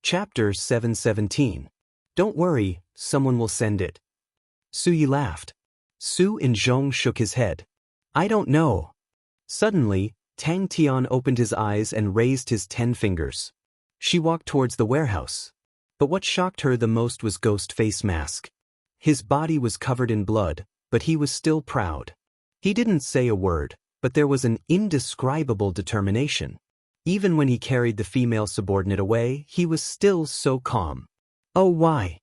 Chapter 717. Don't worry, someone will send it. Su Yi laughed. Su Inzhong shook his head. I don't know. Suddenly, Tang Tian opened his eyes and raised his 10 fingers. She walked towards the warehouse. But what shocked her the most was Ghost Face Mask. His body was covered in blood, but he was still proud. He didn't say a word, but there was an indescribable determination. Even when he carried the female subordinate away, he was still so calm. Oh, why?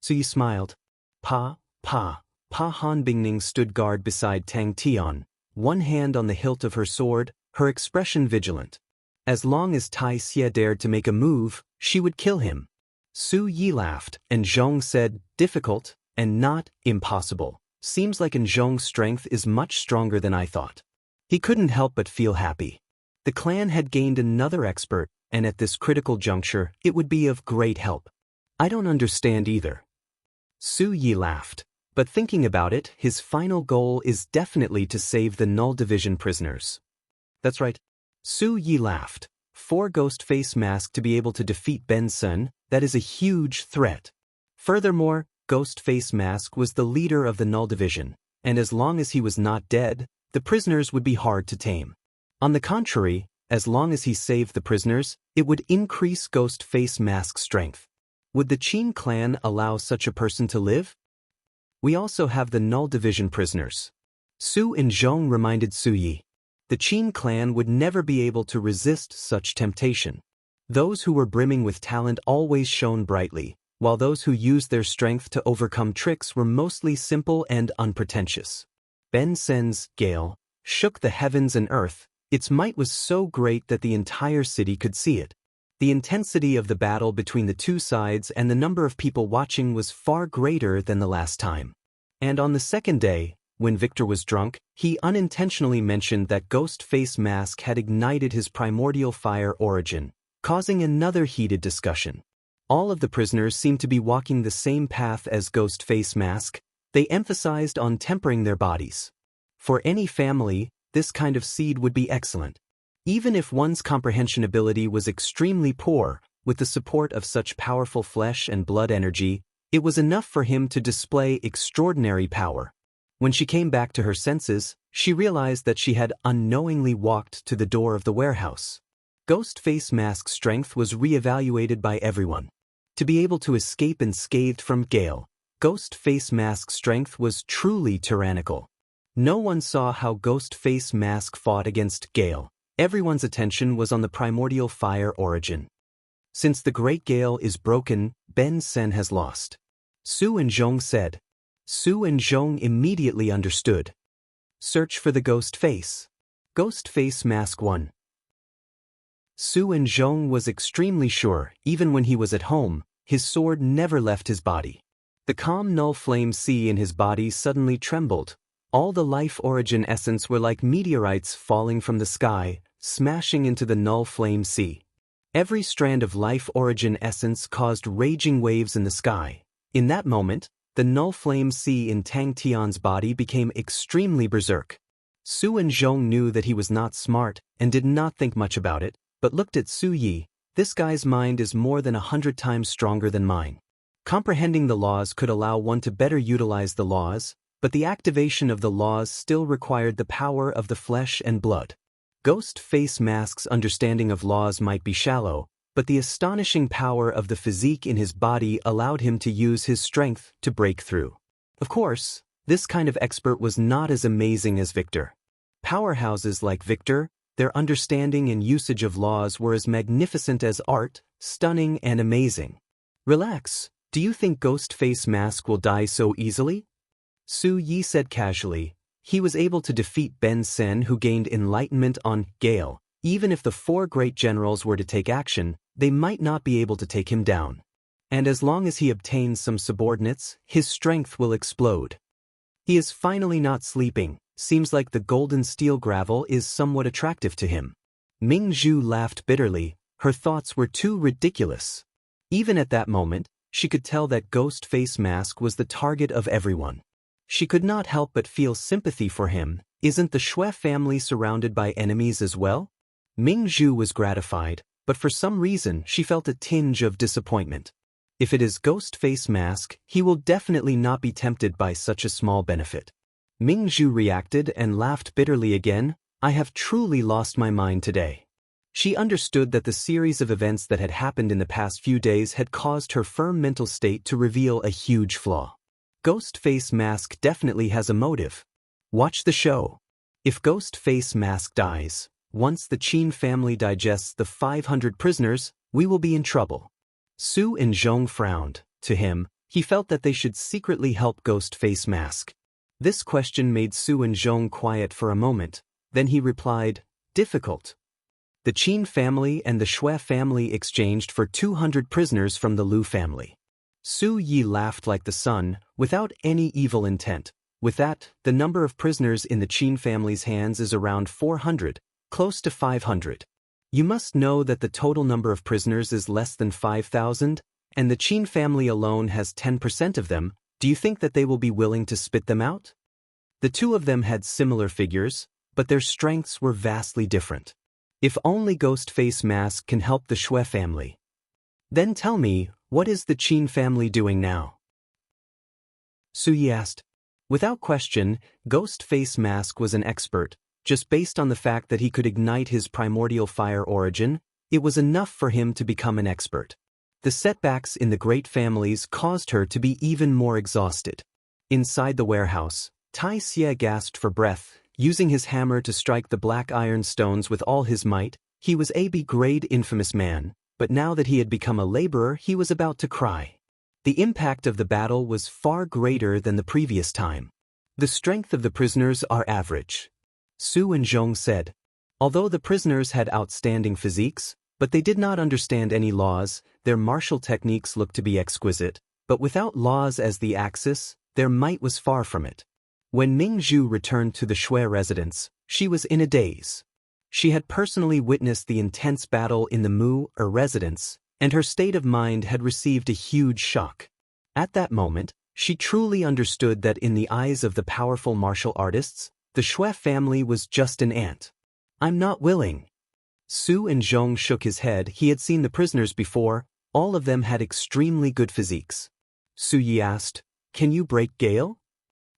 Su Yi smiled. Pa Han Bingning stood guard beside Tang Tian, one hand on the hilt of her sword, her expression vigilant. As long as Tai Xie dared to make a move, she would kill him. Su Yi laughed, and Zhong said, difficult, and not impossible. Seems like Zhong's strength is much stronger than I thought. He couldn't help but feel happy. The clan had gained another expert, and at this critical juncture, it would be of great help. I don't understand either. Su Yi laughed. But thinking about it, his final goal is definitely to save the Null Division prisoners. That's right. Su Yi laughed. For Ghost Face Mask to be able to defeat Ben Sun, that is a huge threat. Furthermore, Ghost Face Mask was the leader of the Null Division, and as long as he was not dead, the prisoners would be hard to tame. On the contrary, as long as he saved the prisoners, it would increase Ghost Face Mask's strength. Would the Qin clan allow such a person to live? We also have the Null Division prisoners. Su Inzhong reminded Su Yi. The Qin clan would never be able to resist such temptation. Those who were brimming with talent always shone brightly, while those who used their strength to overcome tricks were mostly simple and unpretentious. Ben Sen's gale shook the heavens and earth. Its might was so great that the entire city could see it. The intensity of the battle between the two sides and the number of people watching was far greater than the last time. And on the second day, when Victor was drunk, he unintentionally mentioned that Ghost Face Mask had ignited his primordial fire origin, causing another heated discussion. All of the prisoners seemed to be walking the same path as Ghost Face Mask. They emphasized on tempering their bodies. For any family, this kind of seed would be excellent. Even if one's comprehension ability was extremely poor, with the support of such powerful flesh and blood energy, it was enough for him to display extraordinary power. When she came back to her senses, she realized that she had unknowingly walked to the door of the warehouse. Ghost Face Mask's strength was re-evaluated by everyone. To be able to escape unscathed from Gale, Ghost Face Mask's strength was truly tyrannical. No one saw how Ghost Face Mask fought against Gale. Everyone's attention was on the primordial fire origin. Since the Great Gale is broken, Ben Sen has lost. Su Inzhong said. Su Inzhong immediately understood. Search for the Ghost Face. Ghost Face Mask 1. Su Inzhong was extremely sure, even when he was at home, his sword never left his body. The calm null flame sea in his body suddenly trembled. All the life origin essence were like meteorites falling from the sky, smashing into the null flame sea. Every strand of life origin essence caused raging waves in the sky. In that moment, the null flame sea in Tang Tian's body became extremely berserk. Su Inzhong knew that he was not smart and did not think much about it, but looked at Su Yi. This guy's mind is more than 100 times stronger than mine. Comprehending the laws could allow one to better utilize the laws, but the activation of the laws still required the power of the flesh and blood. Ghost Face Mask's understanding of laws might be shallow, but the astonishing power of the physique in his body allowed him to use his strength to break through. Of course, this kind of expert was not as amazing as Victor. Powerhouses like Victor, their understanding and usage of laws were as magnificent as art, stunning and amazing. Relax, do you think Ghost Face Mask will die so easily? Su Yi said casually. He was able to defeat Ben Sen, who gained enlightenment on Gale. Even if the 4 great generals were to take action, they might not be able to take him down. And as long as he obtains some subordinates, his strength will explode. He is finally not sleeping. Seems like the golden steel gravel is somewhat attractive to him. Ming Zhu laughed bitterly. Her thoughts were too ridiculous. Even at that moment, she could tell that Ghost Face Mask was the target of everyone. She could not help but feel sympathy for him. Isn't the Shui family surrounded by enemies as well? Ming Zhu was gratified. but for some reason she felt a tinge of disappointment. If it is Ghost Face Mask, he will definitely not be tempted by such a small benefit. Ming Zhu reacted and laughed bitterly again. I have truly lost my mind today. She understood that the series of events that had happened in the past few days had caused her firm mental state to reveal a huge flaw. Ghost Face Mask definitely has a motive. Watch the show. If Ghost Face Mask dies, once the Qin family digests the 500 prisoners, we will be in trouble. Su and Zhong frowned. To him, he felt that they should secretly help Ghost Face Mask. This question made Su and Zhong quiet for a moment. Then he replied, difficult. The Qin family and the Shui family exchanged for 200 prisoners from the Lu family. Su Yi laughed like the sun, without any evil intent. With that, the number of prisoners in the Qin family's hands is around 400, close to 500. You must know that the total number of prisoners is less than 5,000, and the Qin family alone has 10% of them. Do you think that they will be willing to spit them out? The two of them had similar figures, but their strengths were vastly different. If only Ghost Face Mask can help the Shui family. Then tell me, what is the Qin family doing now? Su Yi asked. Without question, Ghost Face Mask was an expert. Just based on the fact that he could ignite his primordial fire origin, it was enough for him to become an expert. The setbacks in the great families caused her to be even more exhausted. Inside the warehouse, Tai Xie gasped for breath. Using his hammer to strike the black iron stones with all his might, he was a B-grade infamous man, but now that he had become a laborer, he was about to cry. The impact of the battle was far greater than the previous time. The strength of the prisoners are average. Su and Zhong said. Although the prisoners had outstanding physiques, but they did not understand any laws, their martial techniques looked to be exquisite, but without laws as the axis, their might was far from it. When Ming Zhu returned to the Shui residence, she was in a daze. She had personally witnessed the intense battle in the Mu residence, and her state of mind had received a huge shock. At that moment, she truly understood that in the eyes of the powerful martial artists, the Shui family was just an ant. I'm not willing. Su and Zhong shook his head. He had seen the prisoners before. All of them had extremely good physiques. Su Yi asked, can you break Gale?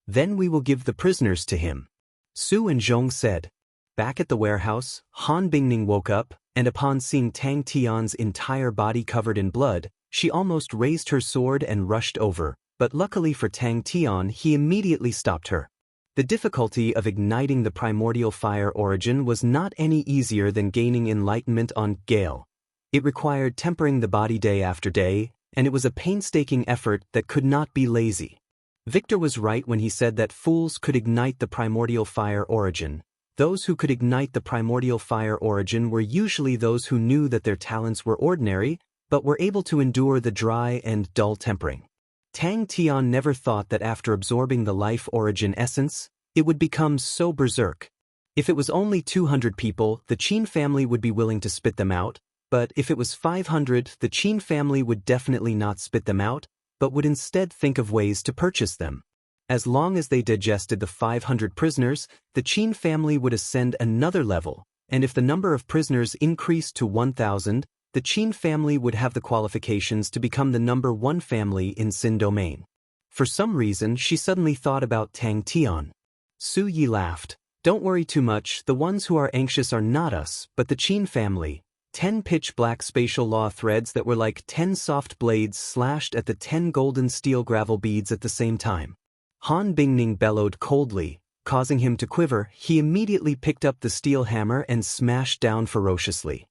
Then we will give the prisoners to him. Su and Zhong said. Back at the warehouse, Han Bingning woke up, and upon seeing Tang Tian's entire body covered in blood, she almost raised her sword and rushed over, but luckily for Tang Tian, he immediately stopped her. The difficulty of igniting the primordial fire origin was not any easier than gaining enlightenment on Gale. It required tempering the body day after day, and it was a painstaking effort that could not be lazy. Victor was right when he said that fools could ignite the primordial fire origin. Those who could ignite the primordial fire origin were usually those who knew that their talents were ordinary, but were able to endure the dry and dull tempering. Tang Tian never thought that after absorbing the life origin essence, it would become so berserk. If it was only 200 people, the Qin family would be willing to spit them out, but if it was 500, the Qin family would definitely not spit them out, but would instead think of ways to purchase them. As long as they digested the 500 prisoners, the Qin family would ascend another level, and if the number of prisoners increased to 1,000, the Qin family would have the qualifications to become the #1 family in Xin domain. For some reason, she suddenly thought about Tang Tian. Su Yi laughed. Don't worry too much, the ones who are anxious are not us, but the Qin family. 10 pitch-black spatial law threads that were like 10 soft blades slashed at the 10 golden steel gravel beads at the same time. Han Bingning bellowed coldly, causing him to quiver. He immediately picked up the steel hammer and smashed down ferociously.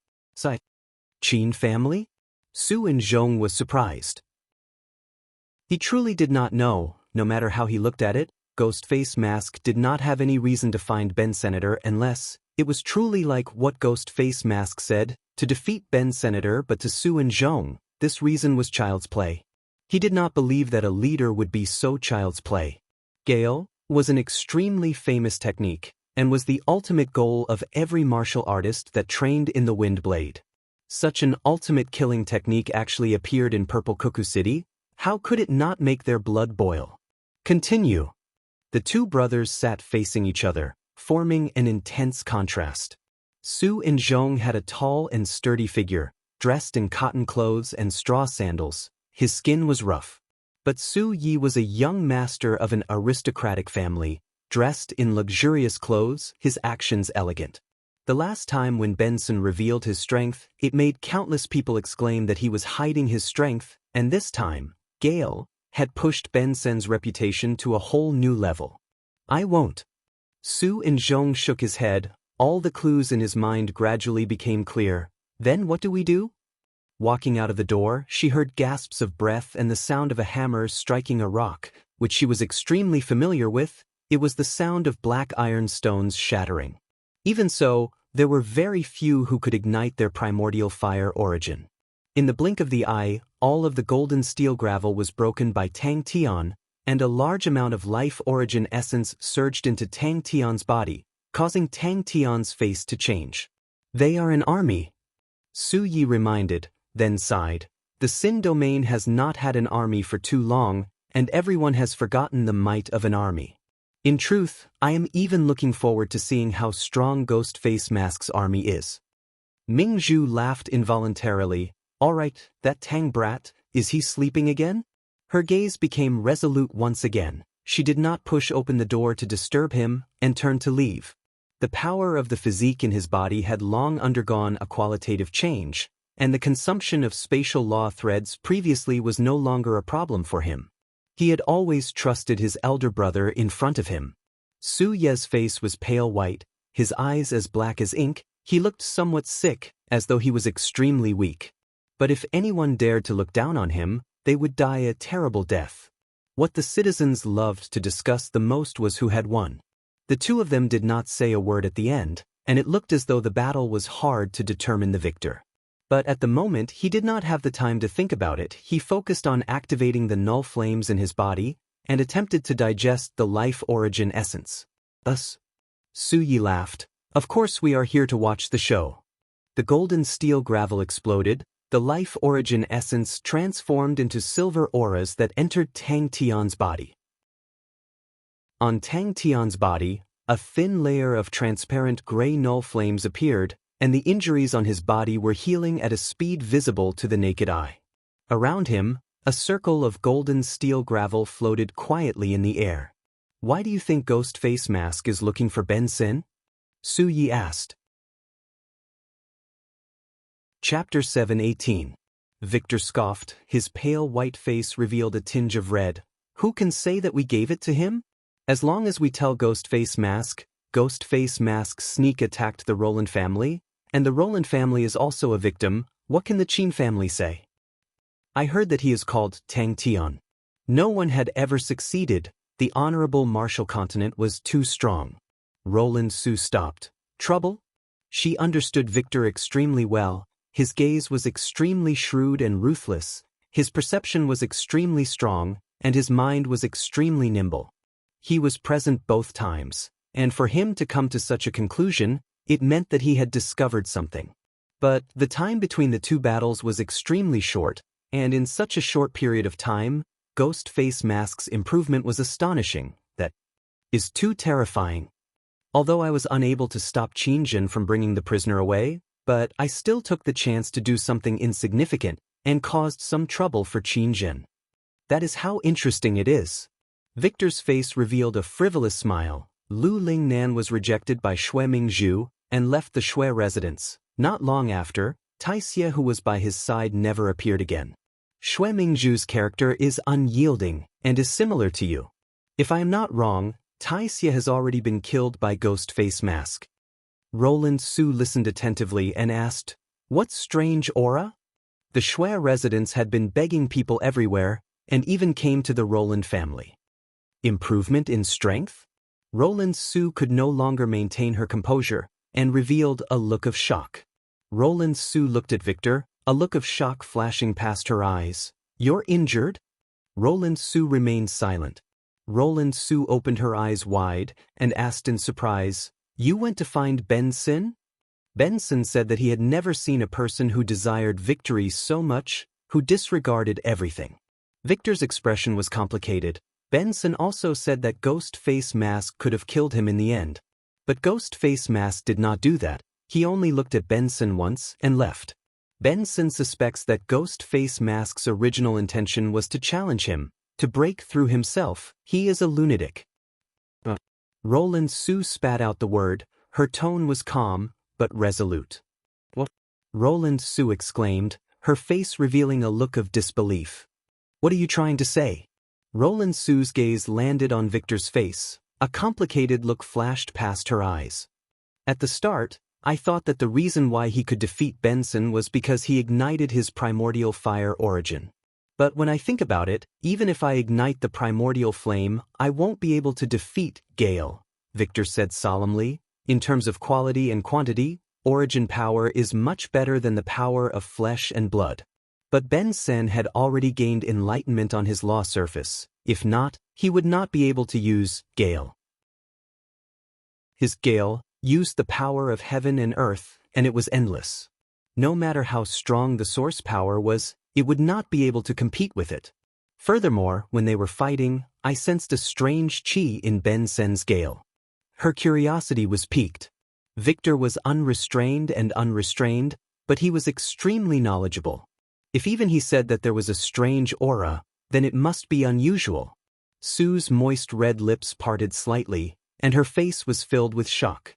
Qin family? Su and Zhong was surprised. He truly did not know, no matter how he looked at it, Ghost Face Mask did not have any reason to find Ben Senator unless it was truly like what Ghost Face Mask said, to defeat Ben Senator, but to Su and Zhong, this reason was child's play. He did not believe that a leader would be so child's play. Gale was an extremely famous technique, and was the ultimate goal of every martial artist that trained in the Wind Blade. Such an ultimate killing technique actually appeared in Purple Cuckoo City. How could it not make their blood boil? Continue. The two brothers sat facing each other, forming an intense contrast. Su and Zhong had a tall and sturdy figure, dressed in cotton clothes and straw sandals. His skin was rough. But Su Yi was a young master of an aristocratic family, dressed in luxurious clothes, his actions elegant. The last time when Benson revealed his strength, it made countless people exclaim that he was hiding his strength, and this time, Gale had pushed Benson's reputation to a whole new level. I won't. Su and Zhong shook his head. All the clues in his mind gradually became clear. Then what do we do? Walking out of the door, she heard gasps of breath and the sound of a hammer striking a rock, which she was extremely familiar with. It was the sound of black iron stones shattering. Even so, there were very few who could ignite their primordial fire origin. In the blink of the eye, all of the golden steel gravel was broken by Tang Tian, and a large amount of life origin essence surged into Tang Tian's body, causing Tang Tian's face to change. They are an army, Su Yi reminded, then sighed. The Sin domain has not had an army for too long, and everyone has forgotten the might of an army. In truth, I am even looking forward to seeing how strong Ghost Face Mask's army is. Ming Zhu laughed involuntarily. All right, that Tang brat, is he sleeping again? Her gaze became resolute once again. She did not push open the door to disturb him, and turned to leave. The power of the physique in his body had long undergone a qualitative change, and the consumption of spatial law threads previously was no longer a problem for him. He had always trusted his elder brother in front of him. Su Ye's face was pale white, his eyes as black as ink. He looked somewhat sick, as though he was extremely weak. But if anyone dared to look down on him, they would die a terrible death. What the citizens loved to discuss the most was who had won. The two of them did not say a word at the end, and it looked as though the battle was hard to determine the victor. But at the moment he did not have the time to think about it. He focused on activating the null flames in his body, and attempted to digest the life origin essence. Thus, Su Yi laughed. Of course we are here to watch the show. The golden steel gravel exploded. The life origin essence transformed into silver auras that entered Tang Tian's body. On Tang Tian's body, a thin layer of transparent gray null flames appeared, and the injuries on his body were healing at a speed visible to the naked eye. Around him, a circle of golden steel gravel floated quietly in the air. Why do you think Ghost Face Mask is looking for Benson? Su Yi asked. Chapter 7:18. Victor scoffed. His pale white face revealed a tinge of red. Who can say that we gave it to him? As long as we tell Ghost Face Mask's sneak attacked the Roland family, and the Roland family is also a victim, what can the Qin family say? I heard that he is called Tang Tian. No one had ever succeeded. The honorable martial continent was too strong. Roland Su stopped. Trouble? She understood Victor extremely well. His gaze was extremely shrewd and ruthless. His perception was extremely strong, and his mind was extremely nimble. He was present both times, and for him to come to such a conclusion, it meant that he had discovered something. But the time between the two battles was extremely short, and in such a short period of time, Ghost Face Mask's improvement was astonishing. That is too terrifying. Although I was unable to stop Qinjin from bringing the prisoner away, but I still took the chance to do something insignificant and caused some trouble for Qinjin. That is how interesting it is. Victor's face revealed a frivolous smile. Lu Lingnan was rejected by Xue Mingzhu and left the Xue residence. Not long after, Taixie, who was by his side, never appeared again. Xue Mingzhu's character is unyielding and is similar to you. If I am not wrong, Taixie has already been killed by Ghost Face Mask. Roland Su listened attentively and asked, what strange aura? The Xue residents had been begging people everywhere, and even came to the Roland family. Improvement in strength? Roland Su could no longer maintain her composure, and revealed a look of shock. Roland Su looked at Victor, a look of shock flashing past her eyes. You're injured? Roland Su remained silent. Roland Su opened her eyes wide, and asked in surprise, you went to find Benson? Benson said that he had never seen a person who desired victory so much, who disregarded everything. Victor's expression was complicated. Benson also said that Ghost Face Mask could have killed him in the end. But Ghost Face Mask did not do that. He only looked at Benson once and left. Benson suspects that Ghost Face Mask's original intention was to challenge him, to break through himself. He is a lunatic. Roland Su spat out the word. Her tone was calm, but resolute. What? Roland Su exclaimed, her face revealing a look of disbelief. What are you trying to say? Roland Su's gaze landed on Victor's face. A complicated look flashed past her eyes. At the start, I thought that the reason why he could defeat Benson was because he ignited his primordial fire origin. But when I think about it, even if I ignite the primordial flame, I won't be able to defeat Gale, Victor said solemnly. In terms of quality and quantity, origin power is much better than the power of flesh and blood. But Benson had already gained enlightenment on his law surface. If not, he would not be able to use Gale. His Gale used the power of heaven and earth, and it was endless. No matter how strong the source power was, it would not be able to compete with it. Furthermore, when they were fighting, I sensed a strange chi in Benson's Gale. Her curiosity was piqued. Victor was unrestrained and unrestrained, but he was extremely knowledgeable. If even he said that there was a strange aura, then it must be unusual. Sue's moist red lips parted slightly, and her face was filled with shock.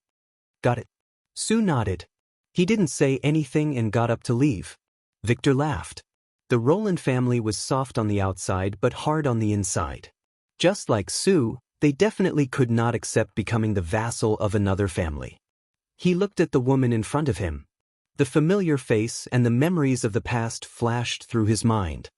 Got it? Sue nodded. He didn't say anything and got up to leave. Victor laughed. The Roland family was soft on the outside but hard on the inside. Just like Sue, they definitely could not accept becoming the vassal of another family. He looked at the woman in front of him. The familiar face and the memories of the past flashed through his mind.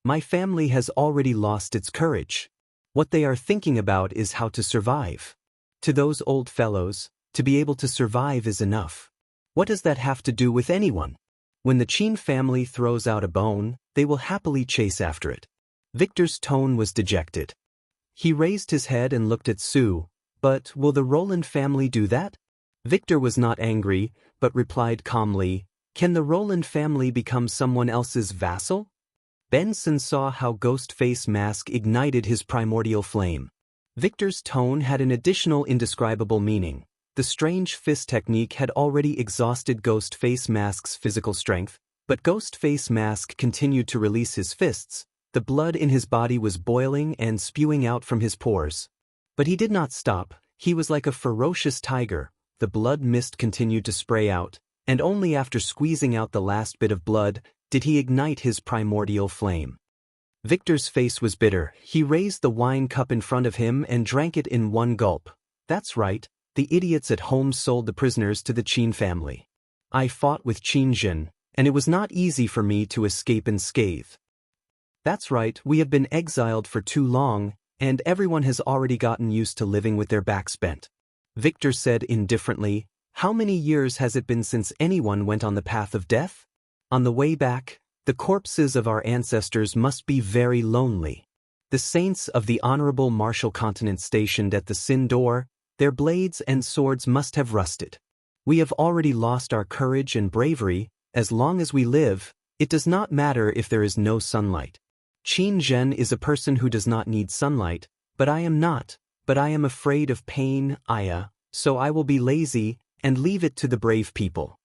My family has already lost its courage. What they are thinking about is how to survive. To those old fellows, to be able to survive is enough. What does that have to do with anyone? When the Qin family throws out a bone, they will happily chase after it. Victor's tone was dejected. He raised his head and looked at Sue. But will the Roland family do that? Victor was not angry, but replied calmly, can the Roland family become someone else's vassal? Benson saw how Ghostface Mask ignited his primordial flame. Victor's tone had an additional indescribable meaning. The strange fist technique had already exhausted Ghostface Mask's physical strength, but Ghostface Mask continued to release his fists. The blood in his body was boiling and spewing out from his pores. But he did not stop. He was like a ferocious tiger. The blood mist continued to spray out, and only after squeezing out the last bit of blood did he ignite his primordial flame. Victor's face was bitter. He raised the wine cup in front of him and drank it in one gulp. That's right, the idiots at home sold the prisoners to the Qin family. I fought with Qin Jin, and it was not easy for me to escape unscathed. That's right, we have been exiled for too long, and everyone has already gotten used to living with their backs bent. Victor said indifferently, how many years has it been since anyone went on the path of death? On the way back, the corpses of our ancestors must be very lonely. The saints of the honorable martial continent stationed at the Sin door, their blades and swords must have rusted. We have already lost our courage and bravery. As long as we live, it does not matter if there is no sunlight. Qin Zhen is a person who does not need sunlight, but I am not. But I am afraid of pain, Aya, so I will be lazy and leave it to the brave people.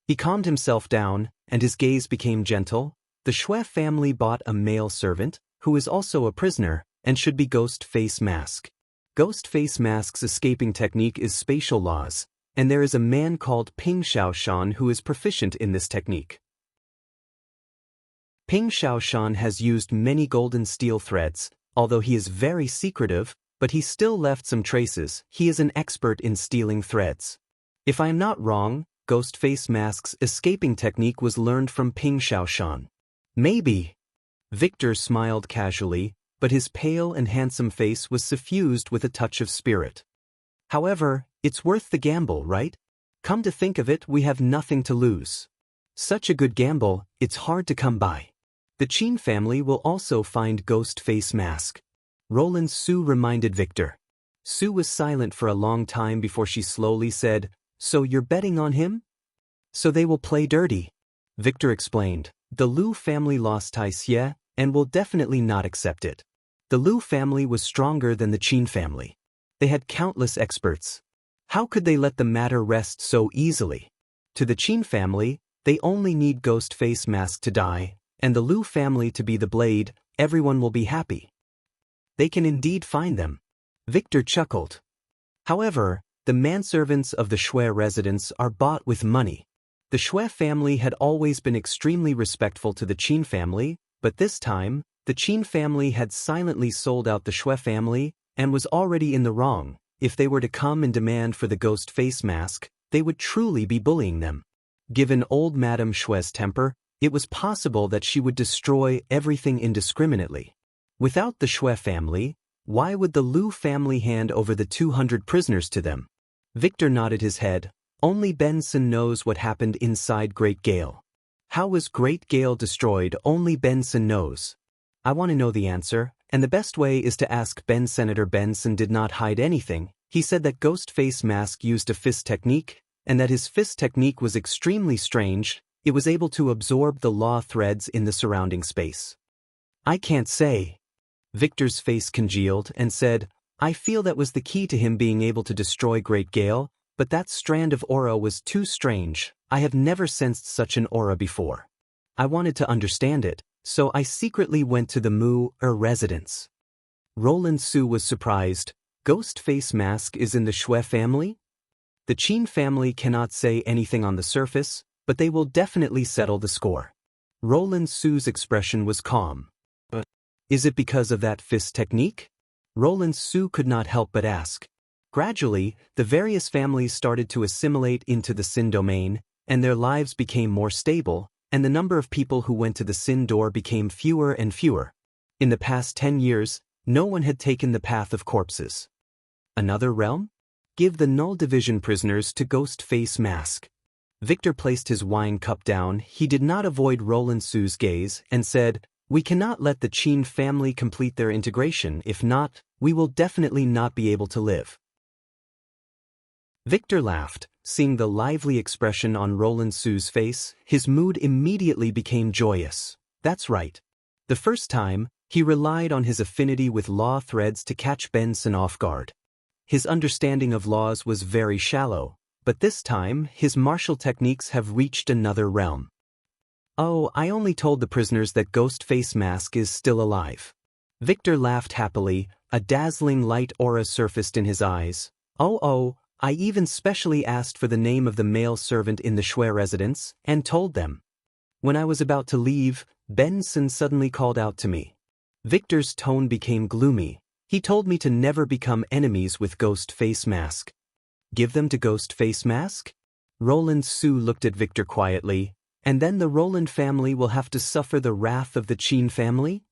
He calmed himself down, and his gaze became gentle. The Shui family bought a male servant, who is also a prisoner, and should be Ghostface Mask. Ghostface Mask's escaping technique is spatial laws, and there is a man called Ping Xiaoshan who is proficient in this technique. Ping Xiaoshan has used many golden steel threads, although he is very secretive, but he still left some traces. He is an expert in stealing threads. If I am not wrong, Ghostface Mask's escaping technique was learned from Ping Xiaoshan. Maybe. Victor smiled casually, but his pale and handsome face was suffused with a touch of spirit. However, it's worth the gamble, right? Come to think of it, we have nothing to lose. Such a good gamble, it's hard to come by. The Qin family will also find Ghostface Mask. Roland Su reminded Victor. Sue was silent for a long time before she slowly said, so you're betting on him? So they will play dirty. Victor explained. The Liu family lost Tai Xie and will definitely not accept it. The Liu family was stronger than the Qin family. They had countless experts. How could they let the matter rest so easily? To the Qin family, they only need Ghost Face Mask to die, and the Lu family to be the blade. Everyone will be happy. They can indeed find them. Victor chuckled. However, the manservants of the Shui residence are bought with money. The Shui family had always been extremely respectful to the Qin family, but this time, the Qin family had silently sold out the Shui family and was already in the wrong. If they were to come and demand for the Ghost Face Mask, they would truly be bullying them. Given old Madame Shui's temper, it was possible that she would destroy everything indiscriminately. Without the Shui family, why would the Lu family hand over the 200 prisoners to them? Victor nodded his head. Only Benson knows what happened inside Great Gale. How was Great Gale destroyed? Only Benson knows. I want to know the answer, and the best way is to ask Ben. Senator Benson did not hide anything. He said that Ghost Face Mask used a fist technique, and that his fist technique was extremely strange. It was able to absorb the law threads in the surrounding space. I can't say. Victor's face congealed and said, I feel that was the key to him being able to destroy Great Gale, but that strand of aura was too strange. I have never sensed such an aura before. I wanted to understand it, so I secretly went to the Mu-Er residence. Roland Su was surprised. Ghost Face Mask is in the Shui family? The Qin family cannot say anything on the surface, but they will definitely settle the score. Roland Su's expression was calm. But is it because of that fist technique? Roland Su could not help but ask. Gradually, the various families started to assimilate into the Sin domain, and their lives became more stable, and the number of people who went to the Sin door became fewer and fewer. In the past 10 years, no one had taken the path of corpses. Another realm? Give the Null Division prisoners to Ghost Face Mask. Victor placed his wine cup down. He did not avoid Roland Su's gaze and said, We cannot let the Qin family complete their integration. If not, we will definitely not be able to live. Victor laughed, seeing the lively expression on Roland Su's face. His mood immediately became joyous. That's right. The first time, he relied on his affinity with law threads to catch Benson off guard. His understanding of laws was very shallow, but this time, his martial techniques have reached another realm. Oh, I only told the prisoners that Ghost Face Mask is still alive. Victor laughed happily. A dazzling light aura surfaced in his eyes. Oh, I even specially asked for the name of the male servant in the Shui residence, and told them. When I was about to leave, Benson suddenly called out to me. Victor's tone became gloomy. He told me to never become enemies with Ghost Face Mask. Give them to Ghost Face Mask? Roland Su looked at Victor quietly. And then the Roland family will have to suffer the wrath of the Qin family?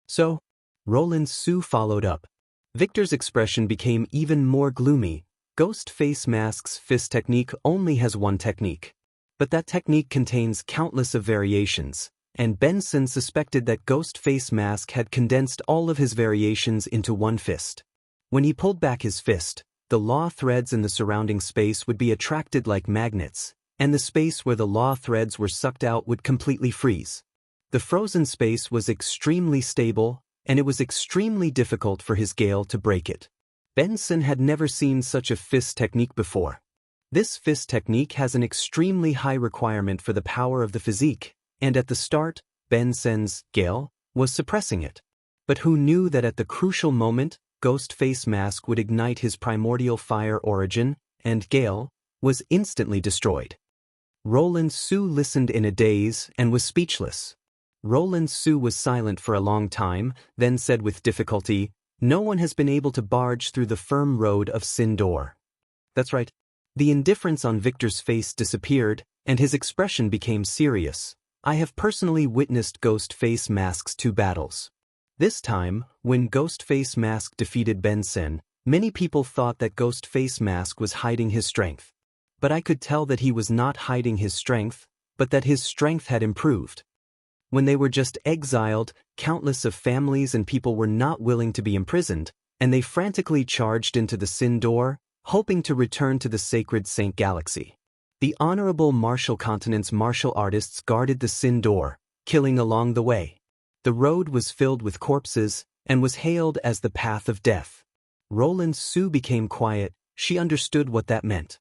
So? Roland Su followed up. Victor's expression became even more gloomy. Ghost Face Mask's fist technique only has one technique. But that technique contains countless of variations, and Benson suspected that Ghost Face Mask had condensed all of his variations into one fist. When he pulled back his fist, the law threads in the surrounding space would be attracted like magnets, and the space where the law threads were sucked out would completely freeze. The frozen space was extremely stable, and it was extremely difficult for his gale to break it. Benson had never seen such a fist technique before. This fist technique has an extremely high requirement for the power of the physique, and at the start, Benson's gale was suppressing it. But who knew that at the crucial moment, Ghost Face Mask would ignite his primordial fire origin, and gale was instantly destroyed. Roland Su listened in a daze and was speechless. Roland Su was silent for a long time, then said with difficulty, No one has been able to barge through the firm road of Sin door. That's right. The indifference on Victor's face disappeared, and his expression became serious. I have personally witnessed Ghost Face Mask's 2 battles. This time, when Ghost Face Mask defeated Benson, many people thought that Ghost Face Mask was hiding his strength. But I could tell that he was not hiding his strength, but that his strength had improved. When they were just exiled, countless of families and people were not willing to be imprisoned, and they frantically charged into the Sin door, hoping to return to the sacred Saint Galaxy. The honorable martial continent's martial artists guarded the Sin door, killing along the way. The road was filled with corpses, and was hailed as the path of death. Roland Su became quiet. She understood what that meant.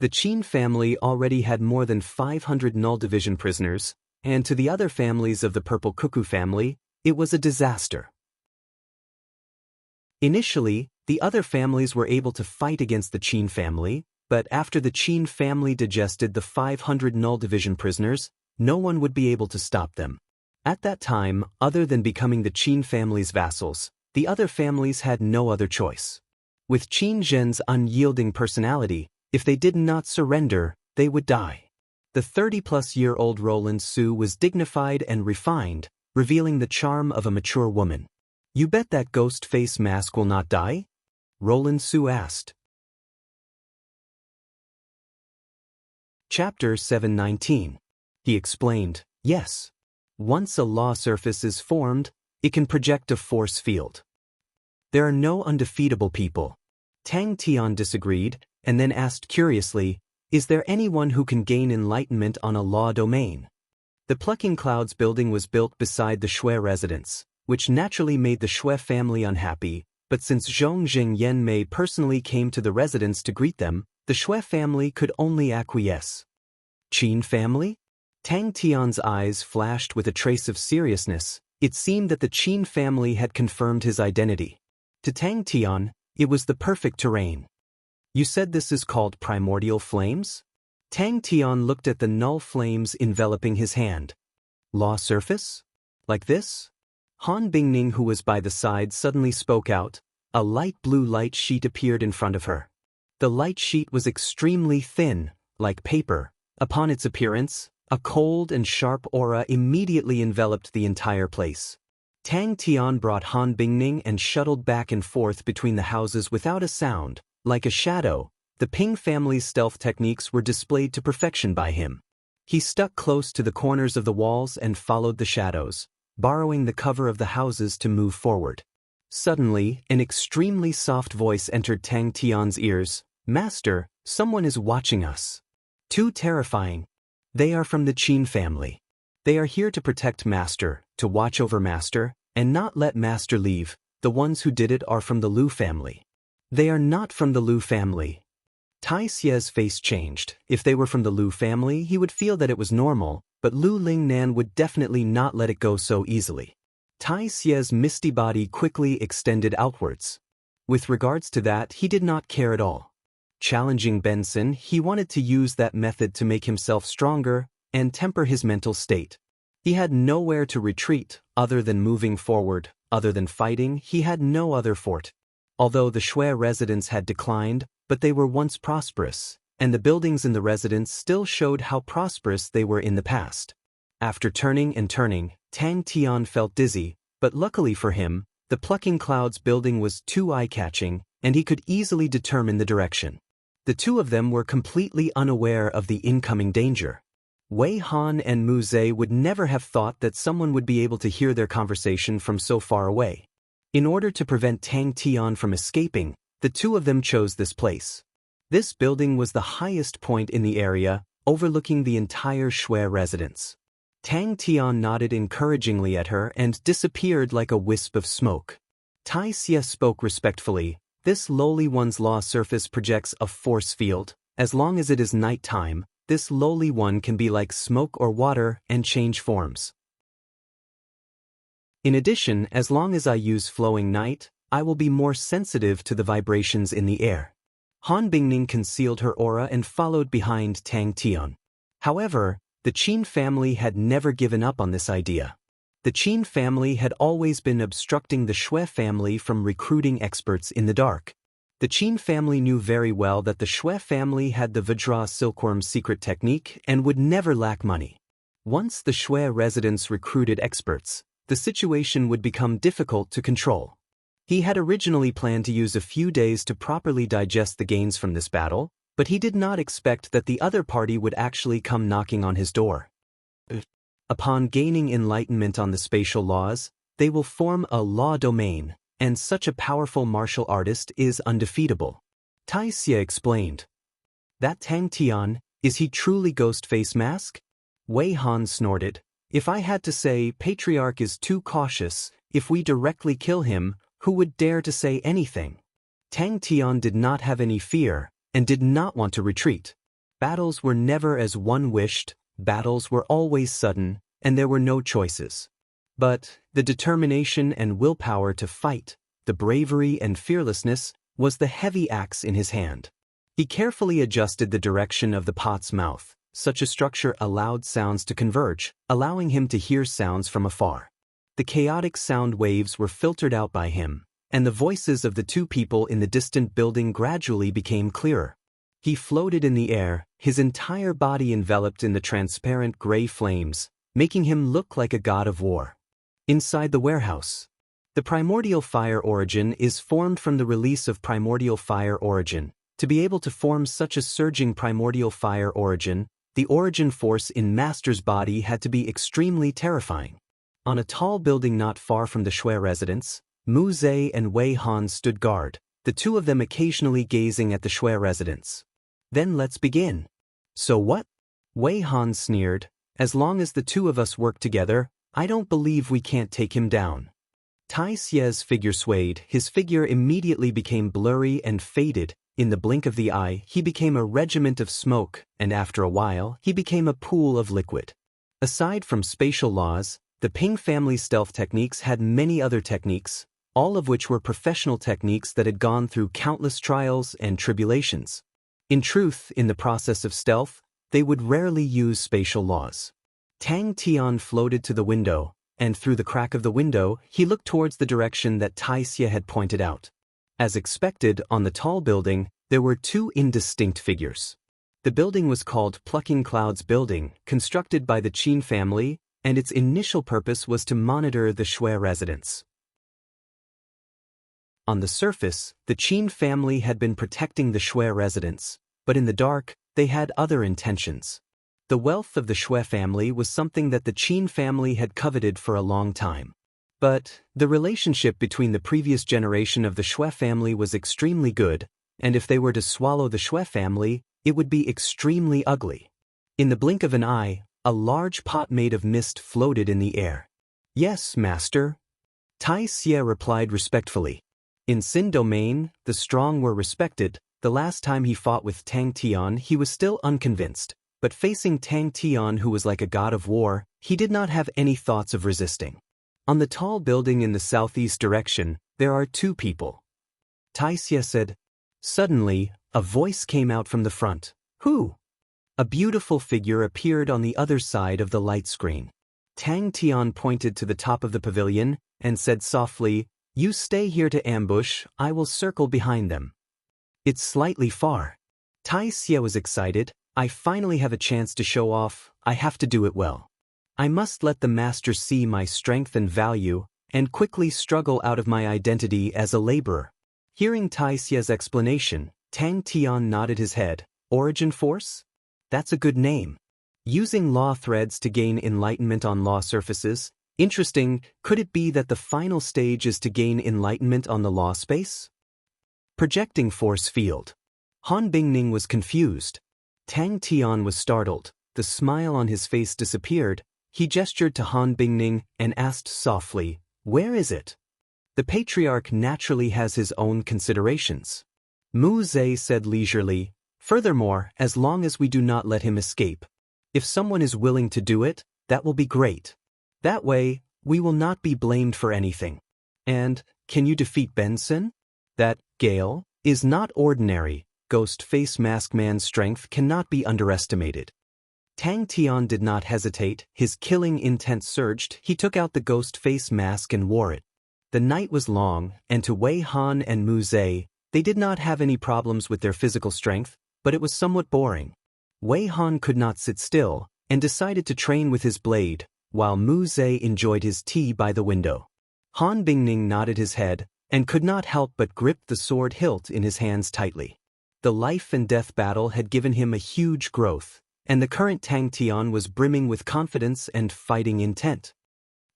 The Qin family already had more than 500 null division prisoners, and to the other families of the Purple Cuckoo family, it was a disaster. Initially, the other families were able to fight against the Qin family, but after the Qin family digested the 500 null division prisoners, no one would be able to stop them. At that time, other than becoming the Qin family's vassals, the other families had no other choice. With Qin Zhen's unyielding personality, if they did not surrender, they would die. The 30-plus-year-old Roland Su was dignified and refined, revealing the charm of a mature woman. "You bet that ghost face mask will not die?" Roland Su asked. Chapter 719. He explained, "Yes. Once a law surface is formed, it can project a force field. There are no undefeatable people." Tang Tian disagreed, and then asked curiously, "Is there anyone who can gain enlightenment on a law domain?" The Plucking Clouds building was built beside the Shui residence, which naturally made the Shui family unhappy, but since Zhong Jingyan personally came to the residence to greet them, the Shui family could only acquiesce. Qin family? Tang Tian's eyes flashed with a trace of seriousness. It seemed that the Qin family had confirmed his identity. To Tang Tian, it was the perfect terrain. "You said this is called primordial flames?" Tang Tian looked at the null flames enveloping his hand. "Law surface? Like this?" Han Bingning, who was by the side, suddenly spoke out. A light blue light sheet appeared in front of her. The light sheet was extremely thin, like paper. Upon its appearance, a cold and sharp aura immediately enveloped the entire place. Tang Tian brought Han Bingning and shuttled back and forth between the houses without a sound. Like a shadow, the Ping family's stealth techniques were displayed to perfection by him. He stuck close to the corners of the walls and followed the shadows, borrowing the cover of the houses to move forward. Suddenly, an extremely soft voice entered Tang Tian's ears. "Master, someone is watching us." Too terrifying. They are from the Qin family. They are here to protect Master, to watch over Master, and not let Master leave. The ones who did it are from the Lu family. They are not from the Lu family. Tai Xie's face changed. If they were from the Lu family, he would feel that it was normal, but Lu Lingnan would definitely not let it go so easily. Tai Xie's misty body quickly extended outwards. With regards to that, he did not care at all. Challenging Benson, he wanted to use that method to make himself stronger and temper his mental state. He had nowhere to retreat, other than moving forward, other than fighting, he had no other fort. Although the Shui residents had declined, but they were once prosperous, and the buildings in the residence still showed how prosperous they were in the past. After turning and turning, Tang Tian felt dizzy, but luckily for him, the Plucking Clouds building was too eye-catching, and he could easily determine the direction. The two of them were completely unaware of the incoming danger. Wei Han and Mu Zhe would never have thought that someone would be able to hear their conversation from so far away. In order to prevent Tang Tian from escaping, the two of them chose this place. This building was the highest point in the area, overlooking the entire Shui residence. Tang Tian nodded encouragingly at her and disappeared like a wisp of smoke. Tai Xie spoke respectfully. "This lowly one's law surface projects a force field. As long as it is nighttime, this lowly one can be like smoke or water and change forms. In addition, as long as I use flowing night, I will be more sensitive to the vibrations in the air." Han Bingning concealed her aura and followed behind Tang Tian. However, the Qin family had never given up on this idea. The Qin family had always been obstructing the Shui family from recruiting experts in the dark. The Qin family knew very well that the Shui family had the Vajra silkworm's secret technique and would never lack money. Once the Shui residents recruited experts, the situation would become difficult to control. He had originally planned to use a few days to properly digest the gains from this battle, but he did not expect that the other party would actually come knocking on his door. Upon gaining enlightenment on the spatial laws, they will form a law domain, and such a powerful martial artist is undefeatable. Tai Xie explained. "That Tang Tian, is he truly Ghost Face Mask?" Wei Han snorted. "If I had to say, Patriarch is too cautious, if we directly kill him, who would dare to say anything?" Tang Tian did not have any fear, and did not want to retreat. Battles were never as one wished, battles were always sudden, and there were no choices. But the determination and willpower to fight, the bravery and fearlessness, was the heavy axe in his hand. He carefully adjusted the direction of the pot's mouth. Such a structure allowed sounds to converge, allowing him to hear sounds from afar. The chaotic sound waves were filtered out by him, and the voices of the two people in the distant building gradually became clearer. He floated in the air, his entire body enveloped in the transparent gray flames, making him look like a god of war. Inside the warehouse. The primordial fire origin is formed from the release of primordial fire origin. To be able to form such a surging primordial fire origin, the origin force in Master's body had to be extremely terrifying. On a tall building not far from the Shui residence, Mu Zhe and Wei Han stood guard, the two of them occasionally gazing at the Shui residence. Then let's begin. So what? Wei Han sneered. As long as the two of us work together, I don't believe we can't take him down. Tai Xie's figure swayed, his figure immediately became blurry and faded. In the blink of the eye, he became a regiment of smoke, and after a while, he became a pool of liquid. Aside from spatial laws, the Ping family stealth techniques had many other techniques, all of which were professional techniques that had gone through countless trials and tribulations. In truth, in the process of stealth, they would rarely use spatial laws. Tang Tian floated to the window, and through the crack of the window, he looked towards the direction that Tai Xie had pointed out. As expected, on the tall building, there were two indistinct figures. The building was called Plucking Clouds Building, constructed by the Qin family, and its initial purpose was to monitor the Shui residence. On the surface, the Qin family had been protecting the Shui residence, but in the dark, they had other intentions. The wealth of the Shui family was something that the Qin family had coveted for a long time. But the relationship between the previous generation of the Shui family was extremely good, and if they were to swallow the Shui family, it would be extremely ugly. In the blink of an eye, a large pot made of mist floated in the air. Yes, master. Tai Xie replied respectfully. In Xin domain, the strong were respected. The last time he fought with Tang Tian, he was still unconvinced, but facing Tang Tian, who was like a god of war, he did not have any thoughts of resisting. On the tall building in the southeast direction, there are two people. Tai Xie said. Suddenly, a voice came out from the front. Who? A beautiful figure appeared on the other side of the light screen. Tang Tian pointed to the top of the pavilion and said softly, You stay here to ambush, I will circle behind them. It's slightly far. Tai Xie was excited. I finally have a chance to show off, I have to do it well. I must let the master see my strength and value, and quickly struggle out of my identity as a laborer. Hearing Tai Xie's explanation, Tang Tian nodded his head. Origin Force? That's a good name. Using law threads to gain enlightenment on law surfaces? Interesting, could it be that the final stage is to gain enlightenment on the law space? Projecting force field. Han Bingning was confused. Tang Tian was startled. The smile on his face disappeared. He gestured to Han Bingning and asked softly, Where is it? The patriarch naturally has his own considerations. Mu Zhe said leisurely, Furthermore, as long as we do not let him escape. If someone is willing to do it, that will be great. That way, we will not be blamed for anything. And, can you defeat Benson? That, Gale, is not ordinary. Ghost Face Mask Man's strength cannot be underestimated. Tang Tian did not hesitate, his killing intent surged, he took out the ghost face mask and wore it. The night was long, and to Wei Han and Mu Zhe, they did not have any problems with their physical strength, but it was somewhat boring. Wei Han could not sit still, and decided to train with his blade, while Mu Zhe enjoyed his tea by the window. Han Bingning nodded his head, and could not help but grip the sword hilt in his hands tightly. The life and death battle had given him a huge growth, and the current Tang Tian was brimming with confidence and fighting intent.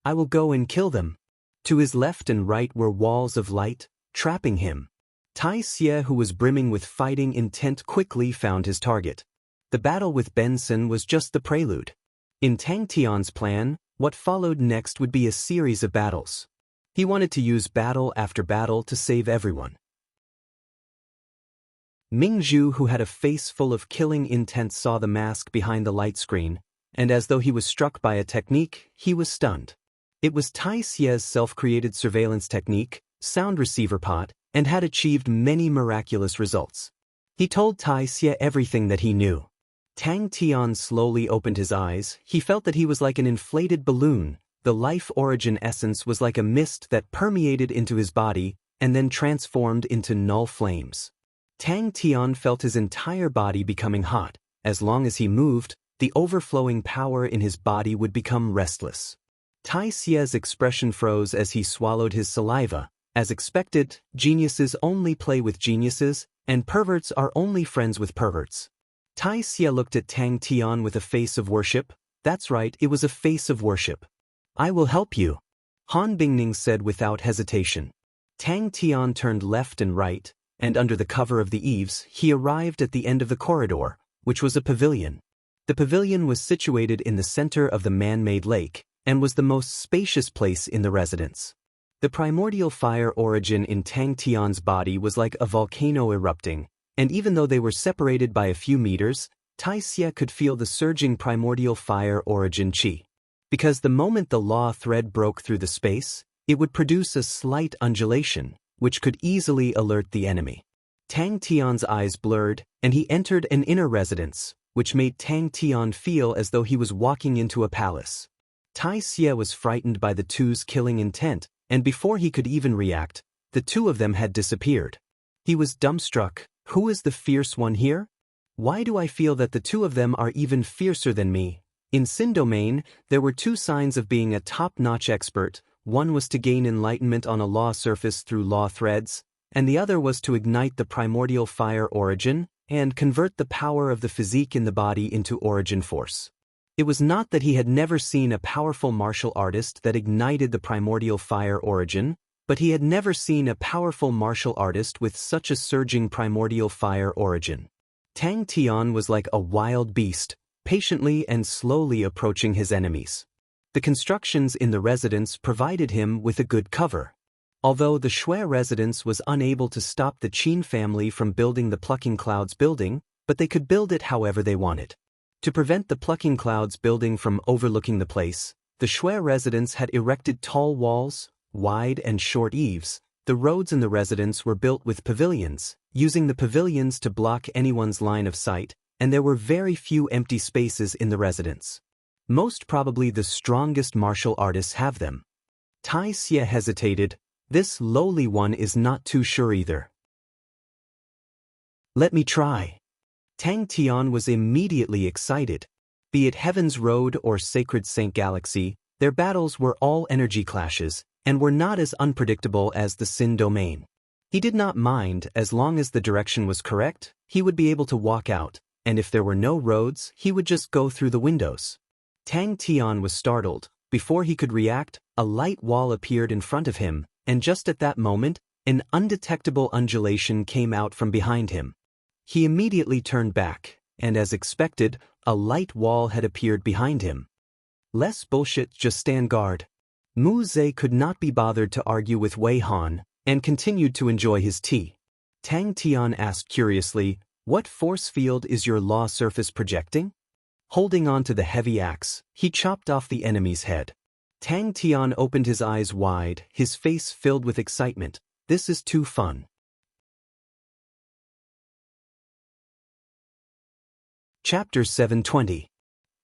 I will go and kill them. To his left and right were walls of light, trapping him. Tai Xie, who was brimming with fighting intent, quickly found his target. The battle with Benson was just the prelude. In Tang Tian's plan, what followed next would be a series of battles. He wanted to use battle after battle to save everyone. Mingzhu, who had a face full of killing intent, saw the mask behind the light screen, and as though he was struck by a technique, he was stunned. It was Tai Xie's self-created surveillance technique, sound receiver pot, and had achieved many miraculous results. He told Tai Xie everything that he knew. Tang Tian slowly opened his eyes. He felt that he was like an inflated balloon. The life origin essence was like a mist that permeated into his body and then transformed into null flames. Tang Tian felt his entire body becoming hot. As long as he moved, the overflowing power in his body would become restless. Tai Xie's expression froze as he swallowed his saliva. As expected, geniuses only play with geniuses, and perverts are only friends with perverts. Tai Xie looked at Tang Tian with a face of worship. That's right, it was a face of worship. I will help you, Han Bingning said without hesitation. Tang Tian turned left and right, and under the cover of the eaves, he arrived at the end of the corridor, which was a pavilion. The pavilion was situated in the center of the man-made lake, and was the most spacious place in the residence. The primordial fire origin in Tang Tian's body was like a volcano erupting, and even though they were separated by a few meters, Tai Xie could feel the surging primordial fire origin qi. Because the moment the law thread broke through the space, it would produce a slight undulation, which could easily alert the enemy. Tang Tian's eyes blurred, and he entered an inner residence, which made Tang Tian feel as though he was walking into a palace. Tai Xie was frightened by the two's killing intent, and before he could even react, the two of them had disappeared. He was dumbstruck. Who is the fierce one here? Why do I feel that the two of them are even fiercer than me? In Sin Domain, there were two signs of being a top-notch expert. One was to gain enlightenment on a law surface through law threads, and the other was to ignite the primordial fire origin and convert the power of the physique in the body into origin force. It was not that he had never seen a powerful martial artist that ignited the primordial fire origin, but he had never seen a powerful martial artist with such a surging primordial fire origin. Tang Tian was like a wild beast, patiently and slowly approaching his enemies. The constructions in the residence provided him with a good cover. Although the Shui residence was unable to stop the Qin family from building the Plucking Clouds building, but they could build it however they wanted. To prevent the Plucking Clouds building from overlooking the place, the Shui residence had erected tall walls, wide and short eaves. The roads in the residence were built with pavilions, using the pavilions to block anyone's line of sight, and there were very few empty spaces in the residence. Most probably the strongest martial artists have them. Tai Xie hesitated. This lowly one is not too sure either. Let me try. Tang Tian was immediately excited. Be it Heaven's Road or Sacred Saint Galaxy, their battles were all energy clashes, and were not as unpredictable as the Sin Domain. He did not mind as long as the direction was correct, he would be able to walk out, and if there were no roads, he would just go through the windows. Tang Tian was startled. Before he could react, a light wall appeared in front of him, and just at that moment, an undetectable undulation came out from behind him. He immediately turned back, and as expected, a light wall had appeared behind him. Less bullshit, just stand guard. Mu Zhe could not be bothered to argue with Wei Han, and continued to enjoy his tea. Tang Tian asked curiously, what force field is your law surface projecting? Holding on to the heavy axe, he chopped off the enemy's head. Tang Tian opened his eyes wide, his face filled with excitement. This is too fun. Chapter 720.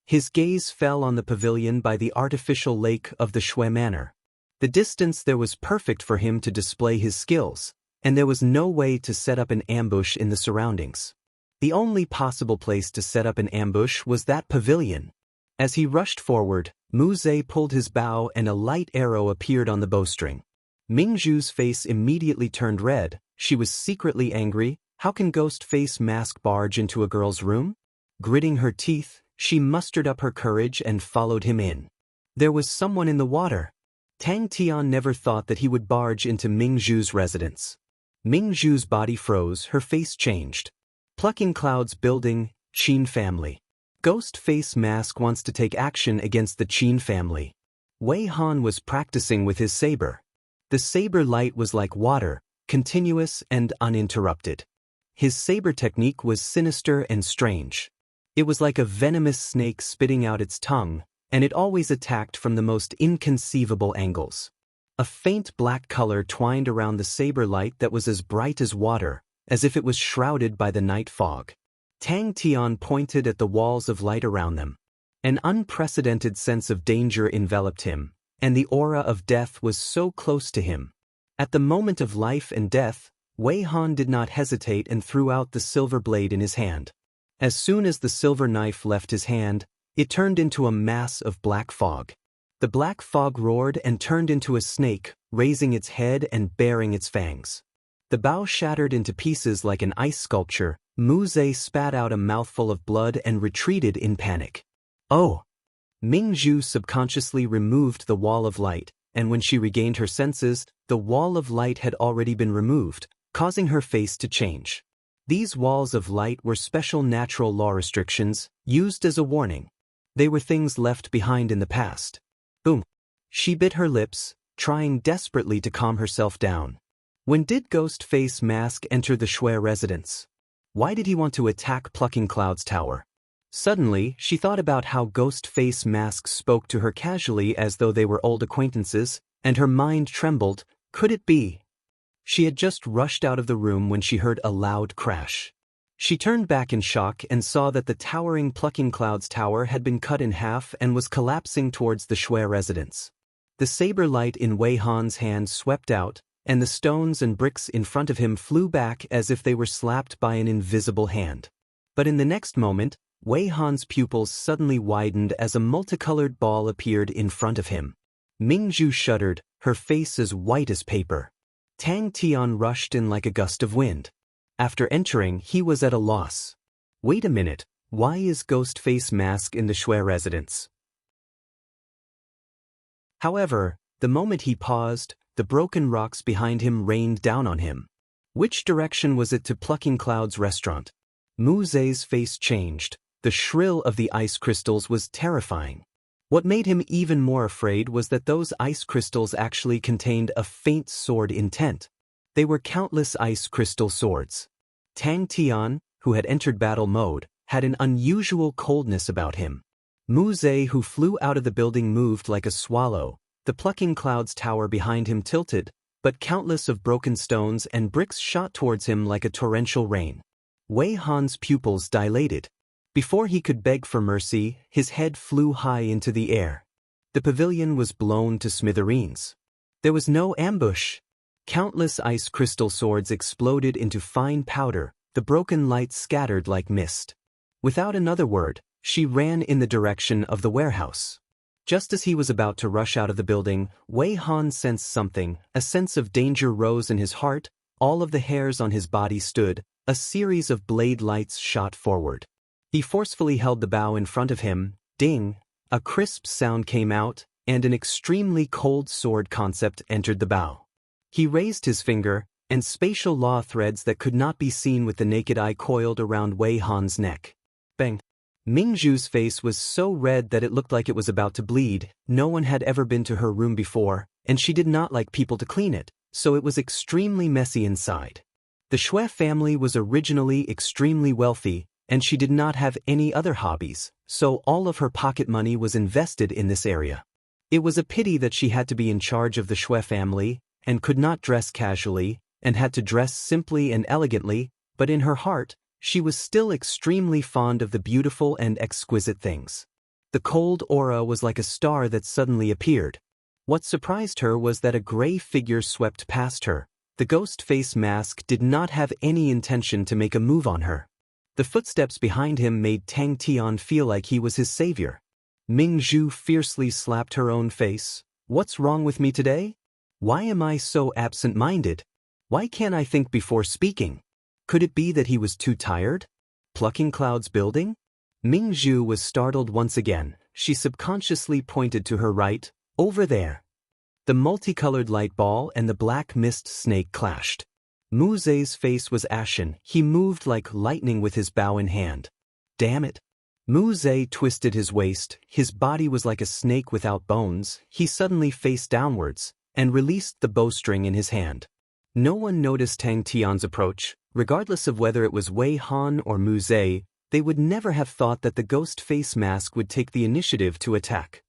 His gaze fell on the pavilion by the artificial lake of the Shui Manor. The distance there was perfect for him to display his skills, and there was no way to set up an ambush in the surroundings. The only possible place to set up an ambush was that pavilion. As he rushed forward, Mu Zhe pulled his bow and a light arrow appeared on the bowstring. Mingzhu's face immediately turned red. She was secretly angry. How can Ghost Face Mask barge into a girl's room? Gritting her teeth, she mustered up her courage and followed him in. There was someone in the water. Tang Tian never thought that he would barge into Mingzhu's residence. Mingzhu's body froze, her face changed. Plucking Clouds building, Qin family. Ghost Face Mask wants to take action against the Qin family. Wei Han was practicing with his saber. The saber light was like water, continuous and uninterrupted. His saber technique was sinister and strange. It was like a venomous snake spitting out its tongue, and it always attacked from the most inconceivable angles. A faint black color twined around the saber light that was as bright as water, as if it was shrouded by the night fog. Tang Tian pointed at the walls of light around them. An unprecedented sense of danger enveloped him, and the aura of death was so close to him. At the moment of life and death, Wei Han did not hesitate and threw out the silver blade in his hand. As soon as the silver knife left his hand, it turned into a mass of black fog. The black fog roared and turned into a snake, raising its head and baring its fangs. The bow shattered into pieces like an ice sculpture. Mu Zhe spat out a mouthful of blood and retreated in panic. Oh! Ming Zhu subconsciously removed the wall of light, and when she regained her senses, the wall of light had already been removed, causing her face to change. These walls of light were special natural law restrictions, used as a warning. They were things left behind in the past. Boom! She bit her lips, trying desperately to calm herself down. When did Ghost Face Mask enter the Shui residence? Why did he want to attack Plucking Cloud's tower? Suddenly, she thought about how Ghost Face Mask spoke to her casually as though they were old acquaintances, and her mind trembled. Could it be? She had just rushed out of the room when she heard a loud crash. She turned back in shock and saw that the towering Plucking Cloud's tower had been cut in half and was collapsing towards the Shui residence. The saber light in Wei Han's hand swept out, and the stones and bricks in front of him flew back as if they were slapped by an invisible hand. But in the next moment, Wei Han's pupils suddenly widened as a multicolored ball appeared in front of him. Ming Zhu shuddered, her face as white as paper. Tang Tian rushed in like a gust of wind. After entering, he was at a loss. Wait a minute, why is Ghost Face Mask in the Shui residence? However, the moment he paused, the broken rocks behind him rained down on him. Which direction was it to Plucking Cloud's restaurant? Mu Zhe's face changed. The shrill of the ice crystals was terrifying. What made him even more afraid was that those ice crystals actually contained a faint sword intent. They were countless ice crystal swords. Tang Tian, who had entered battle mode, had an unusual coldness about him. Mu Zhe, who flew out of the building, moved like a swallow. The Plucking Cloud's tower behind him tilted, but countless of broken stones and bricks shot towards him like a torrential rain. Wei Han's pupils dilated. Before he could beg for mercy, his head flew high into the air. The pavilion was blown to smithereens. There was no ambush. Countless ice crystal swords exploded into fine powder, the broken light scattered like mist. Without another word, she ran in the direction of the warehouse. Just as he was about to rush out of the building, Wei Han sensed something. A sense of danger rose in his heart, all of the hairs on his body stood, a series of blade lights shot forward. He forcefully held the bow in front of him. Ding! A crisp sound came out, and an extremely cold sword concept entered the bow. He raised his finger, and spatial law threads that could not be seen with the naked eye coiled around Wei Han's neck. Bang! Ming Zhu's face was so red that it looked like it was about to bleed. No one had ever been to her room before, and she did not like people to clean it, so it was extremely messy inside. The Shui family was originally extremely wealthy, and she did not have any other hobbies, so all of her pocket money was invested in this area. It was a pity that she had to be in charge of the Shui family, and could not dress casually, and had to dress simply and elegantly, but in her heart, she was still extremely fond of the beautiful and exquisite things. The cold aura was like a star that suddenly appeared. What surprised her was that a gray figure swept past her. The Ghost Face Mask did not have any intention to make a move on her. The footsteps behind him made Tang Tian feel like he was his savior. Ming Zhu fiercely slapped her own face. What's wrong with me today? Why am I so absent-minded? Why can't I think before speaking? Could it be that he was too tired? Plucking Cloud's building? Ming Zhu was startled once again. She subconsciously pointed to her right, over there. The multicolored light ball and the black mist snake clashed. Mu Zhe's face was ashen. He moved like lightning with his bow in hand. Damn it! Mu Zhe twisted his waist. His body was like a snake without bones. He suddenly faced downwards, and released the bowstring in his hand. No one noticed Tang Tian's approach. Regardless of whether it was Wei Han or Mu Zhe, they would never have thought that the ghost face mask would take the initiative to attack.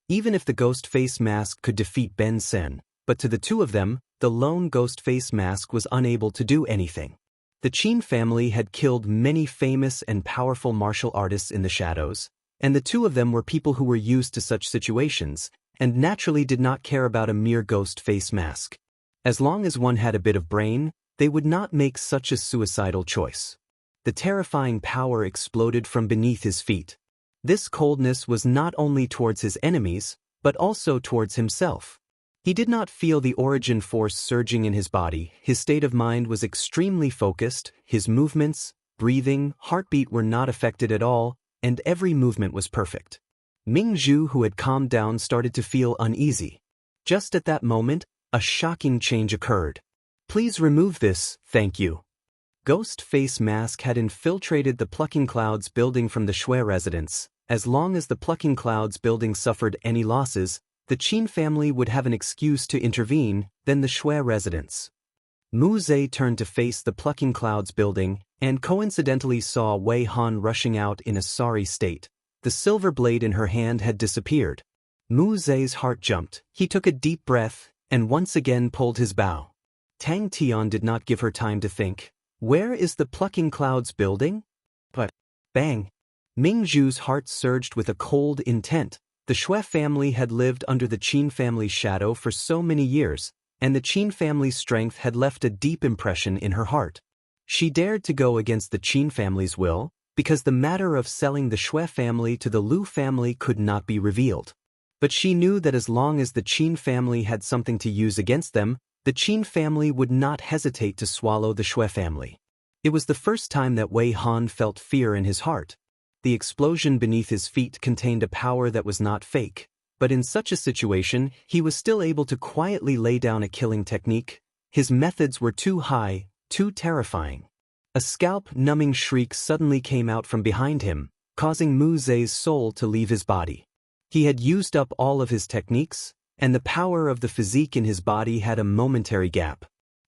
Even if the ghost face mask could defeat Ben Sen, but to the two of them, the lone ghost face mask was unable to do anything. The Qin family had killed many famous and powerful martial artists in the shadows, and the two of them were people who were used to such situations, and naturally did not care about a mere ghost face mask. As long as one had a bit of brain, they would not make such a suicidal choice. The terrifying power exploded from beneath his feet. This coldness was not only towards his enemies, but also towards himself. He did not feel the origin force surging in his body. His state of mind was extremely focused, his movements, breathing, heartbeat were not affected at all, and every movement was perfect. Ming Zhu, who had calmed down, started to feel uneasy. Just at that moment, a shocking change occurred. "Please remove this, thank you." Ghost face mask had infiltrated the Plucking Clouds building from the Shui residence. As long as the Plucking Clouds building suffered any losses, the Qin family would have an excuse to intervene, then the Shui residence. Mu Zhe turned to face the Plucking Clouds building, and coincidentally saw Wei Han rushing out in a sorry state. The silver blade in her hand had disappeared. Mu Zhe's heart jumped. He took a deep breath, and once again pulled his bow. Tang Tian did not give her time to think. Where is the Plucking Clouds building? But, bang! Ming Zhu's heart surged with a cold intent. The Shui family had lived under the Qin family's shadow for so many years, and the Qin family's strength had left a deep impression in her heart. She dared to go against the Qin family's will, because the matter of selling the Shui family to the Lu family could not be revealed. But she knew that as long as the Qin family had something to use against them, the Qin family would not hesitate to swallow the Shui family. It was the first time that Wei Han felt fear in his heart. The explosion beneath his feet contained a power that was not fake, but in such a situation, he was still able to quietly lay down a killing technique. His methods were too high, too terrifying. A scalp-numbing shriek suddenly came out from behind him, causing Mu Zhe's soul to leave his body. He had used up all of his techniques, and the power of the physique in his body had a momentary gap.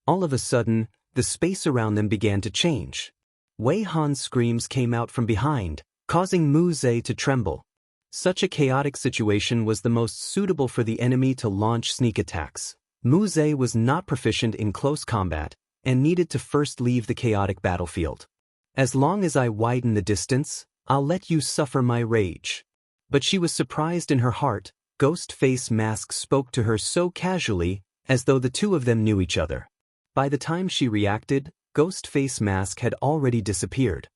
All of a sudden, the space around them began to change. Wei Han's screams came out from behind, causing Mu Zhe to tremble. Such a chaotic situation was the most suitable for the enemy to launch sneak attacks. Mu Zhe was not proficient in close combat, and needed to first leave the chaotic battlefield. "As long as I widen the distance, I'll let you suffer my rage." But she was surprised in her heart. Ghost Face Mask spoke to her so casually, as though the two of them knew each other. By the time she reacted, Ghost Face Mask had already disappeared.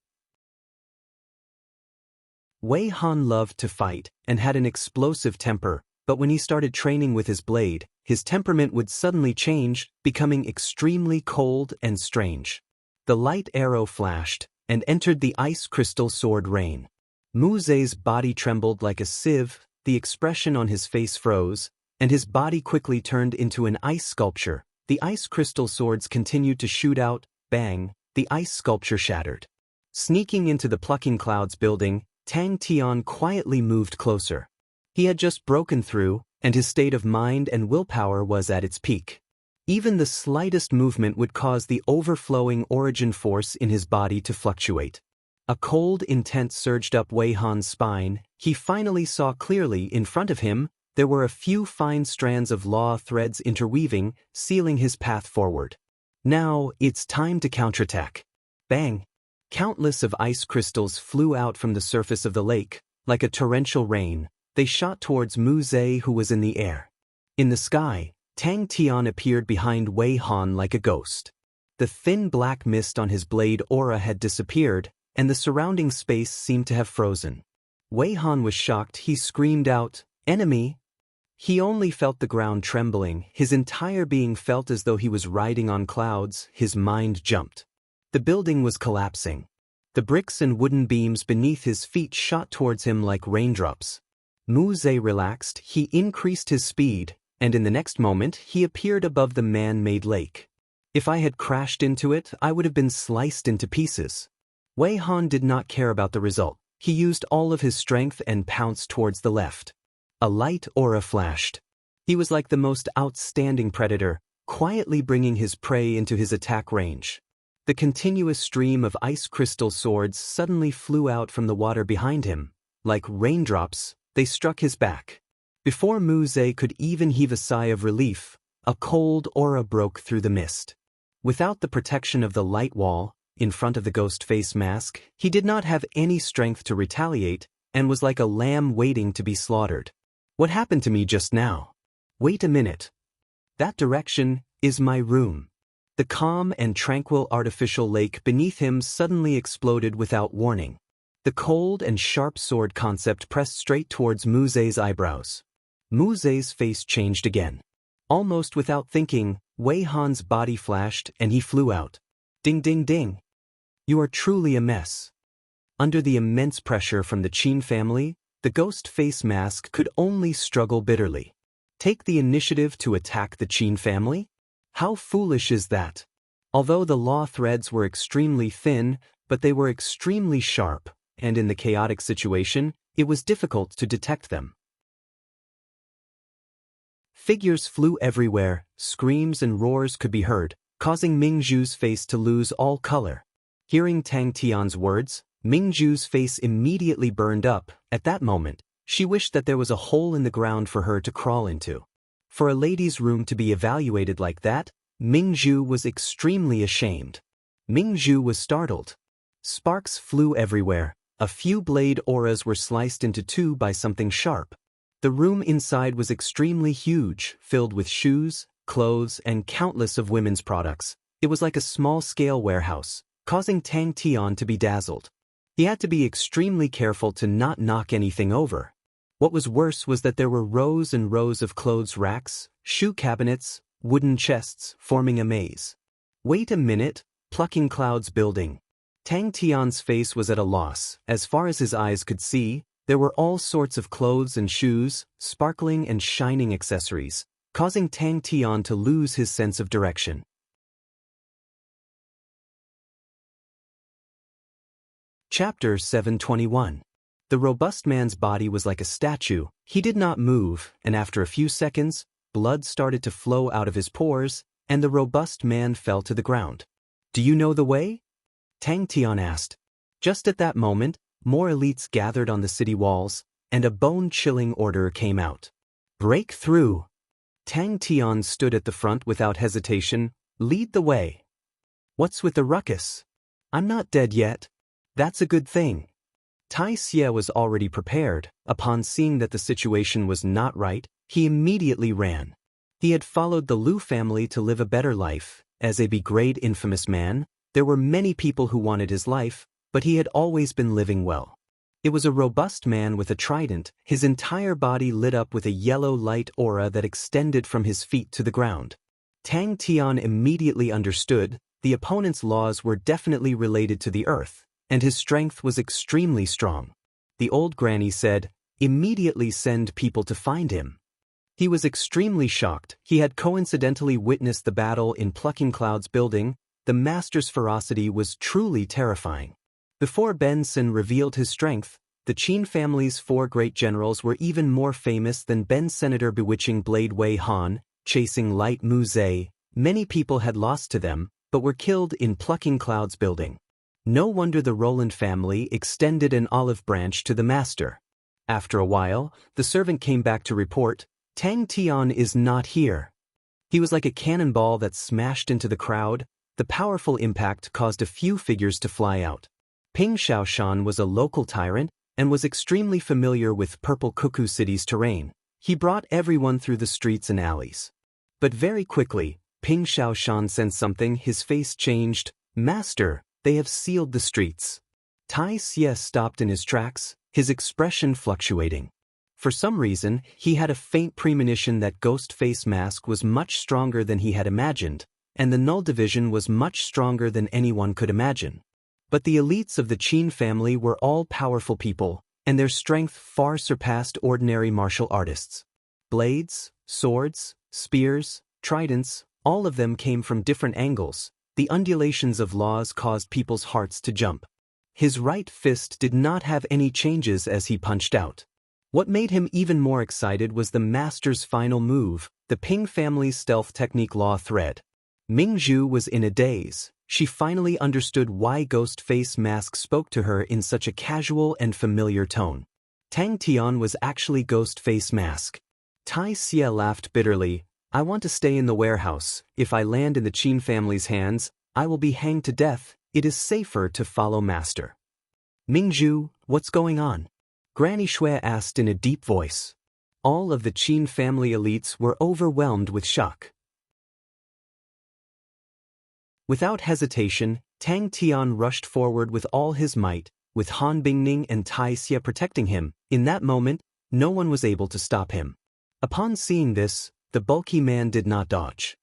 Wei Han loved to fight, and had an explosive temper, but when he started training with his blade, his temperament would suddenly change, becoming extremely cold and strange. The light arrow flashed, and entered the ice crystal sword rain. Mu Zhe's body trembled like a sieve, the expression on his face froze, and his body quickly turned into an ice sculpture. The ice crystal swords continued to shoot out. Bang, the ice sculpture shattered. Sneaking into the Plucking Clouds building, Tang Tian quietly moved closer. He had just broken through, and his state of mind and willpower was at its peak. Even the slightest movement would cause the overflowing origin force in his body to fluctuate. A cold intent surged up Wei Han's spine. He finally saw clearly. In front of him, there were a few fine strands of law threads interweaving, sealing his path forward. Now, it's time to counterattack. Bang! Countless of ice crystals flew out from the surface of the lake, like a torrential rain. They shot towards Mu Zhe, who was in the air. In the sky, Tang Tian appeared behind Wei Han like a ghost. The thin black mist on his blade aura had disappeared, and the surrounding space seemed to have frozen. Wei Han was shocked. He screamed out, "Enemy!" He only felt the ground trembling. His entire being felt as though he was riding on clouds. His mind jumped. The building was collapsing. The bricks and wooden beams beneath his feet shot towards him like raindrops. Mu Zhe relaxed. He increased his speed, and in the next moment he appeared above the man-made lake. If I had crashed into it, I would have been sliced into pieces. Wei Han did not care about the result. He used all of his strength and pounced towards the left. A light aura flashed. He was like the most outstanding predator, quietly bringing his prey into his attack range. The continuous stream of ice crystal swords suddenly flew out from the water behind him. Like raindrops, they struck his back. Before Mu Ze could even heave a sigh of relief, a cold aura broke through the mist. Without the protection of the light wall, in front of the ghost face mask, he did not have any strength to retaliate and was like a lamb waiting to be slaughtered. What happened to me just now? Wait a minute. That direction is my room. The calm and tranquil artificial lake beneath him suddenly exploded without warning. The cold and sharp sword concept pressed straight towards Mu Ze's eyebrows. Mu Ze's face changed again. Almost without thinking, Wei Han's body flashed and he flew out. Ding ding ding. You are truly a mess. Under the immense pressure from the Qin family, the ghost face mask could only struggle bitterly. Take the initiative to attack the Qin family? How foolish is that? Although the law threads were extremely thin, but they were extremely sharp, and in the chaotic situation, it was difficult to detect them. Figures flew everywhere, screams and roars could be heard, causing Mingzhu's face to lose all color. Hearing Tang Tian's words, Mingzhu's face immediately burned up. At that moment, she wished that there was a hole in the ground for her to crawl into. For a lady's room to be evaluated like that, Mingzhu was extremely ashamed. Mingzhu was startled. Sparks flew everywhere. A few blade auras were sliced into two by something sharp. The room inside was extremely huge, filled with shoes, clothes, and countless of women's products. It was like a small-scale warehouse, causing Tang Tian to be dazzled. He had to be extremely careful to not knock anything over. What was worse was that there were rows and rows of clothes racks, shoe cabinets, wooden chests, forming a maze. Wait a minute, plucking clouds building. Tang Tian's face was at a loss. As far as his eyes could see, there were all sorts of clothes and shoes, sparkling and shining accessories, causing Tang Tian to lose his sense of direction. Chapter 721. The robust man's body was like a statue. He did not move, and after a few seconds, blood started to flow out of his pores, and the robust man fell to the ground. Do you know the way? Tang Tian asked. Just at that moment, more elites gathered on the city walls, and a bone-chilling order came out. Break through. Tang Tian stood at the front without hesitation. Lead the way. What's with the ruckus? I'm not dead yet. That's a good thing. Tai Xie was already prepared. Upon seeing that the situation was not right, he immediately ran. He had followed the Lu family to live a better life. As a great infamous man, there were many people who wanted his life, but he had always been living well. It was a robust man with a trident. His entire body lit up with a yellow light aura that extended from his feet to the ground. Tang Tian immediately understood the opponent's laws were definitely related to the earth, and his strength was extremely strong. The old granny said, "Immediately send people to find him." He was extremely shocked. He had coincidentally witnessed the battle in Plucking Cloud's building. The master's ferocity was truly terrifying. Before Benson revealed his strength, the Qin family's 4 great generals were even more famous than Ben Senator bewitching Blade Wei Han, chasing Light Mu Ze. Many people had lost to them, but were killed in Plucking Cloud's building. No wonder the Roland family extended an olive branch to the master. After a while, the servant came back to report, Tang Tian is not here. He was like a cannonball that smashed into the crowd. The powerful impact caused a few figures to fly out. Ping Shaoshan was a local tyrant and was extremely familiar with Purple Cuckoo City's terrain. He brought everyone through the streets and alleys. But very quickly, Ping Shaoshan sensed something. His face changed. Master, they have sealed the streets. Tai Xie stopped in his tracks, his expression fluctuating. For some reason, he had a faint premonition that Ghost Face Mask was much stronger than he had imagined, and the Null Division was much stronger than anyone could imagine. But the elites of the Qin family were all powerful people, and their strength far surpassed ordinary martial artists. Blades, swords, spears, tridents, all of them came from different angles. The undulations of laws caused people's hearts to jump. His right fist did not have any changes as he punched out. What made him even more excited was the master's final move, the Ping family's stealth technique law thread. Mingzhu was in a daze. She finally understood why Ghostface Mask spoke to her in such a casual and familiar tone. Tang Tian was actually Ghostface Mask. Tai Xie laughed bitterly. I want to stay in the warehouse. If I land in the Qin family's hands, I will be hanged to death. It is safer to follow master. Mingzhu, what's going on? Granny Shui asked in a deep voice. All of the Qin family elites were overwhelmed with shock. Without hesitation, Tang Tian rushed forward with all his might, with Han Bingning and Tai Xie protecting him. In that moment, no one was able to stop him. Upon seeing this, the bulky man did not dodge.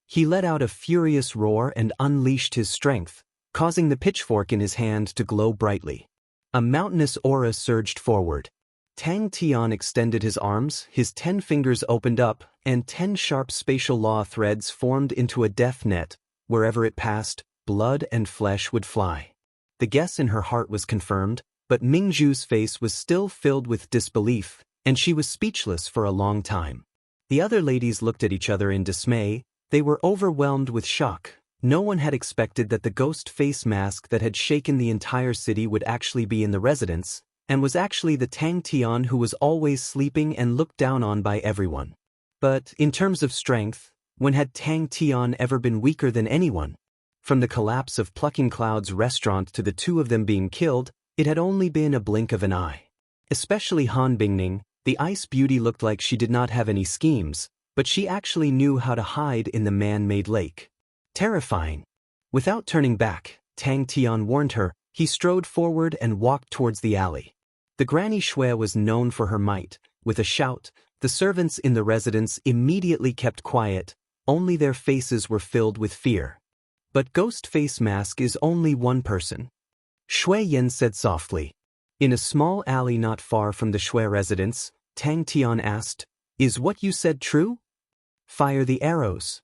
He let out a furious roar and unleashed his strength, causing the pitchfork in his hand to glow brightly. A mountainous aura surged forward. Tang Tian extended his arms, his 10 fingers opened up, and 10 sharp spatial law threads formed into a death net. Wherever it passed, blood and flesh would fly. The guess in her heart was confirmed, but Mingzhu's face was still filled with disbelief, and she was speechless for a long time. The other ladies looked at each other in dismay. They were overwhelmed with shock. No one had expected that the ghost face mask that had shaken the entire city would actually be in the residence, and was actually the Tang Tian who was always sleeping and looked down on by everyone. But, in terms of strength, when had Tang Tian ever been weaker than anyone? From the collapse of Plucking Cloud's restaurant to the two of them being killed, it had only been a blink of an eye. Especially Han Bingning, the ice beauty looked like she did not have any schemes, but she actually knew how to hide in the man-made lake. Terrifying. Without turning back, Tang Tian warned her. He strode forward and walked towards the alley. The Granny Shui was known for her might. With a shout, the servants in the residence immediately kept quiet. Only their faces were filled with fear. But Ghost Face Mask is only one person. Shui Yen said softly. In a small alley not far from the Shui residence, Tang Tian asked, Is what you said true? Fire the arrows.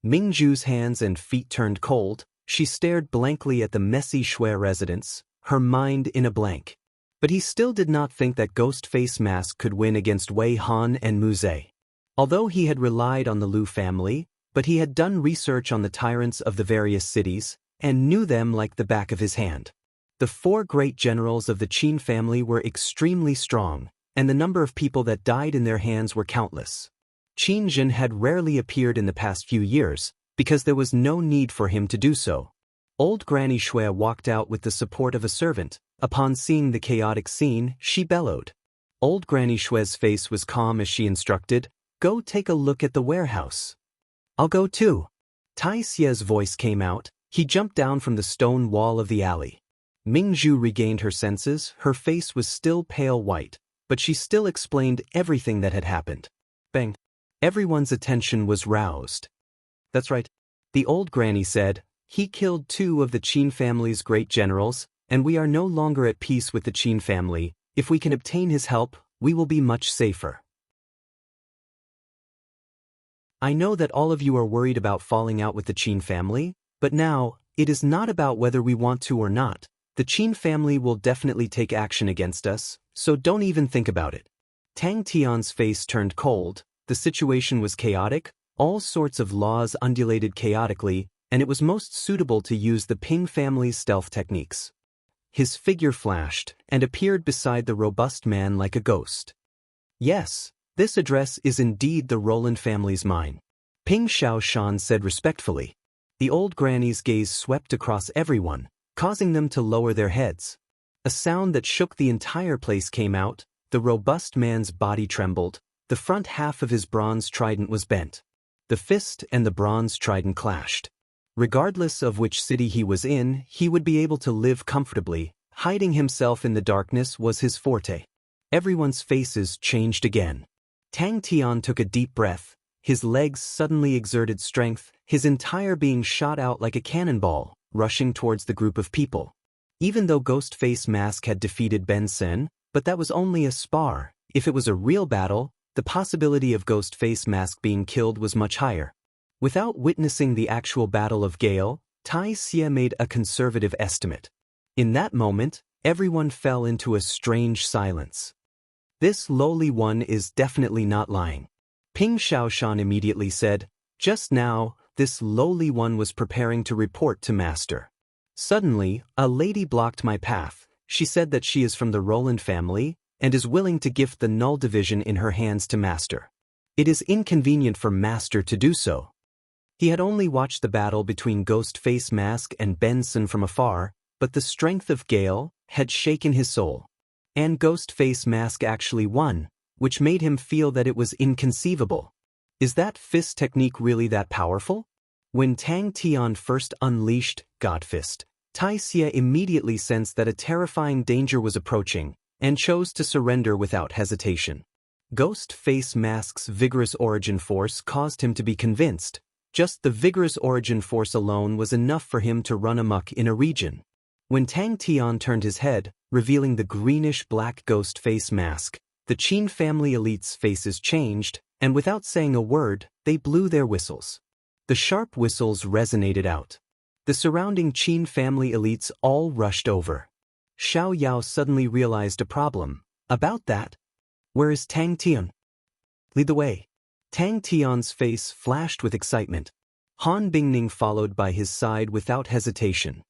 Mingzhu's hands and feet turned cold. She stared blankly at the messy Shui residence, her mind in a blank. But he still did not think that Ghost Face Mask could win against Wei Han and Mu Zhe. Although he had relied on the Lu family, but he had done research on the tyrants of the various cities, and knew them like the back of his hand. The 4 great generals of the Qin family were extremely strong, and the number of people that died in their hands were countless. Qin Jin had rarely appeared in the past few years, because there was no need for him to do so. Old Granny Shui walked out with the support of a servant. Upon seeing the chaotic scene, she bellowed. Old Granny Shui's face was calm as she instructed, Go take a look at the warehouse. I'll go too. Tai Xie's voice came out. He jumped down from the stone wall of the alley. Mingzhu regained her senses. Her face was still pale white, but she still explained everything that had happened. Bang. Everyone's attention was roused. That's right. The old granny said, He killed 2 of the Qin family's great generals, and we are no longer at peace with the Qin family. If we can obtain his help, we will be much safer. I know that all of you are worried about falling out with the Qin family, but now, it is not about whether we want to or not. The Qin family will definitely take action against us, so don't even think about it. Tang Tian's face turned cold. The situation was chaotic, all sorts of laws undulated chaotically, and it was most suitable to use the Ping family's stealth techniques. His figure flashed and appeared beside the robust man like a ghost. Yes, this address is indeed the Roland family's mine. Ping Xiaoshan said respectfully. The old granny's gaze swept across everyone, causing them to lower their heads. A sound that shook the entire place came out. The robust man's body trembled. The front half of his bronze trident was bent. The fist and the bronze trident clashed. Regardless of which city he was in, he would be able to live comfortably. Hiding himself in the darkness was his forte. Everyone's faces changed again. Tang Tian took a deep breath. His legs suddenly exerted strength, his entire being shot out like a cannonball, rushing towards the group of people. Even though Ghost Face Mask had defeated Ben Sen, but that was only a spar. If it was a real battle, the possibility of Ghost Face Mask being killed was much higher. Without witnessing the actual Battle of Gale, Tai Xie made a conservative estimate. In that moment, everyone fell into a strange silence. This lowly one is definitely not lying. Ping Xiaoshan immediately said, just now, this lowly one was preparing to report to Master. Suddenly, a lady blocked my path. She said that she is from the Roland family, and is willing to gift the null division in her hands to Master. It is inconvenient for Master to do so. He had only watched the battle between Ghost Face Mask and Benson from afar, but the strength of Gale had shaken his soul. And Ghost Face Mask actually won, which made him feel that it was inconceivable. Is that fist technique really that powerful? When Tang Tian first unleashed God Fist, Taixia immediately sensed that a terrifying danger was approaching, and chose to surrender without hesitation. Ghost Face Mask's vigorous origin force caused him to be convinced. Just the vigorous origin force alone was enough for him to run amok in a region. When Tang Tian turned his head, revealing the greenish-black Ghost Face Mask, the Qin family elite's faces changed, and without saying a word, they blew their whistles. The sharp whistles resonated out. The surrounding Qin family elites all rushed over. Xiao Yao suddenly realized a problem. About that? Where is Tang Tian? Lead the way. Tang Tian's face flashed with excitement. Han Bingning followed by his side without hesitation.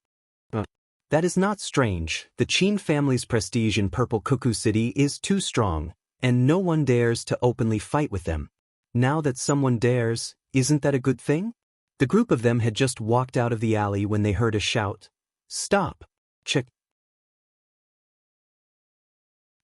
That is not strange. The Qin family's prestige in Purple Cuckoo City is too strong, and no one dares to openly fight with them. Now that someone dares, isn't that a good thing? The group of them had just walked out of the alley when they heard a shout. Stop! Check.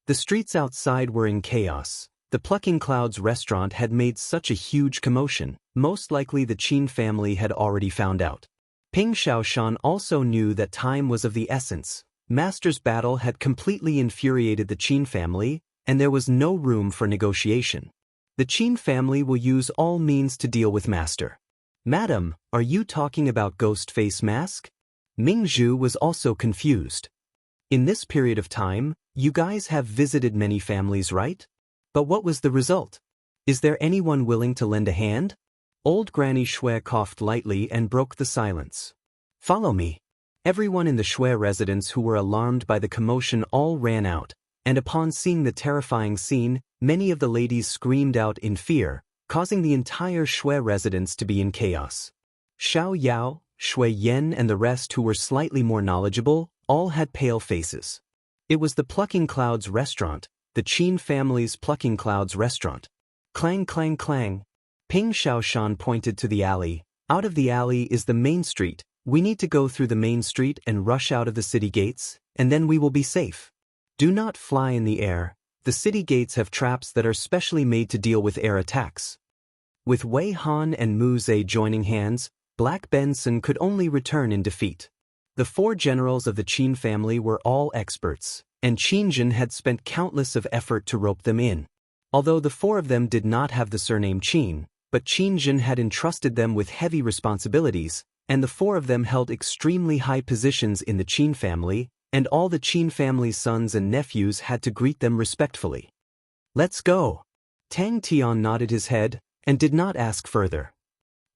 The streets outside were in chaos. The Plucking Clouds restaurant had made such a huge commotion. Most likely the Qin family had already found out. Ping Xiaoshan also knew that time was of the essence. Master's battle had completely infuriated the Qin family, and there was no room for negotiation. The Qin family will use all means to deal with Master. Madam, are you talking about Ghost Face Mask? Ming Zhu was also confused. In this period of time, you guys have visited many families, right? But what was the result? Is there anyone willing to lend a hand? Old Granny Shui coughed lightly and broke the silence. Follow me. Everyone in the Shui residence who were alarmed by the commotion all ran out, and upon seeing the terrifying scene, many of the ladies screamed out in fear, causing the entire Shui residence to be in chaos. Xiao Yao, Shui Yen and the rest who were slightly more knowledgeable, all had pale faces. It was the Plucking Clouds restaurant, the Qin family's Plucking Clouds restaurant. Clang clang clang. Ping Xiaoshan pointed to the alley. Out of the alley is the main street. We need to go through the main street and rush out of the city gates, and then we will be safe. Do not fly in the air. The city gates have traps that are specially made to deal with air attacks. With Wei Han and Mu Zhe joining hands, Black Benson could only return in defeat. The four generals of the Qin family were all experts, and Qinjin had spent countless of effort to rope them in. Although the four of them did not have the surname Qin, but Qinjin had entrusted them with heavy responsibilities, and the four of them held extremely high positions in the Qin family, and all the Qin family's sons and nephews had to greet them respectfully. Let's go. Tang Tian nodded his head, and did not ask further.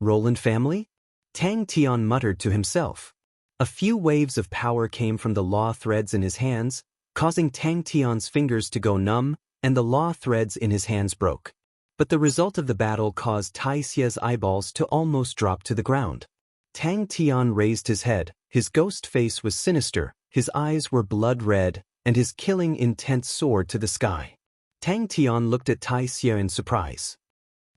Roland family? Tang Tian muttered to himself. A few waves of power came from the law threads in his hands, causing Tang Tian's fingers to go numb, and the law threads in his hands broke. But the result of the battle caused Taixia's eyeballs to almost drop to the ground. Tang Tian raised his head, his ghost face was sinister, his eyes were blood red, and his killing intent soared to the sky. Tang Tian looked at Taixia in surprise.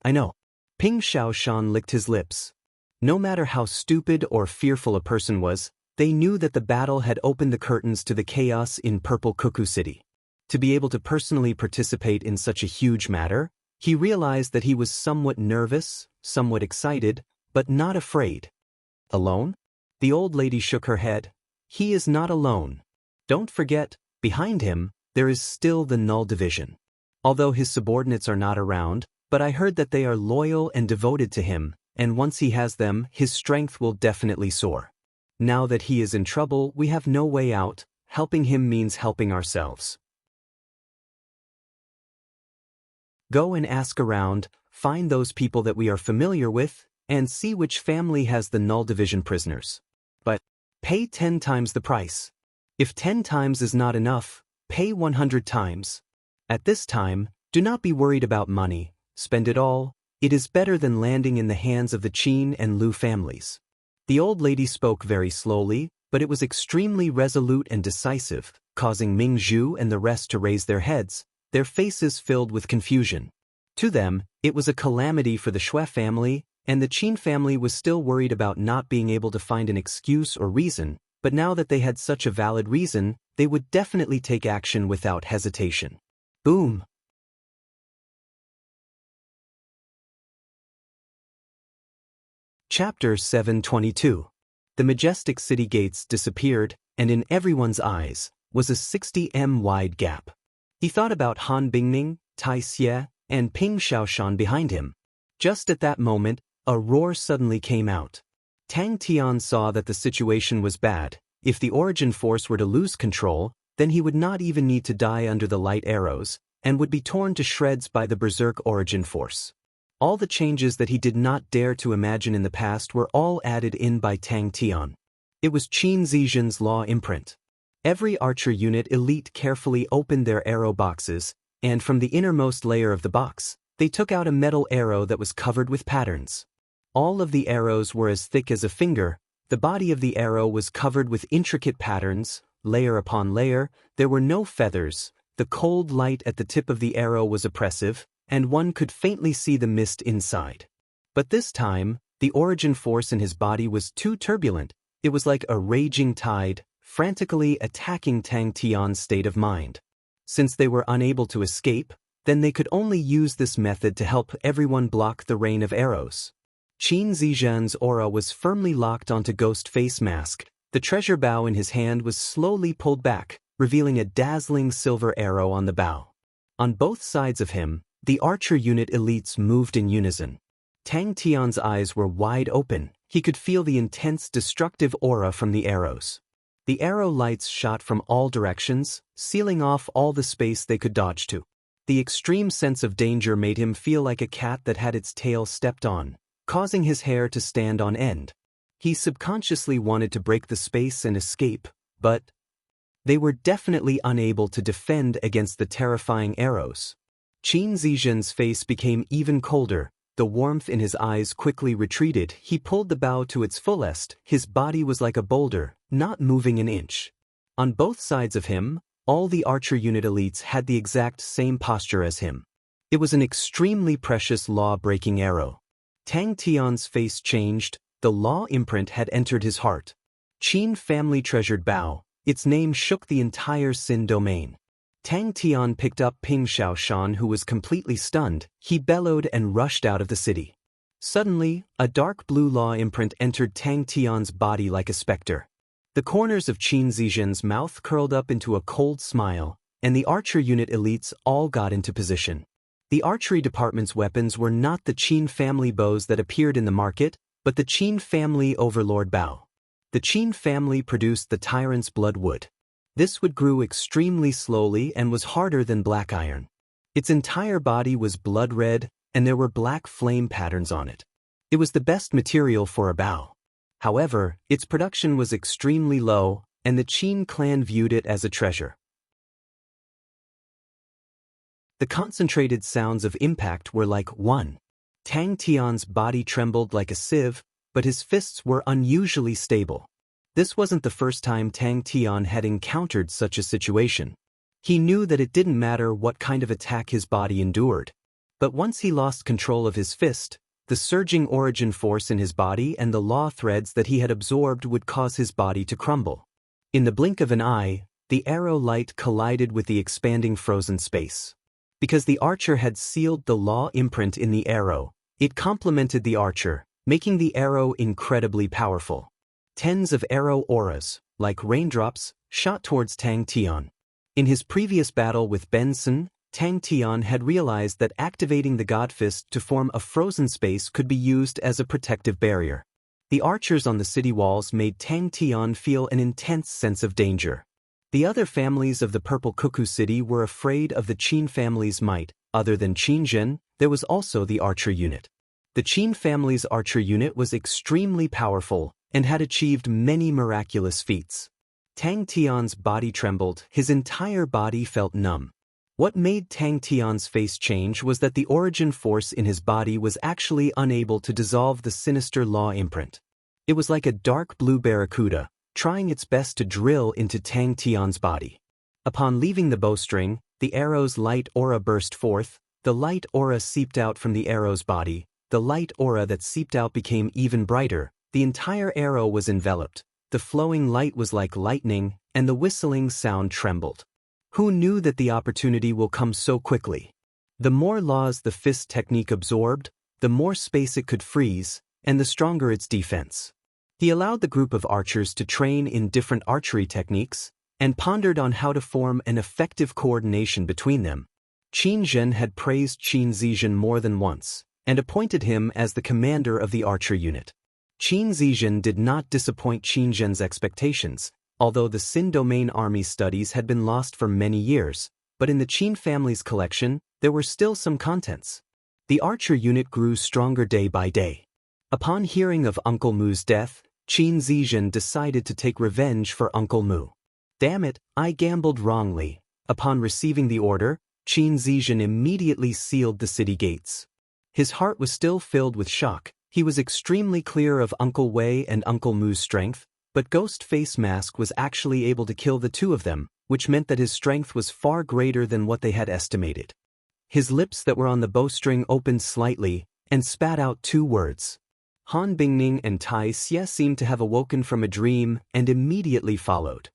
I know. Ping Xiaoshan licked his lips. No matter how stupid or fearful a person was, they knew that the battle had opened the curtains to the chaos in Purple Cuckoo City. To be able to personally participate in such a huge matter, he realized that he was somewhat nervous, somewhat excited, but not afraid. Alone? The old lady shook her head. He is not alone. Don't forget, behind him, there is still the Null Division. Although his subordinates are not around, but I heard that they are loyal and devoted to him, and once he has them, his strength will definitely soar. Now that he is in trouble, we have no way out. Helping him means helping ourselves. Go and ask around, find those people that we are familiar with, and see which family has the Null Division prisoners. But pay 10 times the price. If 10 times is not enough, pay 100 times. At this time, do not be worried about money, spend it all. It is better than landing in the hands of the Qin and Lu families. The old lady spoke very slowly, but it was extremely resolute and decisive, causing Ming Zhu and the rest to raise their heads, their faces filled with confusion. To them, it was a calamity for the Shui family, and the Qin family was still worried about not being able to find an excuse or reason, but now that they had such a valid reason, they would definitely take action without hesitation. Boom! Chapter 722. The majestic city gates disappeared, and in everyone's eyes was a 60 wide gap. He thought about Han Bingning, Tai Xie, and Ping Xiaoshan behind him. Just at that moment, a roar suddenly came out. Tang Tian saw that the situation was bad. If the origin force were to lose control, then he would not even need to die under the light arrows, and would be torn to shreds by the berserk origin force. All the changes that he did not dare to imagine in the past were all added in by Tang Tian. It was Qin Zizhen's law imprint. Every archer unit elite carefully opened their arrow boxes, and from the innermost layer of the box, they took out a metal arrow that was covered with patterns. All of the arrows were as thick as a finger. The body of the arrow was covered with intricate patterns, layer upon layer. There were no feathers. The cold light at the tip of the arrow was oppressive, and one could faintly see the mist inside. But this time, the origin force in his body was too turbulent. It was like a raging tide, frantically attacking Tang Tian's state of mind. Since they were unable to escape, then they could only use this method to help everyone block the rain of arrows. Qin Zizhen's aura was firmly locked onto Ghost Face Mask. The treasure bow in his hand was slowly pulled back, revealing a dazzling silver arrow on the bow. On both sides of him, the archer unit elites moved in unison. Tang Tian's eyes were wide open. He could feel the intense destructive aura from the arrows. The arrow lights shot from all directions, sealing off all the space they could dodge to. The extreme sense of danger made him feel like a cat that had its tail stepped on, causing his hair to stand on end. He subconsciously wanted to break the space and escape, but they were definitely unable to defend against the terrifying arrows. Qin Zizhen's face became even colder. The warmth in his eyes quickly retreated. He pulled the bow to its fullest. His body was like a boulder, not moving an inch. On both sides of him, all the archer unit elites had the exact same posture as him. It was an extremely precious law-breaking arrow. Tang Tian's face changed. The law imprint had entered his heart. Qin family treasured bow. Its name shook the entire Xin domain. Tang Tian picked up Ping Xiaoshan, who was completely stunned. He bellowed and rushed out of the city. Suddenly, a dark blue law imprint entered Tang Tian's body like a specter. The corners of Qin Zizhen's mouth curled up into a cold smile, and the archer unit elites all got into position. The archery department's weapons were not the Qin family bows that appeared in the market, but the Qin family overlord bow. The Qin family produced the tyrant's blood wood. This wood grew extremely slowly and was harder than black iron. Its entire body was blood red, and there were black flame patterns on it. It was the best material for a bow. However, its production was extremely low, and the Qin clan viewed it as a treasure. The concentrated sounds of impact were like one. Tang Tian's body trembled like a sieve, but his fists were unusually stable. This wasn't the first time Tang Tian had encountered such a situation. He knew that it didn't matter what kind of attack his body endured. But once he lost control of his fist, the surging origin force in his body and the law threads that he had absorbed would cause his body to crumble. In the blink of an eye, the arrow light collided with the expanding frozen space. Because the archer had sealed the law imprint in the arrow, it complemented the archer, making the arrow incredibly powerful. Tens of arrow auras, like raindrops, shot towards Tang Tian. In his previous battle with Benson, Tang Tian had realized that activating the God Fist to form a frozen space could be used as a protective barrier. The archers on the city walls made Tang Tian feel an intense sense of danger. The other families of the Purple Cuckoo City were afraid of the Qin family's might. Other than Qin Zhen, there was also the archer unit. The Qin family's archer unit was extremely powerful and had achieved many miraculous feats. Tang Tian's body trembled, his entire body felt numb. What made Tang Tian's face change was that the origin force in his body was actually unable to dissolve the sinister law imprint. It was like a dark blue barracuda, trying its best to drill into Tang Tian's body. Upon leaving the bowstring, the arrow's light aura burst forth, the light aura seeped out from the arrow's body, the light aura that seeped out became even brighter, the entire arrow was enveloped, the flowing light was like lightning, and the whistling sound trembled. Who knew that the opportunity will come so quickly? The more laws the fist technique absorbed, the more space it could freeze, and the stronger its defense. He allowed the group of archers to train in different archery techniques, and pondered on how to form an effective coordination between them. Qin Zhen had praised Qin Zizhen more than once, and appointed him as the commander of the archer unit. Qin Zizhen did not disappoint Qin Zhen's expectations, although the Xin domain army studies had been lost for many years, but in the Qin family's collection, there were still some contents. The archer unit grew stronger day by day. Upon hearing of Uncle Mu's death, Qin Zizhen decided to take revenge for Uncle Mu. Damn it, I gambled wrongly. Upon receiving the order, Qin Zizhen immediately sealed the city gates. His heart was still filled with shock. He was extremely clear of Uncle Wei and Uncle Mu's strength, but Ghost Face Mask was actually able to kill the two of them, which meant that his strength was far greater than what they had estimated. His lips that were on the bowstring opened slightly, and spat out two words. Han Bingning and Tai Xie seemed to have awoken from a dream and immediately followed.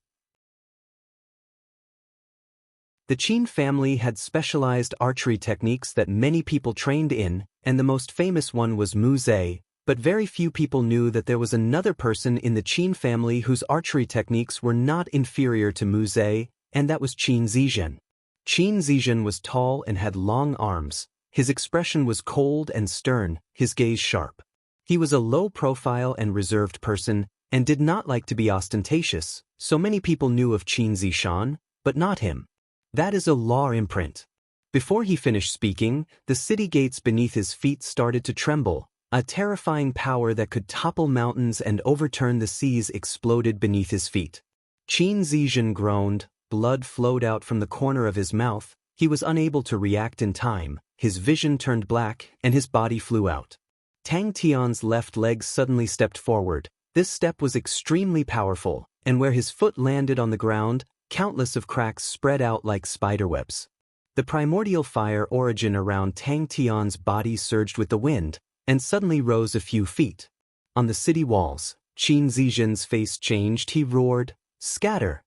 The Qin family had specialized archery techniques that many people trained in, and the most famous one was Mu Zhe, but very few people knew that there was another person in the Qin family whose archery techniques were not inferior to Mu Zhe, and that was Qin Zizhen. Qin Zizhen was tall and had long arms. His expression was cold and stern, his gaze sharp. He was a low-profile and reserved person, and did not like to be ostentatious, so many people knew of Qin Zishan, but not him. That is a law imprint. Before he finished speaking, the city gates beneath his feet started to tremble. A terrifying power that could topple mountains and overturn the seas exploded beneath his feet. Qin Zizhen groaned, blood flowed out from the corner of his mouth, he was unable to react in time, his vision turned black, and his body flew out. Tang Tian's left leg suddenly stepped forward. This step was extremely powerful, and where his foot landed on the ground, countless of cracks spread out like spiderwebs. The primordial fire origin around Tang Tian's body surged with the wind, and suddenly rose a few feet. On the city walls, Qin Zizhen's face changed. He roared, "Scatter!"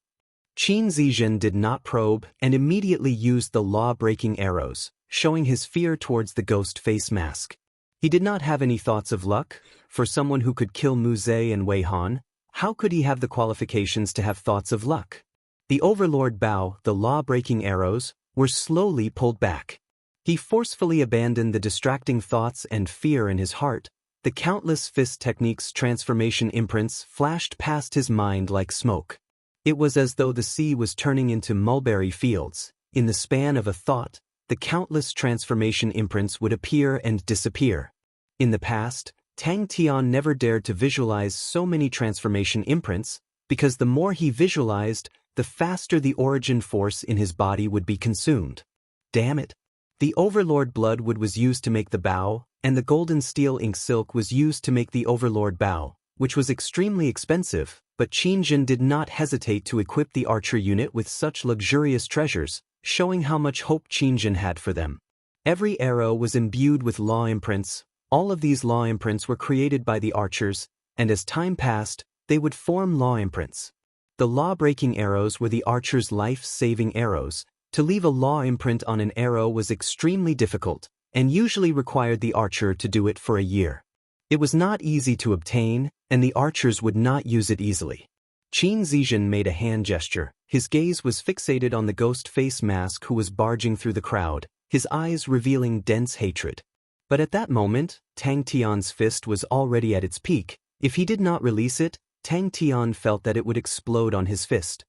Qin Zizhen did not probe and immediately used the law-breaking arrows, showing his fear towards the ghost face mask. He did not have any thoughts of luck. For someone who could kill Mu Zhe and Wei Han, how could he have the qualifications to have thoughts of luck? The Overlord Bao, the law-breaking arrows, were slowly pulled back. He forcefully abandoned the distracting thoughts and fear in his heart. The countless fist techniques' transformation imprints flashed past his mind like smoke. It was as though the sea was turning into mulberry fields. In the span of a thought, the countless transformation imprints would appear and disappear. In the past, Tang Tian never dared to visualize so many transformation imprints, because the more he visualized, the faster the origin force in his body would be consumed. Damn it! The Overlord Bloodwood was used to make the bow, and the golden steel ink silk was used to make the Overlord bow, which was extremely expensive, but Qin Zhen did not hesitate to equip the archer unit with such luxurious treasures, showing how much hope Qin Zhen had for them. Every arrow was imbued with law imprints. All of these law imprints were created by the archers, and as time passed, they would form law imprints. The law-breaking arrows were the archer's life-saving arrows. To leave a law imprint on an arrow was extremely difficult, and usually required the archer to do it for a year. It was not easy to obtain, and the archers would not use it easily. Qin Zizhen made a hand gesture. His gaze was fixated on the ghost face mask who was barging through the crowd, his eyes revealing dense hatred. But at that moment, Tang Tian's fist was already at its peak. If he did not release it, Tang Tian felt that it would explode on his fist.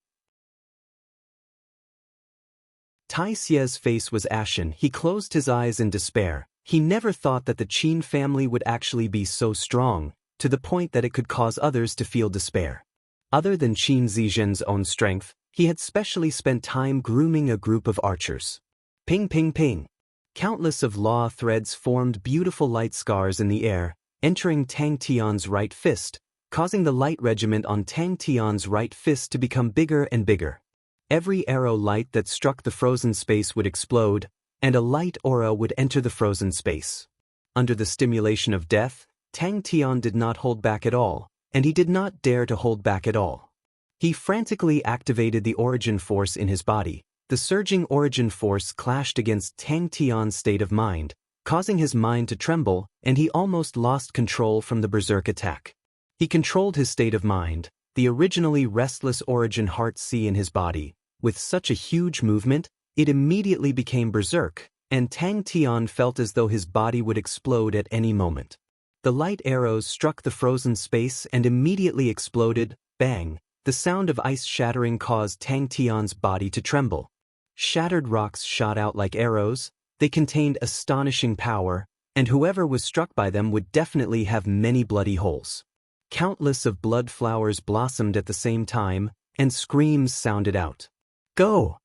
Tai Xie's face was ashen. He closed his eyes in despair. He never thought that the Qin family would actually be so strong, to the point that it could cause others to feel despair. Other than Qin Zizhen's own strength, he had specially spent time grooming a group of archers. Ping ping ping. Countless of law threads formed beautiful light scars in the air, entering Tang Tian's right fist, causing the light regiment on Tang Tian's right fist to become bigger and bigger. Every arrow light that struck the frozen space would explode, and a light aura would enter the frozen space. Under the stimulation of death, Tang Tian did not hold back at all, and he did not dare to hold back at all. He frantically activated the origin force in his body. The surging origin force clashed against Tang Tian's state of mind, causing his mind to tremble, and he almost lost control from the berserk attack. He controlled his state of mind, the originally restless origin heart sea in his body. With such a huge movement, it immediately became berserk, and Tang Tian felt as though his body would explode at any moment. The light arrows struck the frozen space and immediately exploded. Bang! The sound of ice shattering caused Tang Tian's body to tremble. Shattered rocks shot out like arrows. They contained astonishing power, and whoever was struck by them would definitely have many bloody holes. Countless of blood flowers blossomed at the same time, and screams sounded out. Go!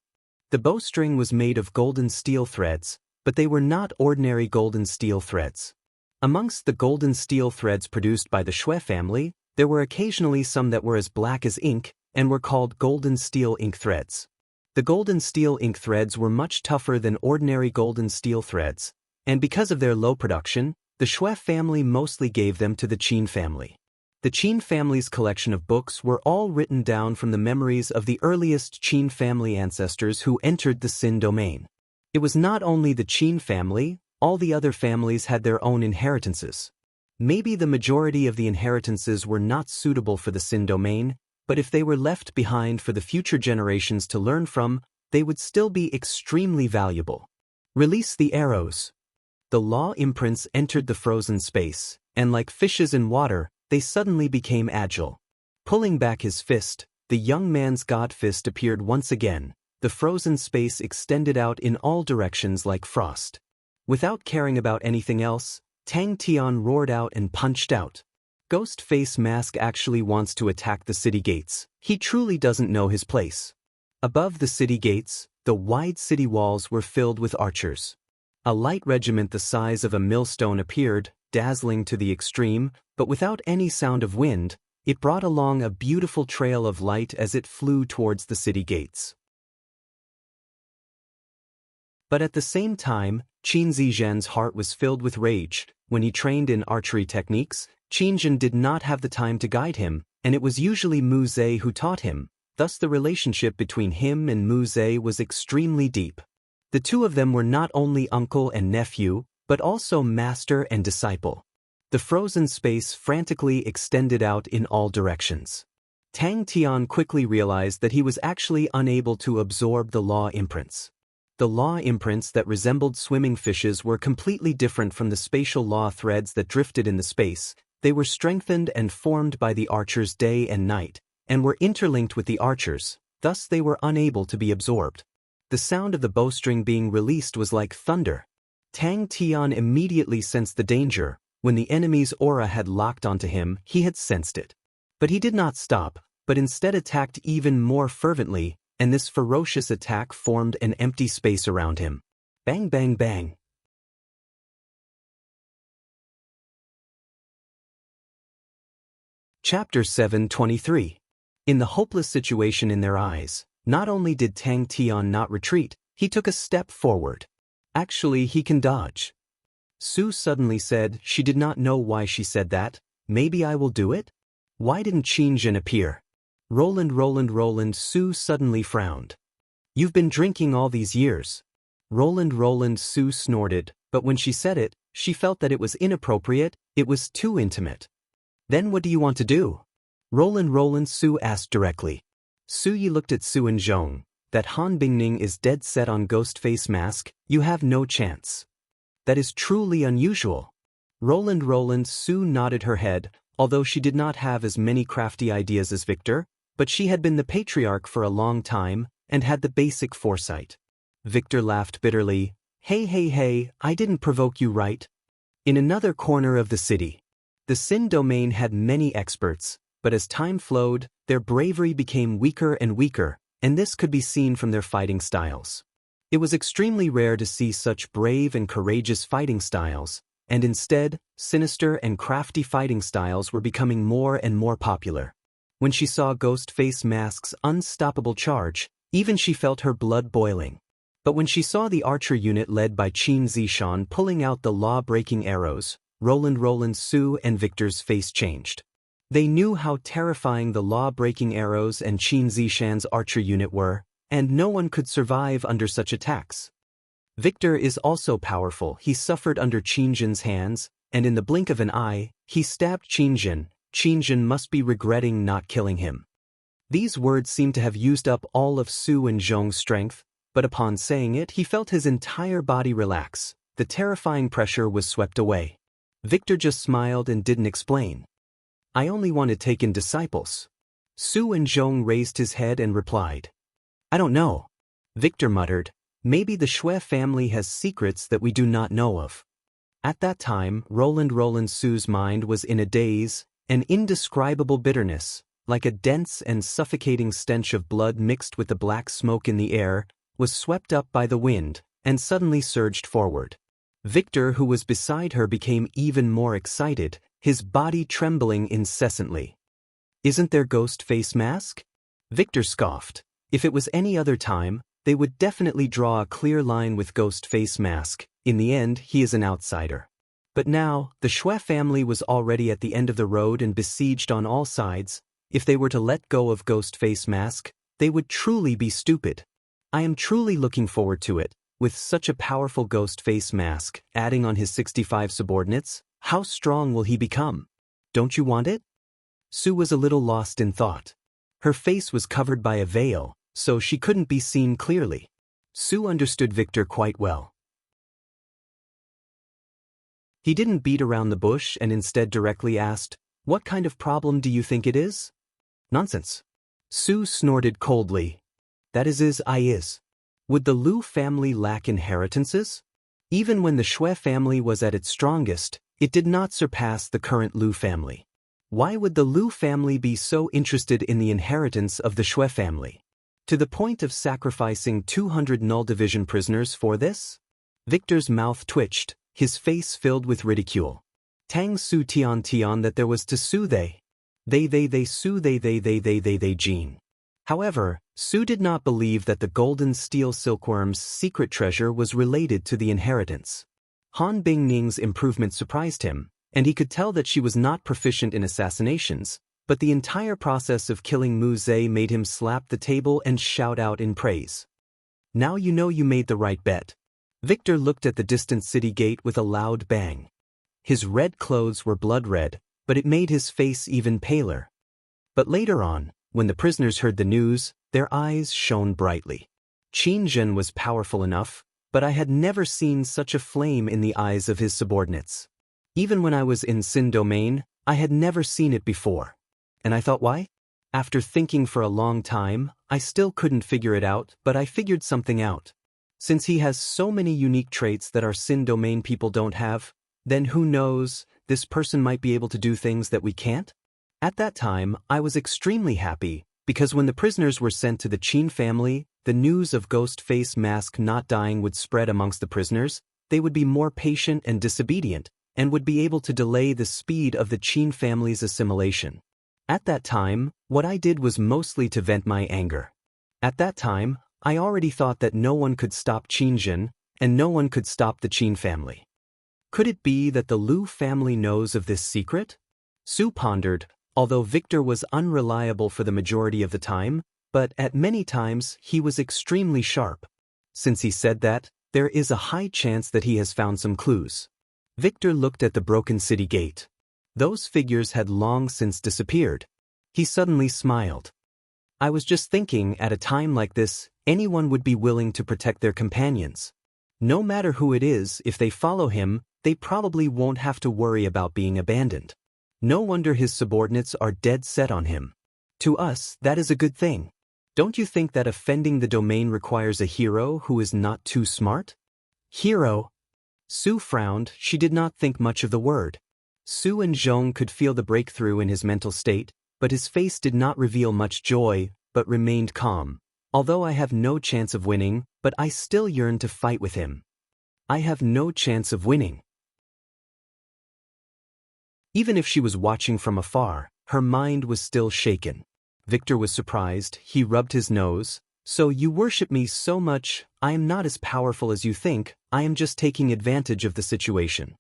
The bowstring was made of golden steel threads, but they were not ordinary golden steel threads. Amongst the golden steel threads produced by the Shui family, there were occasionally some that were as black as ink, and were called golden steel ink threads. The golden steel ink threads were much tougher than ordinary golden steel threads, and because of their low production, the Shui family mostly gave them to the Qin family. The Qin family's collection of books were all written down from the memories of the earliest Qin family ancestors who entered the Xin domain. It was not only the Qin family, all the other families had their own inheritances. Maybe the majority of the inheritances were not suitable for the Xin domain, but if they were left behind for the future generations to learn from, they would still be extremely valuable. Release the arrows. The law imprints entered the frozen space, and like fishes in water, they suddenly became agile. Pulling back his fist, the young man's god fist appeared once again. The frozen space extended out in all directions like frost. Without caring about anything else, Tang Tian roared out and punched out. Ghost Face Mask actually wants to attack the city gates. He truly doesn't know his place. Above the city gates, the wide city walls were filled with archers. A light regiment the size of a millstone appeared, dazzling to the extreme, but without any sound of wind. It brought along a beautiful trail of light as it flew towards the city gates. But at the same time, Qin Zizhen's heart was filled with rage. When he trained in archery techniques, Qin Zhen did not have the time to guide him, and it was usually Mu Zhe who taught him. Thus the relationship between him and Mu Zhe was extremely deep. The two of them were not only uncle and nephew, but also master and disciple. The frozen space frantically extended out in all directions. Tang Tian quickly realized that he was actually unable to absorb the law imprints. The law imprints that resembled swimming fishes were completely different from the spatial law threads that drifted in the space. They were strengthened and formed by the archers day and night, and were interlinked with the archers, thus they were unable to be absorbed. The sound of the bowstring being released was like thunder. Tang Tian immediately sensed the danger. When the enemy's aura had locked onto him, he had sensed it. But he did not stop, but instead attacked even more fervently, and this ferocious attack formed an empty space around him. Bang bang bang. Chapter 723. In the hopeless situation in their eyes, not only did Tang Tian not retreat, he took a step forward. Actually, he can dodge. Su suddenly said she did not know why she said that. Maybe I will do it? Why didn't Qin Zhen appear? Roland, Su suddenly frowned. You've been drinking all these years. Roland, Su snorted, but when she said it, she felt that it was inappropriate, it was too intimate. Then what do you want to do? Roland, Su asked directly. Su Yi looked at Su and Zhong. That Han Bingning is dead set on Ghost Face Mask, you have no chance. That is truly unusual. Roland, Su nodded her head, although she did not have as many crafty ideas as Victor, but she had been the patriarch for a long time, and had the basic foresight. Victor laughed bitterly. Hey, I didn't provoke you, right? In another corner of the city, the Xin domain had many experts, but as time flowed, their bravery became weaker and weaker, and this could be seen from their fighting styles. It was extremely rare to see such brave and courageous fighting styles, and instead, sinister and crafty fighting styles were becoming more and more popular. When she saw Ghostface Mask's unstoppable charge, even she felt her blood boiling. But when she saw the archer unit led by Qin Zishan pulling out the law-breaking arrows, Roland, Su and Victor's face changed. They knew how terrifying the law-breaking arrows and Qin Zishan's archer unit were, and no one could survive under such attacks. Victor is also powerful. He suffered under Qinjin's hands, and in the blink of an eye, he stabbed Qinjin. Qinjin must be regretting not killing him. These words seemed to have used up all of Su and Zhong's strength, but upon saying it he felt his entire body relax. The terrifying pressure was swept away. Victor just smiled and didn't explain. I only want to take in disciples. Su and Zhong raised his head and replied. I don't know. Victor muttered, maybe the Shui family has secrets that we do not know of. At that time, Roland Su's mind was in a daze, an indescribable bitterness, like a dense and suffocating stench of blood mixed with the black smoke in the air, was swept up by the wind, and suddenly surged forward. Victor, who was beside her, became even more excited, his body trembling incessantly. Isn't there Ghostface Mask? Victor scoffed. If it was any other time, they would definitely draw a clear line with Ghostface Mask. In the end, he is an outsider. But now, the Shui family was already at the end of the road and besieged on all sides. If they were to let go of Ghostface Mask, they would truly be stupid. I am truly looking forward to it. With such a powerful Ghostface Mask, adding on his 65 subordinates, how strong will he become? Don't you want it? Su was a little lost in thought. Her face was covered by a veil, so she couldn't be seen clearly. Su understood Victor quite well. He didn't beat around the bush and instead directly asked, what kind of problem do you think it is? Nonsense. Su snorted coldly. That is. Would the Lu family lack inheritances? Even when the Shui family was at its strongest, it did not surpass the current Lu family. Why would the Lu family be so interested in the inheritance of the Shui family? To the point of sacrificing 200 null division prisoners for this? Victor's mouth twitched, his face filled with ridicule. Tang Su Tian that there was to Su they Su they Jean. However, Su did not believe that the golden steel silkworm's secret treasure was related to the inheritance. Han Bingning's improvement surprised him, and he could tell that she was not proficient in assassinations, but the entire process of killing Mu Zhe made him slap the table and shout out in praise. Now you know you made the right bet. Victor looked at the distant city gate with a loud bang. His red clothes were blood red, but it made his face even paler. But later on, when the prisoners heard the news, their eyes shone brightly. Qinjin was powerful enough, but I had never seen such a flame in the eyes of his subordinates. Even when I was in Xin Domain, I had never seen it before. And I thought, why? After thinking for a long time, I still couldn't figure it out, but I figured something out. Since he has so many unique traits that our Xin Domain people don't have, then who knows, this person might be able to do things that we can't? At that time, I was extremely happy, because when the prisoners were sent to the Qin family, the news of Ghostface Mask not dying would spread amongst the prisoners, they would be more patient and disobedient, and would be able to delay the speed of the Qin family's assimilation. At that time, what I did was mostly to vent my anger. At that time, I already thought that no one could stop Qinjin, and no one could stop the Qin family. Could it be that the Lu family knows of this secret? Su pondered, although Victor was unreliable for the majority of the time, but at many times he was extremely sharp. Since he said that, there is a high chance that he has found some clues. Victor looked at the broken city gate. Those figures had long since disappeared. He suddenly smiled. I was just thinking, at a time like this, anyone would be willing to protect their companions. No matter who it is, if they follow him, they probably won't have to worry about being abandoned. No wonder his subordinates are dead set on him. To us, that is a good thing. Don't you think that offending the domain requires a hero who is not too smart? Hero? Su frowned. She did not think much of the word. Su and Zhong could feel the breakthrough in his mental state, but his face did not reveal much joy, but remained calm. Although I have no chance of winning, but I still yearn to fight with him. I have no chance of winning. Even if she was watching from afar, her mind was still shaken. Victor was surprised. He rubbed his nose. So you worship me so much. I am not as powerful as you think. I am just taking advantage of the situation.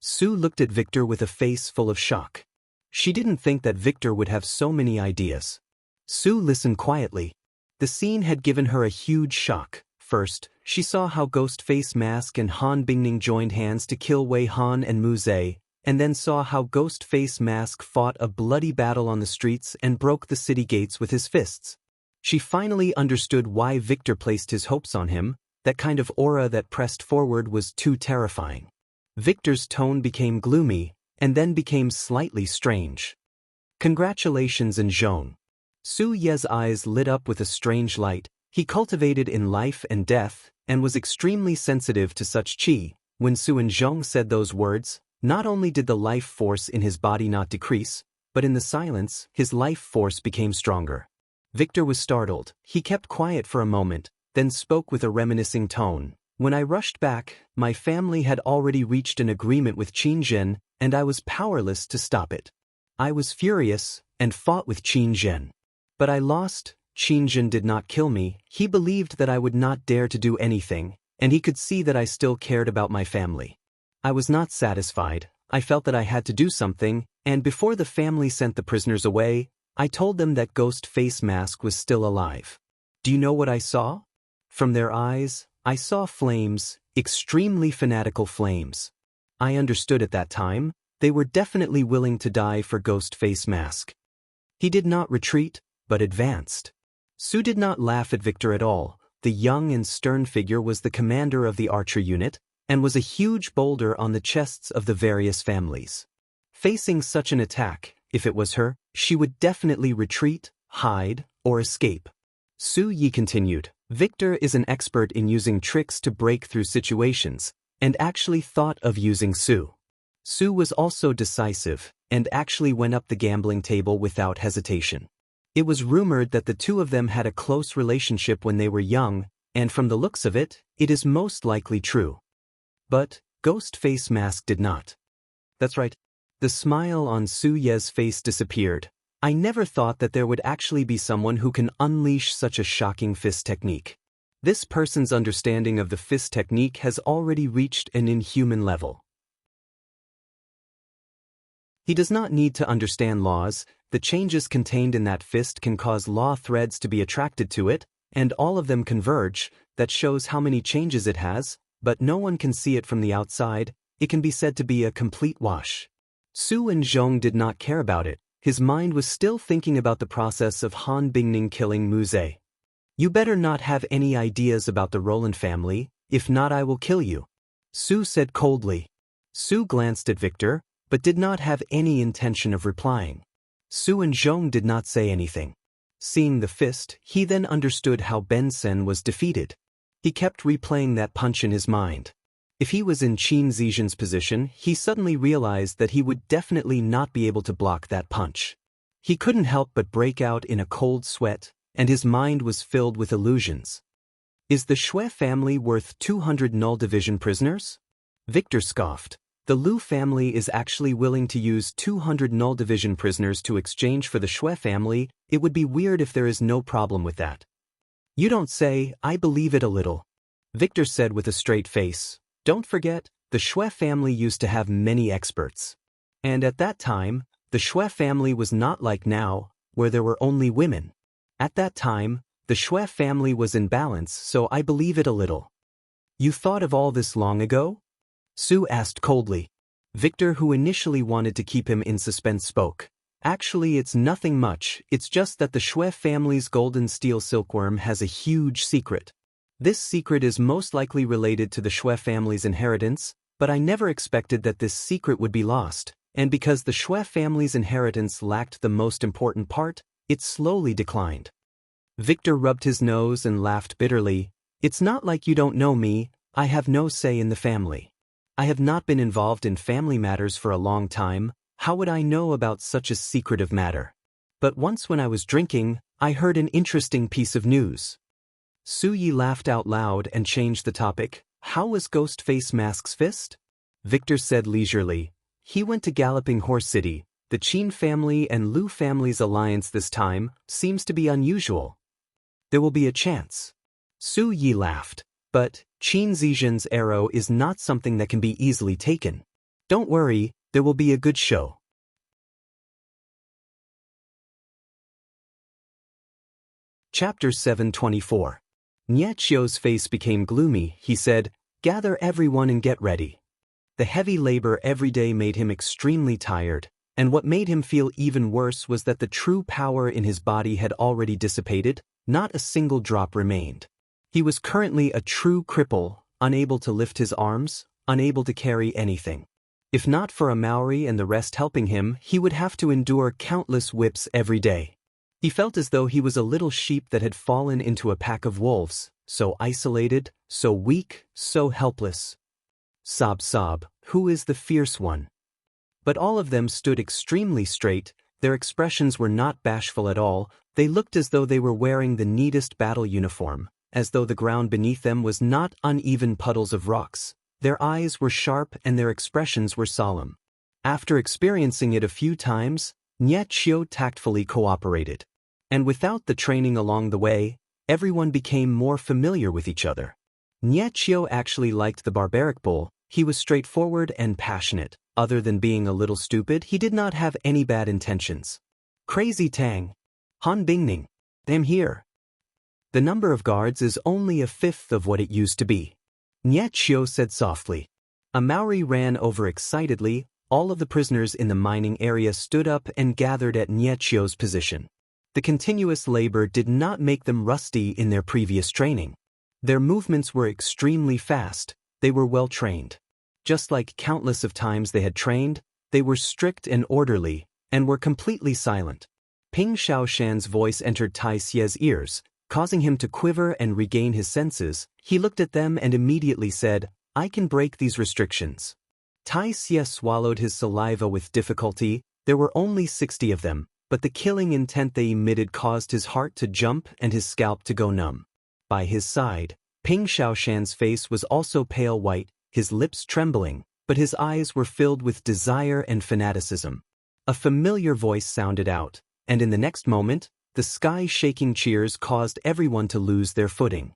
Su looked at Victor with a face full of shock. She didn't think that Victor would have so many ideas. Su listened quietly. The scene had given her a huge shock. First, she saw how Ghost Face Mask and Han Bingning joined hands to kill Wei Han and Mu Zhe, and then saw how Ghost Face Mask fought a bloody battle on the streets and broke the city gates with his fists. She finally understood why Victor placed his hopes on him. That kind of aura that pressed forward was too terrifying. Victor's tone became gloomy, and then became slightly strange. Congratulations, Zhong. Su Ye's eyes lit up with a strange light. He cultivated in life and death, and was extremely sensitive to such qi. When Su Zhong said those words, not only did the life force in his body not decrease, but in the silence, his life force became stronger. Victor was startled. He kept quiet for a moment, then spoke with a reminiscing tone. When I rushed back, my family had already reached an agreement with Qin Zhen, and I was powerless to stop it. I was furious, and fought with Qin Zhen. But I lost. Qin Zhen did not kill me. He believed that I would not dare to do anything, and he could see that I still cared about my family. I was not satisfied. I felt that I had to do something, and before the family sent the prisoners away, I told them that Ghost Face Mask was still alive. Do you know what I saw? From their eyes, I saw flames, extremely fanatical flames. I understood at that time, they were definitely willing to die for Ghost Face Mask. He did not retreat, but advanced. Su did not laugh at Victor at all. The young and stern figure was the commander of the archer unit, and was a huge boulder on the chests of the various families. Facing such an attack, if it was her, she would definitely retreat, hide, or escape. Su Yi continued, Victor is an expert in using tricks to break through situations, and actually thought of using Su. Su was also decisive, and actually went up the gambling table without hesitation. It was rumored that the two of them had a close relationship when they were young, and from the looks of it, it is most likely true. But Ghost Face Mask did not. That's right. The smile on Su Ye's face disappeared. I never thought that there would actually be someone who can unleash such a shocking fist technique. This person's understanding of the fist technique has already reached an inhuman level. He does not need to understand laws. The changes contained in that fist can cause law threads to be attracted to it, and all of them converge. That shows how many changes it has, but no one can see it from the outside. It can be said to be a complete wash. Su Zhong did not care about it. His mind was still thinking about the process of Han Bingning killing Mu Zhe. You better not have any ideas about the Roland family, if not I will kill you. Su said coldly. Su glanced at Victor, but did not have any intention of replying. Su Zhong did not say anything. Seeing the fist, he then understood how Ben Sen was defeated. He kept replaying that punch in his mind. If he was in Qin Zizhen's position, he suddenly realized that he would definitely not be able to block that punch. He couldn't help but break out in a cold sweat, and his mind was filled with illusions. Is the Shui family worth 200 null division prisoners? Victor scoffed. The Lu family is actually willing to use 200 null division prisoners to exchange for the Shui family. It would be weird if there is no problem with that. You don't say. I believe it a little. Victor said with a straight face. Don't forget, the Shui family used to have many experts. And at that time, the Shui family was not like now, where there were only women. At that time, the Shui family was in balance, so I believe it a little. You thought of all this long ago? Su asked coldly. Victor, who initially wanted to keep him in suspense, spoke. Actually, it's nothing much. It's just that the Shui family's golden steel silkworm has a huge secret. This secret is most likely related to the Shui family's inheritance, but I never expected that this secret would be lost, and because the Shui family's inheritance lacked the most important part, it slowly declined. Victor rubbed his nose and laughed bitterly. It's not like you don't know me. I have no say in the family. I have not been involved in family matters for a long time. How would I know about such a secretive matter? But once when I was drinking, I heard an interesting piece of news. Su Yi laughed out loud and changed the topic. How was Ghost Face Mask's fist? Victor said leisurely. He went to Galloping Horse City. The Qin family and Lu family's alliance this time seems to be unusual. There will be a chance. Su Yi laughed. But Qin Zizhen's arrow is not something that can be easily taken. Don't worry, there will be a good show. Chapter 724. Nie Qiu's face became gloomy. He said, "Gather everyone and get ready." The heavy labor every day made him extremely tired, and what made him feel even worse was that the true power in his body had already dissipated, not a single drop remained. He was currently a true cripple, unable to lift his arms, unable to carry anything. If not for a Maori and the rest helping him, he would have to endure countless whips every day. He felt as though he was a little sheep that had fallen into a pack of wolves, so isolated, so weak, so helpless. Sob sob, who is the fierce one? But all of them stood extremely straight, their expressions were not bashful at all, they looked as though they were wearing the neatest battle uniform, as though the ground beneath them was not uneven puddles of rocks. Their eyes were sharp and their expressions were solemn. After experiencing it a few times, Nie Qiu tactfully cooperated. And without the training along the way, everyone became more familiar with each other. Nie Qiu actually liked the barbaric bull. He was straightforward and passionate. Other than being a little stupid, he did not have any bad intentions. Crazy Tang. Han Bingning. I'm here. The number of guards is only a fifth of what it used to be. Nie Qiu said softly. A Maori ran over excitedly. All of the prisoners in the mining area stood up and gathered at Nie Qiu's position. The continuous labor did not make them rusty in their previous training. Their movements were extremely fast, they were well trained. Just like countless of times they had trained, they were strict and orderly, and were completely silent. Ping Shaoshan's voice entered Tai Xie's ears, causing him to quiver and regain his senses. He looked at them and immediately said, "I can break these restrictions." Tai Xie swallowed his saliva with difficulty. There were only 60 of them, but the killing intent they emitted caused his heart to jump and his scalp to go numb. By his side, Ping Shaoshan's face was also pale white, his lips trembling, but his eyes were filled with desire and fanaticism. A familiar voice sounded out, and in the next moment, the sky-shaking cheers caused everyone to lose their footing.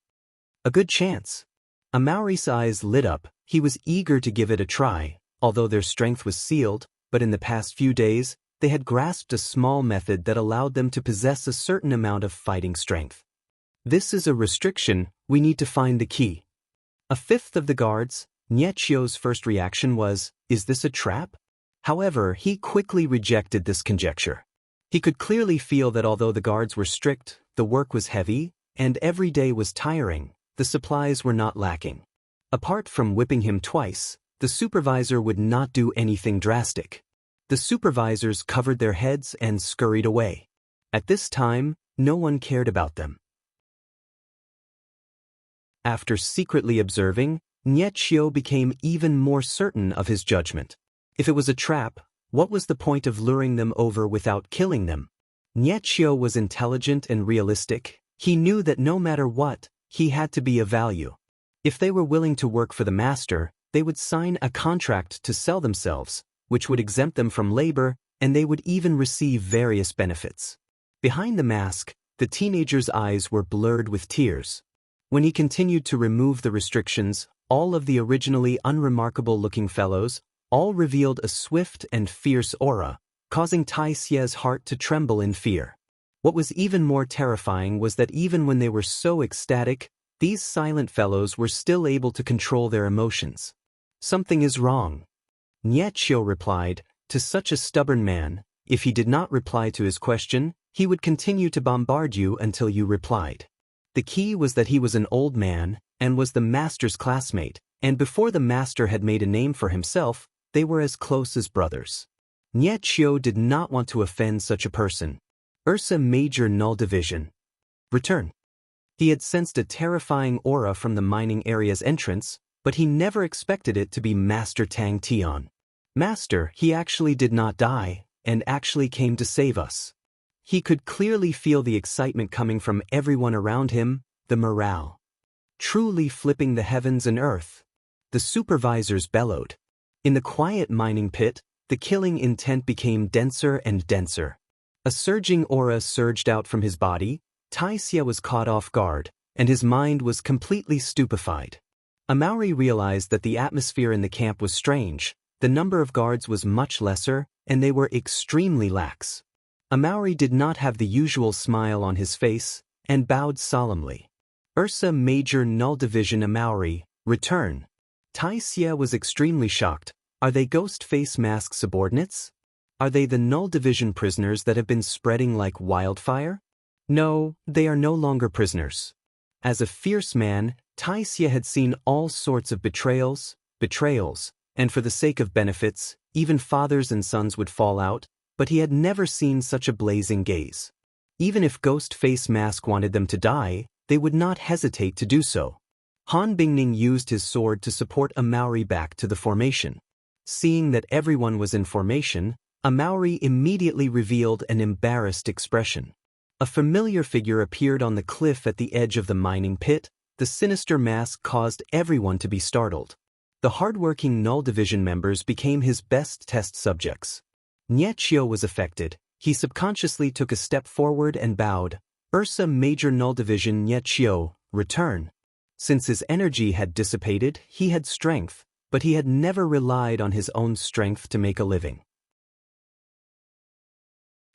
A good chance. A Maori's eyes lit up. He was eager to give it a try, although their strength was sealed, but in the past few days, they had grasped a small method that allowed them to possess a certain amount of fighting strength. This is a restriction, we need to find the key. A fifth of the guards, Nie Qiu's first reaction was, is this a trap? However, he quickly rejected this conjecture. He could clearly feel that although the guards were strict, the work was heavy, and every day was tiring, the supplies were not lacking. Apart from whipping him twice, the supervisor would not do anything drastic. The supervisors covered their heads and scurried away. At this time, no one cared about them. After secretly observing, Nie Qiu became even more certain of his judgment. If it was a trap, what was the point of luring them over without killing them? Nie Qiu was intelligent and realistic. He knew that no matter what, he had to be of value. If they were willing to work for the master, they would sign a contract to sell themselves, which would exempt them from labor, and they would even receive various benefits. Behind the mask, the teenager's eyes were blurred with tears. When he continued to remove the restrictions, all of the originally unremarkable-looking fellows, all revealed a swift and fierce aura, causing Tai Xie's heart to tremble in fear. What was even more terrifying was that even when they were so ecstatic, these silent fellows were still able to control their emotions. Something is wrong. Nie Qiu replied, to such a stubborn man, if he did not reply to his question, he would continue to bombard you until you replied. The key was that he was an old man, and was the master's classmate, and before the master had made a name for himself, they were as close as brothers. Nie Qiu did not want to offend such a person. Ursa Major Null Division. Return. He had sensed a terrifying aura from the mining area's entrance, but he never expected it to be Master Tang Tian. Master, he actually did not die, and actually came to save us. He could clearly feel the excitement coming from everyone around him. the morale. Truly flipping the heavens and earth. The supervisors bellowed. In the quiet mining pit, the killing intent became denser and denser. A surging aura surged out from his body. Xianxia was caught off guard, and his mind was completely stupefied. Maori realized that the atmosphere in the camp was strange, the number of guards was much lesser, and they were extremely lax. Maori did not have the usual smile on his face, and bowed solemnly. Ursa Major Null Division Maori, return. Xianxia was extremely shocked. Are they Ghost Face Mask subordinates? Are they the Null Division prisoners that have been spreading like wildfire? No, they are no longer prisoners. As a fierce man, Xianxia had seen all sorts of betrayals, and for the sake of benefits, even fathers and sons would fall out, but he had never seen such a blazing gaze. Even if Ghost Face Mask wanted them to die, they would not hesitate to do so. Han Bingning used his sword to support a Maori back to the formation. Seeing that everyone was in formation, a Maori immediately revealed an embarrassed expression. A familiar figure appeared on the cliff at the edge of the mining pit. The sinister mask caused everyone to be startled. The hardworking Null Division members became his best test subjects. Xianxia was affected. He subconsciously took a step forward and bowed. Ursa Major Null Division Xianxia, return. Since his energy had dissipated, he had strength, but he had never relied on his own strength to make a living.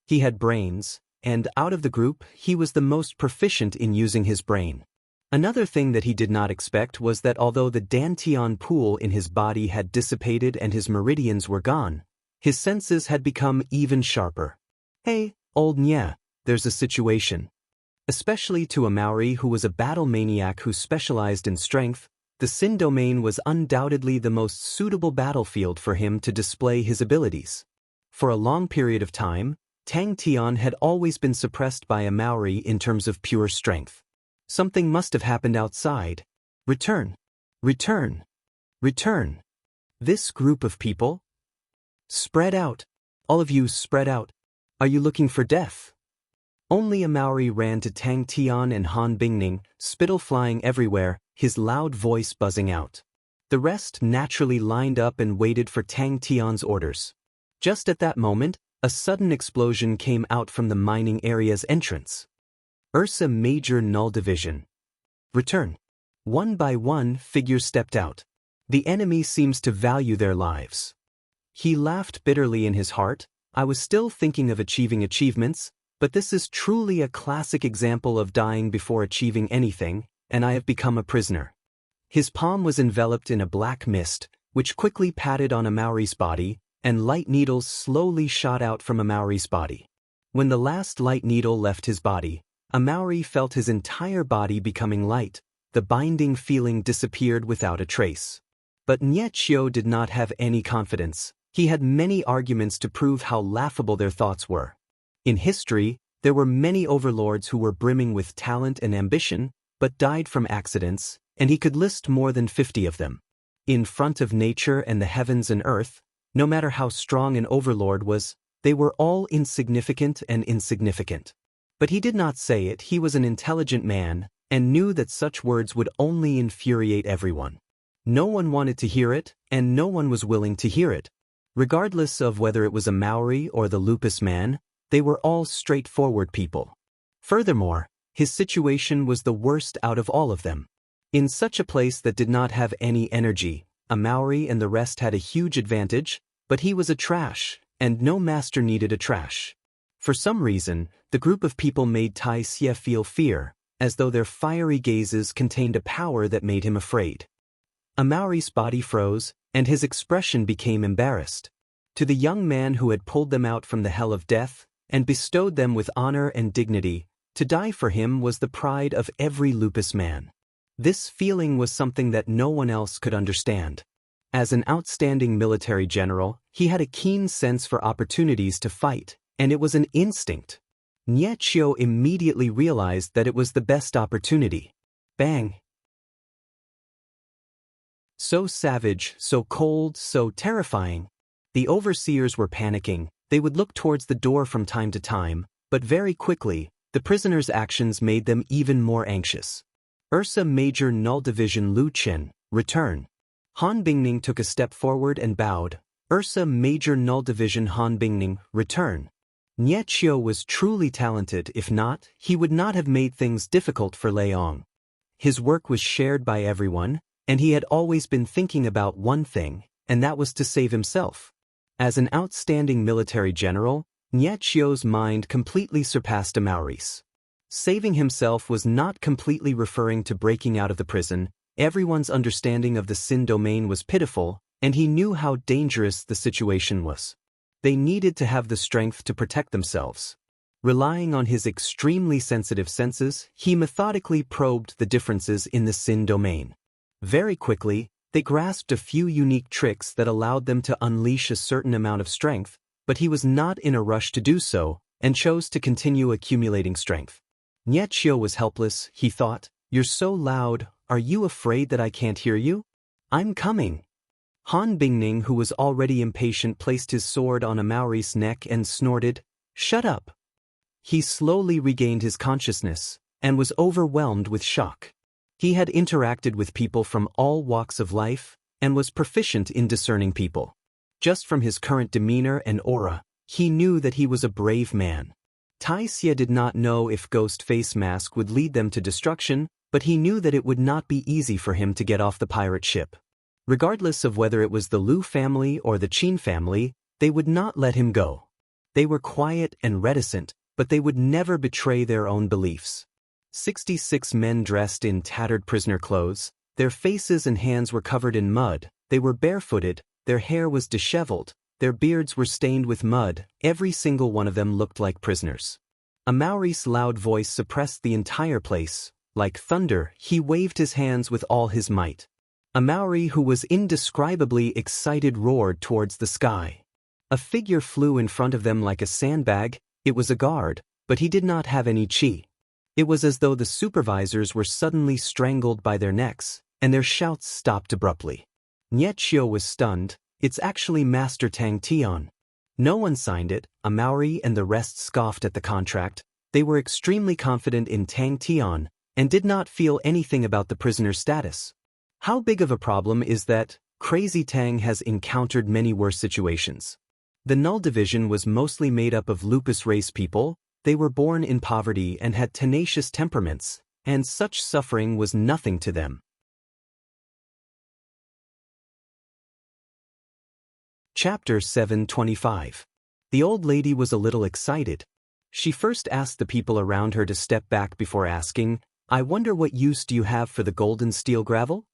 He had brains, and out of the group, he was the most proficient in using his brain. Another thing that he did not expect was that although the Dantian pool in his body had dissipated and his meridians were gone, his senses had become even sharper. Hey, old Nya, there's a situation. Especially to a Maori who was a battle maniac who specialized in strength, the Sin domain was undoubtedly the most suitable battlefield for him to display his abilities. For a long period of time, Tang Tian had always been suppressed by a Maori in terms of pure strength. Something must have happened outside. Return. Return. Return. This group of people? Spread out. All of you spread out. Are you looking for death? Only a Maori ran to Tang Tian and Han Bingning, spittle flying everywhere, his loud voice buzzing out. The rest naturally lined up and waited for Tang Tian's orders. Just at that moment, a sudden explosion came out from the mining area's entrance. Ursa Major Null Division. Return. One by one, figures stepped out. The enemy seems to value their lives. He laughed bitterly in his heart. I was still thinking of achieving achievements, but this is truly a classic example of dying before achieving anything, and I have become a prisoner. His palm was enveloped in a black mist, which quickly patted on a Maori's body, and light needles slowly shot out from a Maori's body. When the last light needle left his body, a Maori felt his entire body becoming light. The binding feeling disappeared without a trace. But Xianxia did not have any confidence. He had many arguments to prove how laughable their thoughts were. In history, there were many overlords who were brimming with talent and ambition, but died from accidents, and he could list more than 50 of them. In front of nature and the heavens and earth, no matter how strong an overlord was, they were all insignificant and insignificant. But he did not say it. He was an intelligent man, and knew that such words would only infuriate everyone. No one wanted to hear it, and no one was willing to hear it. Regardless of whether it was a Maori or the lupus man, they were all straightforward people. Furthermore, his situation was the worst out of all of them. In such a place that did not have any energy, a Maori and the rest had a huge advantage, but he was a trash, and no master needed a trash. For some reason, the group of people made Xianxia feel fear, as though their fiery gazes contained a power that made him afraid. A Maori's body froze, and his expression became embarrassed. To the young man who had pulled them out from the hell of death, and bestowed them with honor and dignity, to die for him was the pride of every lupus man. This feeling was something that no one else could understand. As an outstanding military general, he had a keen sense for opportunities to fight, and it was an instinct. Xianxia immediately realized that it was the best opportunity. Bang! So savage, so cold, so terrifying. The overseers were panicking. They would look towards the door from time to time, but very quickly, the prisoners' actions made them even more anxious. Ursa Major Null Division Lu Chen, return. Han Bingning took a step forward and bowed. Ursa Major Null Division Han Bingning, return. Nie Chio was truly talented. If not, he would not have made things difficult for Leong. His work was shared by everyone, and he had always been thinking about one thing, and that was to save himself. As an outstanding military general, Nie Chio's mind completely surpassed Maurice. Saving himself was not completely referring to breaking out of the prison. Everyone's understanding of the Sin domain was pitiful, and he knew how dangerous the situation was. They needed to have the strength to protect themselves. Relying on his extremely sensitive senses, he methodically probed the differences in the Sin domain. Very quickly, they grasped a few unique tricks that allowed them to unleash a certain amount of strength, but he was not in a rush to do so, and chose to continue accumulating strength. Nie Chio was helpless, he thought. You're so loud, are you afraid that I can't hear you? I'm coming. Han Bingning, who was already impatient, placed his sword on Maurice's neck and snorted, shut up. He slowly regained his consciousness, and was overwhelmed with shock. He had interacted with people from all walks of life, and was proficient in discerning people. Just from his current demeanor and aura, he knew that he was a brave man. Tai Xie did not know if Ghost Face Mask would lead them to destruction, but he knew that it would not be easy for him to get off the pirate ship. Regardless of whether it was the Lu family or the Qin family, they would not let him go. They were quiet and reticent, but they would never betray their own beliefs. 66 men dressed in tattered prisoner clothes, their faces and hands were covered in mud, they were barefooted, their hair was disheveled, their beards were stained with mud, every single one of them looked like prisoners. Maurice's loud voice suppressed the entire place. Like thunder, he waved his hands with all his might. Mauri, who was indescribably excited, roared towards the sky. A figure flew in front of them like a sandbag. It was a guard, but he did not have any chi. It was as though the supervisors were suddenly strangled by their necks, and their shouts stopped abruptly. Nie Chio was stunned. It's actually Master Tang Tian. No one signed it. Mauri and the rest scoffed at the contract. They were extremely confident in Tang Tian, and did not feel anything about the prisoner's status. How big of a problem is that? Crazy Tang has encountered many worse situations. The Null Division was mostly made up of lupus race people. They were born in poverty and had tenacious temperaments, and such suffering was nothing to them. Chapter 725. The old lady was a little excited. She first asked the people around her to step back before asking, I wonder what use do you have for the golden steel gravel?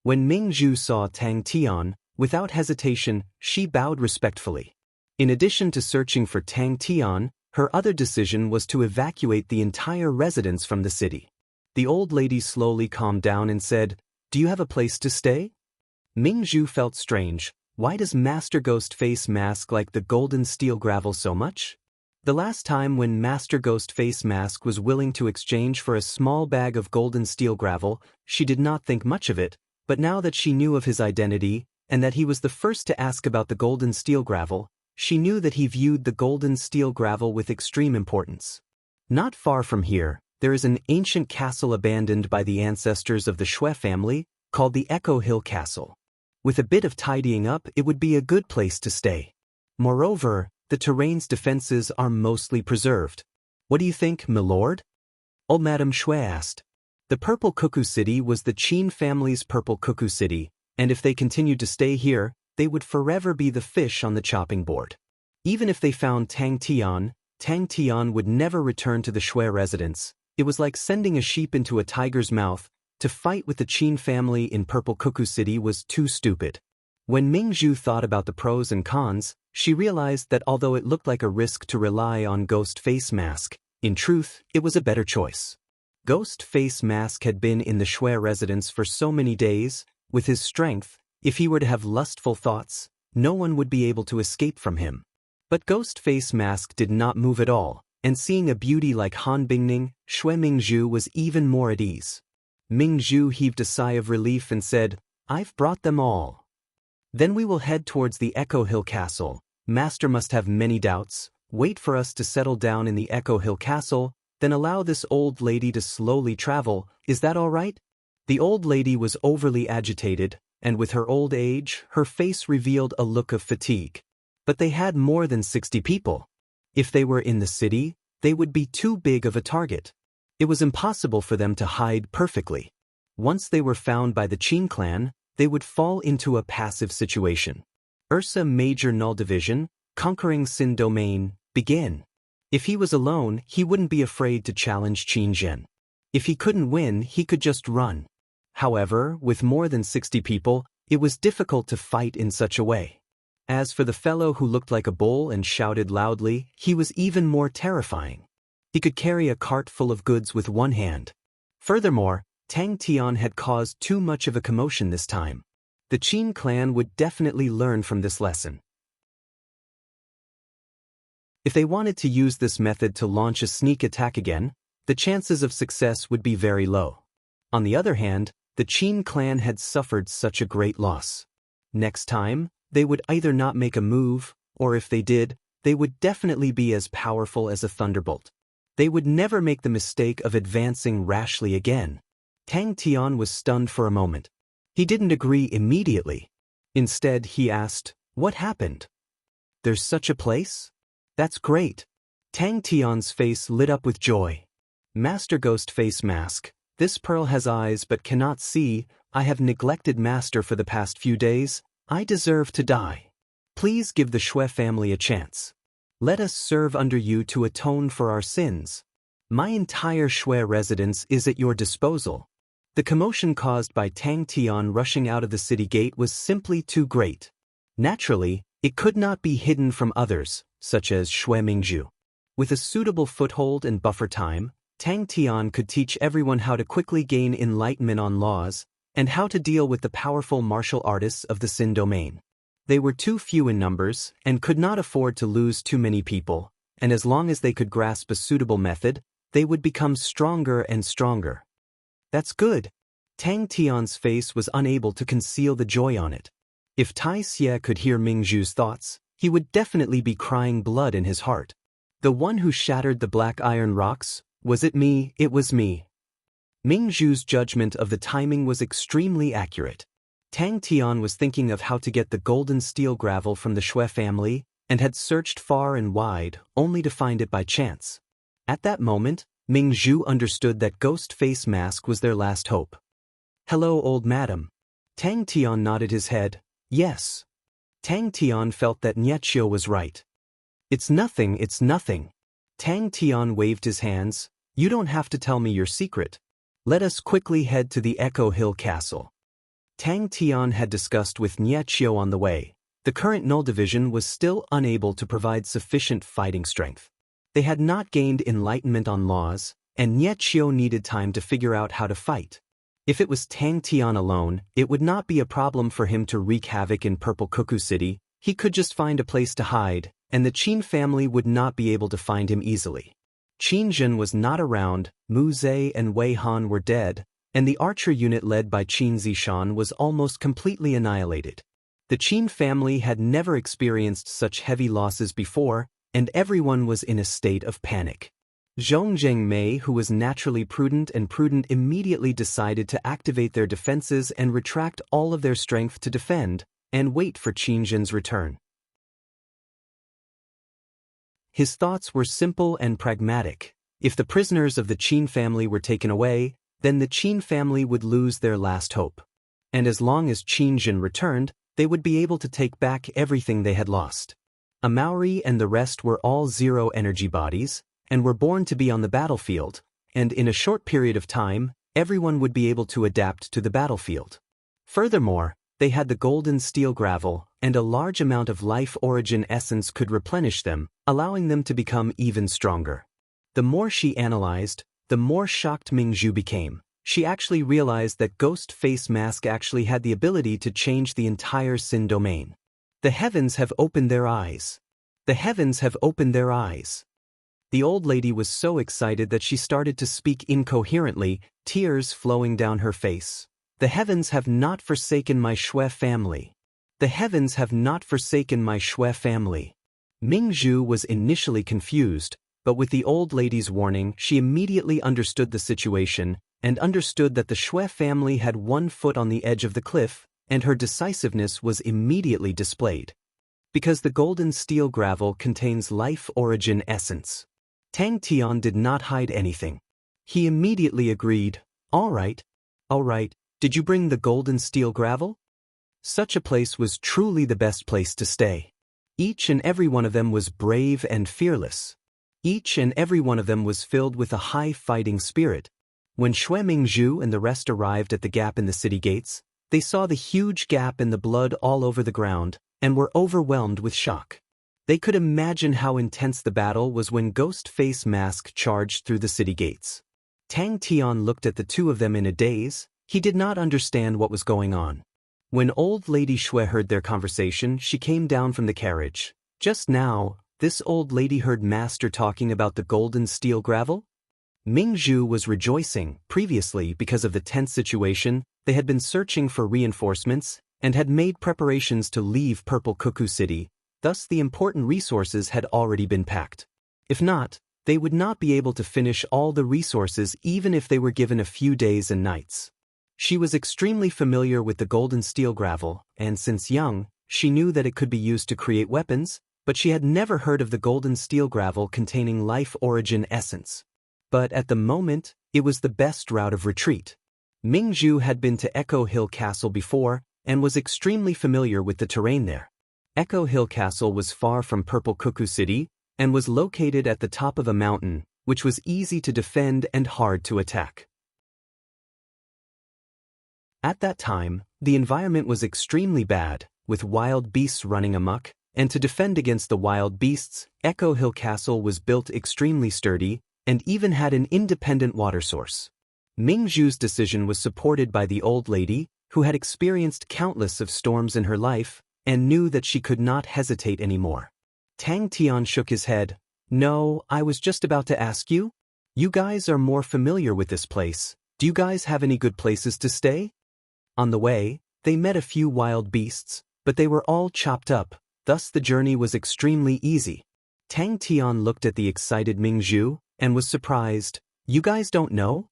When Ming Zhu saw Tang Tian, without hesitation, she bowed respectfully. In addition to searching for Tang Tian, her other decision was to evacuate the entire residence from the city. The old lady slowly calmed down and said, Do you have a place to stay? Ming Zhu felt strange. Why does Master Ghost Face Mask like the golden steel gravel so much? The last time when Master Ghost Face Mask was willing to exchange for a small bag of golden steel gravel, she did not think much of it, but now that she knew of his identity, and that he was the first to ask about the golden steel gravel, she knew that he viewed the golden steel gravel with extreme importance. Not far from here, there is an ancient castle abandoned by the ancestors of the Shui family, called the Echo Hill Castle. With a bit of tidying up, it would be a good place to stay. Moreover, the terrain's defenses are mostly preserved. What do you think, milord? Old Madame Shui asked. The Purple Cuckoo City was the Qin family's Purple Cuckoo City, and if they continued to stay here, they would forever be the fish on the chopping board. Even if they found Tang Tian would never return to the Shui residence. It was like sending a sheep into a tiger's mouth. To fight with the Qin family in Purple Cuckoo City was too stupid. When Ming Zhu thought about the pros and cons, she realized that although it looked like a risk to rely on Ghost Face Mask, in truth, it was a better choice. Ghost Face Mask had been in the Shui residence for so many days. With his strength, if he were to have lustful thoughts, no one would be able to escape from him. But Ghost Face Mask did not move at all, and seeing a beauty like Han Bingning, Shui Ming Zhu was even more at ease. Ming Zhu heaved a sigh of relief and said, I've brought them all. Then we will head towards the Echo Hill Castle. Master must have many doubts. Wait for us to settle down in the Echo Hill Castle. Then allow this old lady to slowly travel, is that all right? The old lady was overly agitated, and with her old age, her face revealed a look of fatigue. But they had more than 60 people. If they were in the city, they would be too big of a target. It was impossible for them to hide perfectly. Once they were found by the Qin clan, they would fall into a passive situation. Ursa Major Null Division, Conquering Sin Domain, begin. If he was alone, he wouldn't be afraid to challenge Qin Zhen. If he couldn't win, he could just run. However, with more than 60 people, it was difficult to fight in such a way. As for the fellow who looked like a bull and shouted loudly, he was even more terrifying. He could carry a cart full of goods with one hand. Furthermore, Tang Tian had caused too much of a commotion this time. The Qin clan would definitely learn from this lesson. If they wanted to use this method to launch a sneak attack again, the chances of success would be very low. On the other hand, the Qin clan had suffered such a great loss. Next time, they would either not make a move, or if they did, they would definitely be as powerful as a thunderbolt. They would never make the mistake of advancing rashly again. Tang Tian was stunned for a moment. He didn't agree immediately. Instead, he asked, "What happened? There's such a place? That's great." Tang Tian's face lit up with joy. "Master Ghost Face Mask, this pearl has eyes but cannot see. I have neglected Master for the past few days. I deserve to die. Please give the Shui family a chance. Let us serve under you to atone for our sins. My entire Shui residence is at your disposal." The commotion caused by Tang Tian rushing out of the city gate was simply too great. Naturally, it could not be hidden from others, such as Shui Mingzhu. With a suitable foothold and buffer time, Tang Tian could teach everyone how to quickly gain enlightenment on laws, and how to deal with the powerful martial artists of the Sin domain. They were too few in numbers, and could not afford to lose too many people, and as long as they could grasp a suitable method, they would become stronger and stronger. "That's good." Tang Tian's face was unable to conceal the joy on it. If Tai Xie could hear Mingzhu's thoughts, he would definitely be crying blood in his heart. The one who shattered the black iron rocks, was it me? It was me. Mingzhu's judgment of the timing was extremely accurate. Tang Tian was thinking of how to get the golden steel gravel from the Shui family, and had searched far and wide, only to find it by chance. At that moment, Mingzhu understood that Ghost Face Mask was their last hope. "Hello, old madam." Tang Tian nodded his head. "Yes." Tang Tian felt that Niechio was right. It's nothing. Tang Tian waved his hands. "You don't have to tell me your secret. Let us quickly head to the Echo Hill Castle." Tang Tian had discussed with Niechio on the way. The current Null Division was still unable to provide sufficient fighting strength. They had not gained enlightenment on laws, and Niechio needed time to figure out how to fight. If it was Tang Tian alone, it would not be a problem for him to wreak havoc in Purple Cuckoo City. He could just find a place to hide, and the Qin family would not be able to find him easily. Qin Zhen was not around, Mu Zhe and Wei Han were dead, and the archer unit led by Qin Zishan was almost completely annihilated. The Qin family had never experienced such heavy losses before, and everyone was in a state of panic. Zhongjing Mei, who was naturally prudent, immediately decided to activate their defenses and retract all of their strength to defend, and wait for Qin Zhen's return. His thoughts were simple and pragmatic. If the prisoners of the Qin family were taken away, then the Qin family would lose their last hope. And as long as Qin Zhen returned, they would be able to take back everything they had lost. Amauri and the rest were all zero-energy bodies, and were born to be on the battlefield, and in a short period of time, everyone would be able to adapt to the battlefield. Furthermore, they had the golden steel gravel, and a large amount of life origin essence could replenish them, allowing them to become even stronger. The more she analyzed, the more shocked Mingzhu became. She actually realized that Ghost Face Mask actually had the ability to change the entire Sin domain. The heavens have opened their eyes. The heavens have opened their eyes. The old lady was so excited that she started to speak incoherently, tears flowing down her face. The heavens have not forsaken my Shui family. The heavens have not forsaken my Shui family. Mingzhu was initially confused, but with the old lady's warning, she immediately understood the situation and understood that the Xue family had one foot on the edge of the cliff, and her decisiveness was immediately displayed. Because the golden steel gravel contains life origin essence. Tang Tian did not hide anything. He immediately agreed, all right, did you bring the golden steel gravel? Such a place was truly the best place to stay. Each and every one of them was brave and fearless. Each and every one of them was filled with a high fighting spirit. When Xue Mingzhu and the rest arrived at the gap in the city gates, they saw the huge gap in the blood all over the ground, and were overwhelmed with shock. They could imagine how intense the battle was when Ghost Face Mask charged through the city gates. Tang Tian looked at the two of them in a daze. He did not understand what was going on. When old lady Xue heard their conversation, she came down from the carriage. Just now, this old lady heard Master talking about the golden steel gravel? Mingzhu was rejoicing. Previously, because of the tense situation, they had been searching for reinforcements and had made preparations to leave Purple Cuckoo City, thus the important resources had already been packed. If not, they would not be able to finish all the resources even if they were given a few days and nights. She was extremely familiar with the golden steel gravel, and since young, she knew that it could be used to create weapons, but she had never heard of the golden steel gravel containing life origin essence. But at the moment, it was the best route of retreat. Mingzhu had been to Echo Hill Castle before, and was extremely familiar with the terrain there. Echo Hill Castle was far from Purple Cuckoo City, and was located at the top of a mountain, which was easy to defend and hard to attack. At that time, the environment was extremely bad, with wild beasts running amok, and to defend against the wild beasts, Echo Hill Castle was built extremely sturdy, and even had an independent water source. Mingzhu's decision was supported by the old lady, who had experienced countless of storms in her life, and knew that she could not hesitate anymore. Tang Tian shook his head. No, I was just about to ask you. You guys are more familiar with this place. Do you guys have any good places to stay? On the way, they met a few wild beasts, but they were all chopped up, thus the journey was extremely easy. Tang Tian looked at the excited Mingzhu, and was surprised. You guys don't know?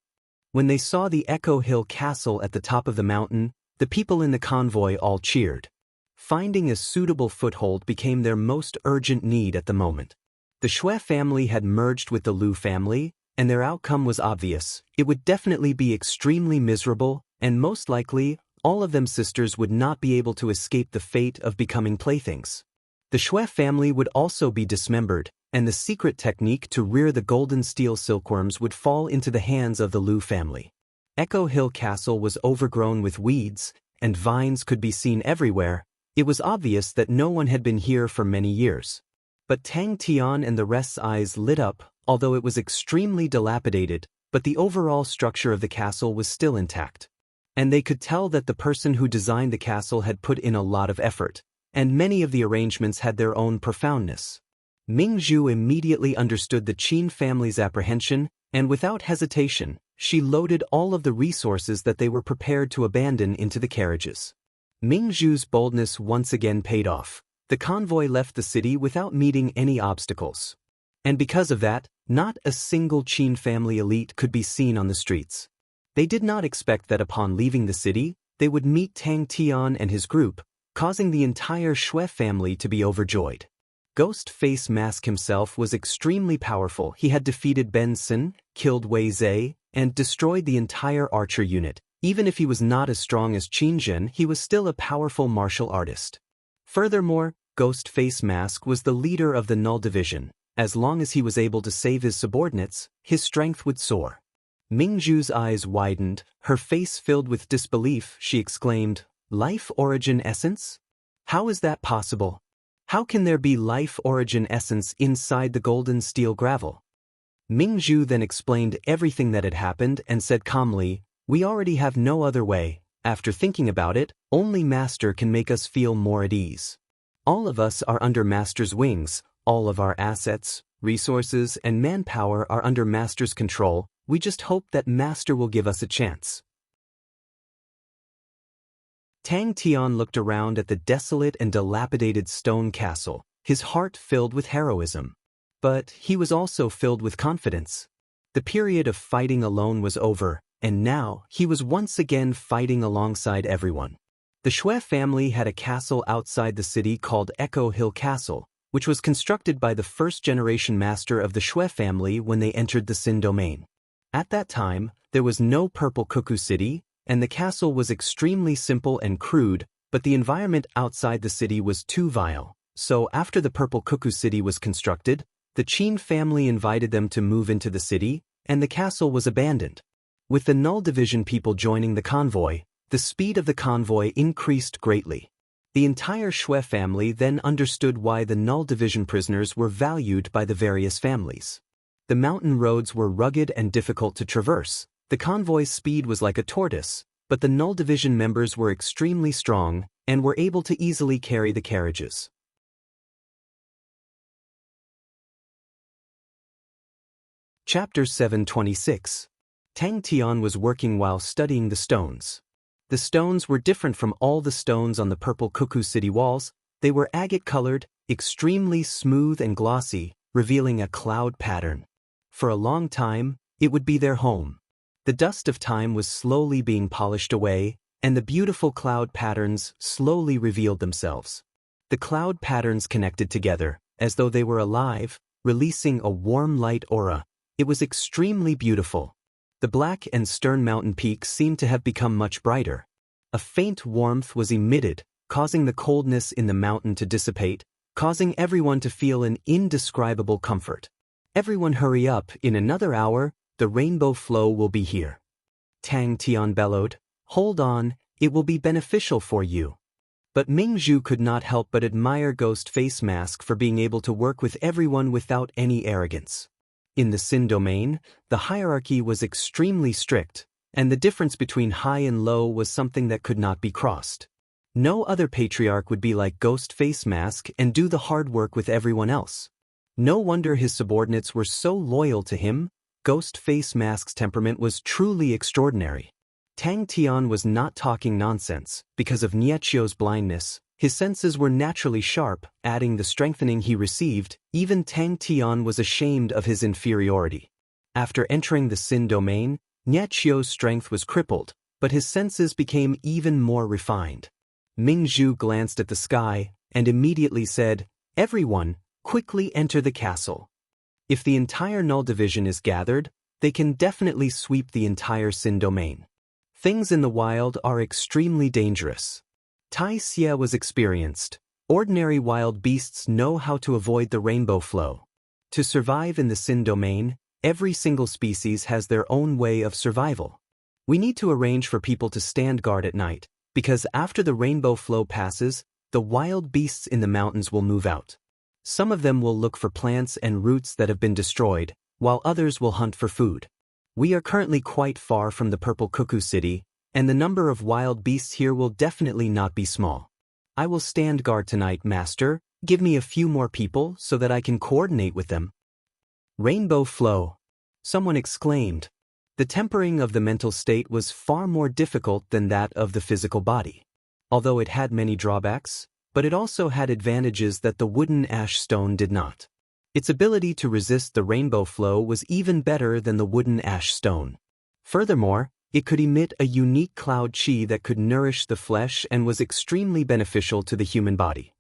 When they saw the Echo Hill Castle at the top of the mountain, the people in the convoy all cheered. Finding a suitable foothold became their most urgent need at the moment. The Xue family had merged with the Lu family, and their outcome was obvious. It would definitely be extremely miserable, and most likely, all of them sisters would not be able to escape the fate of becoming playthings. The Xue family would also be dismembered, and the secret technique to rear the golden steel silkworms would fall into the hands of the Lu family. Echo Hill Castle was overgrown with weeds, and vines could be seen everywhere. It was obvious that no one had been here for many years. But Tang Tian and the rest's eyes lit up, although it was extremely dilapidated, but the overall structure of the castle was still intact. And they could tell that the person who designed the castle had put in a lot of effort, and many of the arrangements had their own profoundness. Mingzhu immediately understood the Qin family's apprehension, and without hesitation, she loaded all of the resources that they were prepared to abandon into the carriages. Mingzhu's boldness once again paid off. The convoy left the city without meeting any obstacles. And because of that, not a single Qin family elite could be seen on the streets. They did not expect that upon leaving the city, they would meet Tang Tian and his group, causing the entire Xue family to be overjoyed. Ghost Face Mask himself was extremely powerful. He had defeated Ben Sun, killed Wei Zhe, and destroyed the entire archer unit. Even if he was not as strong as Qin Zhen, he was still a powerful martial artist. Furthermore, Ghost Face Mask was the leader of the Null Division. As long as he was able to save his subordinates, his strength would soar. Mingzhu's eyes widened, her face filled with disbelief. She exclaimed, "Life origin essence? How is that possible? How can there be life origin essence inside the golden steel gravel?" Mingzhu then explained everything that had happened and said calmly, "We already have no other way. After thinking about it, only Master can make us feel more at ease. All of us are under Master's wings, all of our assets, resources, and manpower are under Master's control. We just hope that Master will give us a chance." Tang Tian looked around at the desolate and dilapidated stone castle, his heart filled with heroism. but he was also filled with confidence. The period of fighting alone was over, and now he was once again fighting alongside everyone. The Shui family had a castle outside the city called Echo Hill Castle, which was constructed by the first-generation master of the Shui family when they entered the Xin domain. At that time, there was no Purple Cuckoo City, and the castle was extremely simple and crude, but the environment outside the city was too vile. So after the Purple Cuckoo City was constructed, the Qin family invited them to move into the city, and the castle was abandoned. With the Null Division people joining the convoy, the speed of the convoy increased greatly. The entire Shui family then understood why the Null Division prisoners were valued by the various families. The mountain roads were rugged and difficult to traverse. The convoy's speed was like a tortoise, but the Null Division members were extremely strong and were able to easily carry the carriages. Chapter 726. Tang Tian was working while studying the stones. The stones were different from all the stones on the Purple Cuckoo City walls. They were agate-colored, extremely smooth and glossy, revealing a cloud pattern. For a long time, it would be their home. The dust of time was slowly being polished away, and the beautiful cloud patterns slowly revealed themselves. The cloud patterns connected together, as though they were alive, releasing a warm light aura. It was extremely beautiful. The black and stern mountain peaks seemed to have become much brighter. A faint warmth was emitted, causing the coldness in the mountain to dissipate, causing everyone to feel an indescribable comfort. Everyone hurry up, in another hour, the rainbow flow will be here. Tang Tian bellowed, hold on, it will be beneficial for you. But Ming Zhu could not help but admire Ghost Face Mask for being able to work with everyone without any arrogance. In the Xin domain, the hierarchy was extremely strict, and the difference between high and low was something that could not be crossed. No other patriarch would be like Ghost Face Mask and do the hard work with everyone else. No wonder his subordinates were so loyal to him. Ghost Face Mask's temperament was truly extraordinary. Tang Tian was not talking nonsense. Because of Niechio's blindness, his senses were naturally sharp, adding the strengthening he received. Even Tang Tian was ashamed of his inferiority. After entering the Xin domain, Niechio's strength was crippled, but his senses became even more refined. Ming Zhu glanced at the sky and immediately said, everyone, quickly enter the castle. If the entire Null Division is gathered, they can definitely sweep the entire Xin domain. Things in the wild are extremely dangerous. Tai Xie was experienced. Ordinary wild beasts know how to avoid the rainbow flow. To survive in the Xin domain, every single species has their own way of survival. We need to arrange for people to stand guard at night, because after the rainbow flow passes, the wild beasts in the mountains will move out. Some of them will look for plants and roots that have been destroyed, while others will hunt for food. We are currently quite far from the Purple Cuckoo City, and the number of wild beasts here will definitely not be small. I will stand guard tonight, Master. Give me a few more people so that I can coordinate with them. Rainbow flow. Someone exclaimed. The tempering of the mental state was far more difficult than that of the physical body. Although it had many drawbacks, but it also had advantages that the wooden ash stone did not. Its ability to resist the rainbow flow was even better than the wooden ash stone. Furthermore, it could emit a unique cloud chi that could nourish the flesh and was extremely beneficial to the human body.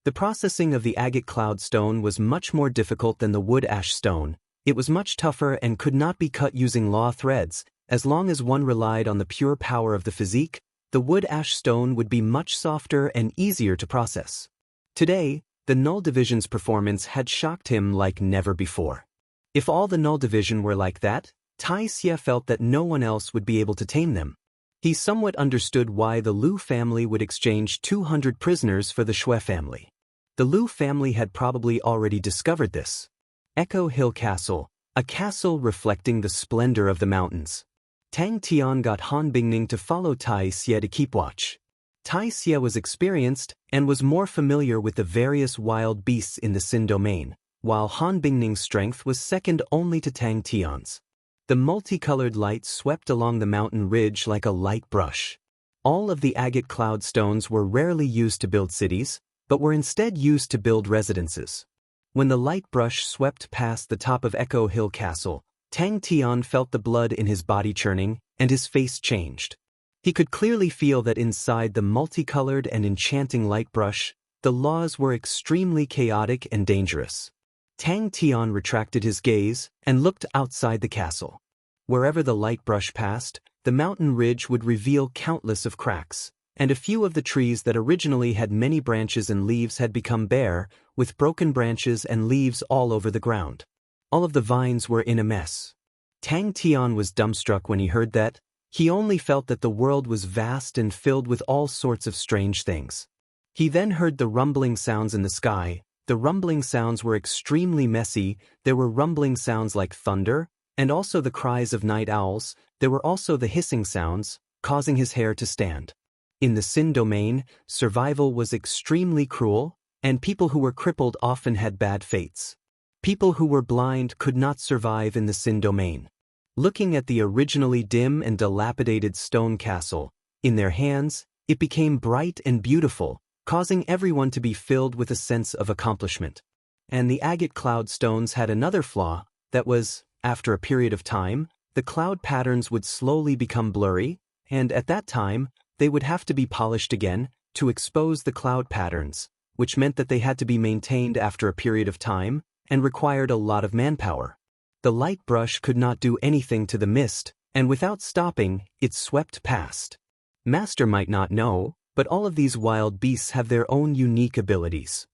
The processing of the agate cloud stone was much more difficult than the wood ash stone. It was much tougher and could not be cut using law threads. As long as one relied on the pure power of the physique, the wood ash stone would be much softer and easier to process. Today, the Null Division's performance had shocked him like never before. If all the Null Division were like that, Tai Xie felt that no one else would be able to tame them. He somewhat understood why the Lu family would exchange 200 prisoners for the Shui family. The Lu family had probably already discovered this. Echo Hill Castle, a castle reflecting the splendor of the mountains. Tang Tian got Han Bingning to follow Tai Xie to keep watch. Tai Xie was experienced and was more familiar with the various wild beasts in the Xin domain, while Han Bingning's strength was second only to Tang Tian's. The multicolored light swept along the mountain ridge like a light brush. All of the agate cloud stones were rarely used to build cities, but were instead used to build residences. When the light brush swept past the top of Echo Hill Castle, Tang Tian felt the blood in his body churning, and his face changed. He could clearly feel that inside the multicolored and enchanting light brush, the laws were extremely chaotic and dangerous. Tang Tian retracted his gaze and looked outside the castle. Wherever the light brush passed, the mountain ridge would reveal countless of cracks, and a few of the trees that originally had many branches and leaves had become bare, with broken branches and leaves all over the ground. All of the vines were in a mess. Tang Tian was dumbstruck when he heard that. He only felt that the world was vast and filled with all sorts of strange things. He then heard the rumbling sounds in the sky. The rumbling sounds were extremely messy. There were rumbling sounds like thunder, and also the cries of night owls. There were also the hissing sounds, causing his hair to stand. In the Sin domain, survival was extremely cruel, and people who were crippled often had bad fates. People who were blind could not survive in the Sin domain. Looking at the originally dim and dilapidated stone castle, in their hands, it became bright and beautiful, causing everyone to be filled with a sense of accomplishment. And the agate cloud stones had another flaw, that was, after a period of time, the cloud patterns would slowly become blurry, and at that time, they would have to be polished again to expose the cloud patterns, which meant that they had to be maintained after a period of time and required a lot of manpower. The light brush could not do anything to the mist, and without stopping, it swept past. Master might not know, but all of these wild beasts have their own unique abilities.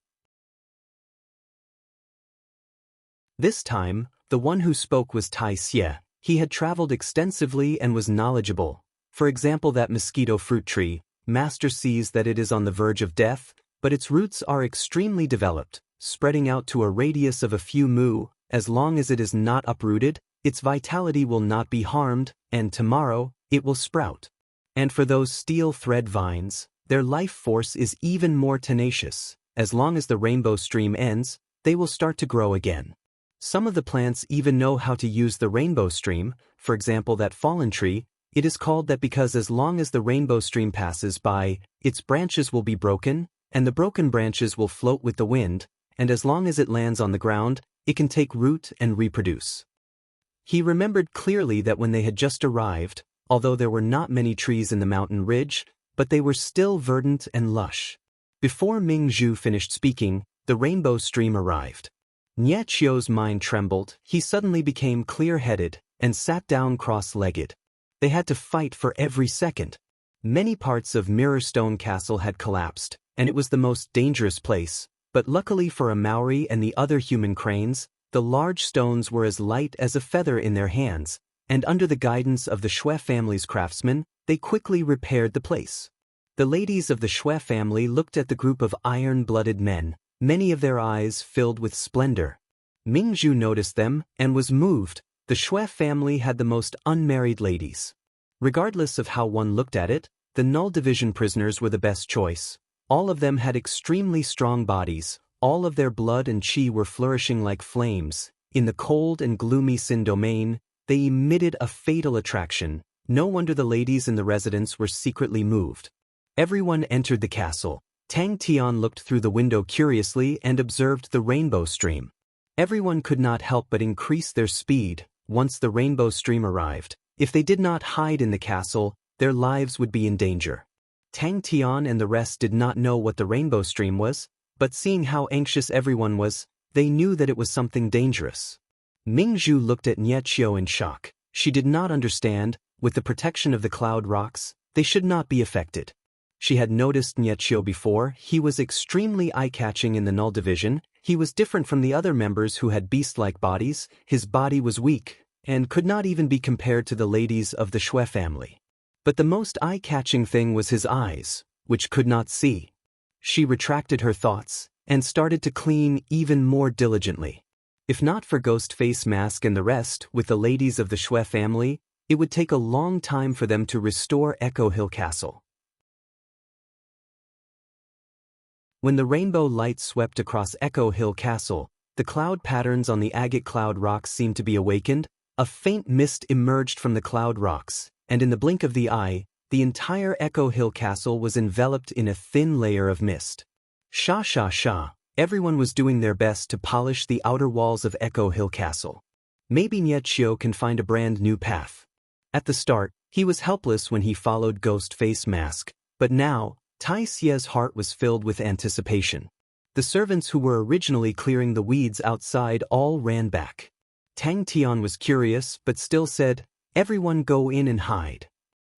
This time, the one who spoke was Tai Xie. He had traveled extensively and was knowledgeable. For example, that mosquito fruit tree, Master sees that it is on the verge of death, but its roots are extremely developed, spreading out to a radius of a few mu. As long as it is not uprooted, its vitality will not be harmed, and tomorrow, it will sprout. And for those steel thread vines, their life force is even more tenacious. As long as the rainbow stream ends, they will start to grow again. Some of the plants even know how to use the rainbow stream. For example, that fallen tree, it is called that because as long as the rainbow stream passes by, its branches will be broken, and the broken branches will float with the wind, and as long as it lands on the ground, it can take root and reproduce. He remembered clearly that when they had just arrived, although there were not many trees in the mountain ridge, but they were still verdant and lush. Before Ming Zhu finished speaking, the rainbow stream arrived. Nie Chio's mind trembled. He suddenly became clear-headed and sat down cross-legged. They had to fight for every second. Many parts of Mirror Stone Castle had collapsed, and it was the most dangerous place. But luckily for a Maori and the other human cranes, the large stones were as light as a feather in their hands, and under the guidance of the Xue family's craftsmen, they quickly repaired the place. The ladies of the Xue family looked at the group of iron-blooded men, many of their eyes filled with splendor. Ming Zhu noticed them and was moved. The Xue family had the most unmarried ladies. Regardless of how one looked at it, the Null Division prisoners were the best choice. All of them had extremely strong bodies. All of their blood and chi were flourishing like flames. In the cold and gloomy Sin domain, they emitted a fatal attraction. No wonder the ladies in the residence were secretly moved. Everyone entered the castle. Tang Tian looked through the window curiously and observed the rainbow stream. Everyone could not help but increase their speed. Once the rainbow stream arrived, if they did not hide in the castle, their lives would be in danger. Tang Tian and the rest did not know what the rainbow stream was, but seeing how anxious everyone was, they knew that it was something dangerous. Ming Zhu looked at Nie Chio in shock. She did not understand. With the protection of the cloud rocks, they should not be affected. She had noticed Nie Chio before. He was extremely eye-catching in the Null Division. He was different from the other members who had beast-like bodies. His body was weak, and could not even be compared to the ladies of the Xue family. But the most eye-catching thing was his eyes, which could not see. She retracted her thoughts, and started to clean even more diligently. If not for Ghost Face Mask and the rest, with the ladies of the Xue family, it would take a long time for them to restore Echo Hill Castle. When the rainbow light swept across Echo Hill Castle, the cloud patterns on the agate cloud rocks seemed to be awakened. A faint mist emerged from the cloud rocks, and in the blink of the eye, the entire Echo Hill Castle was enveloped in a thin layer of mist. Sha sha sha, everyone was doing their best to polish the outer walls of Echo Hill Castle. Maybe Xiao can find a brand new path. At the start, he was helpless when he followed Ghost Face Mask, but now, Tai Xie's heart was filled with anticipation. The servants who were originally clearing the weeds outside all ran back. Tang Tian was curious but still said, "Everyone go in and hide."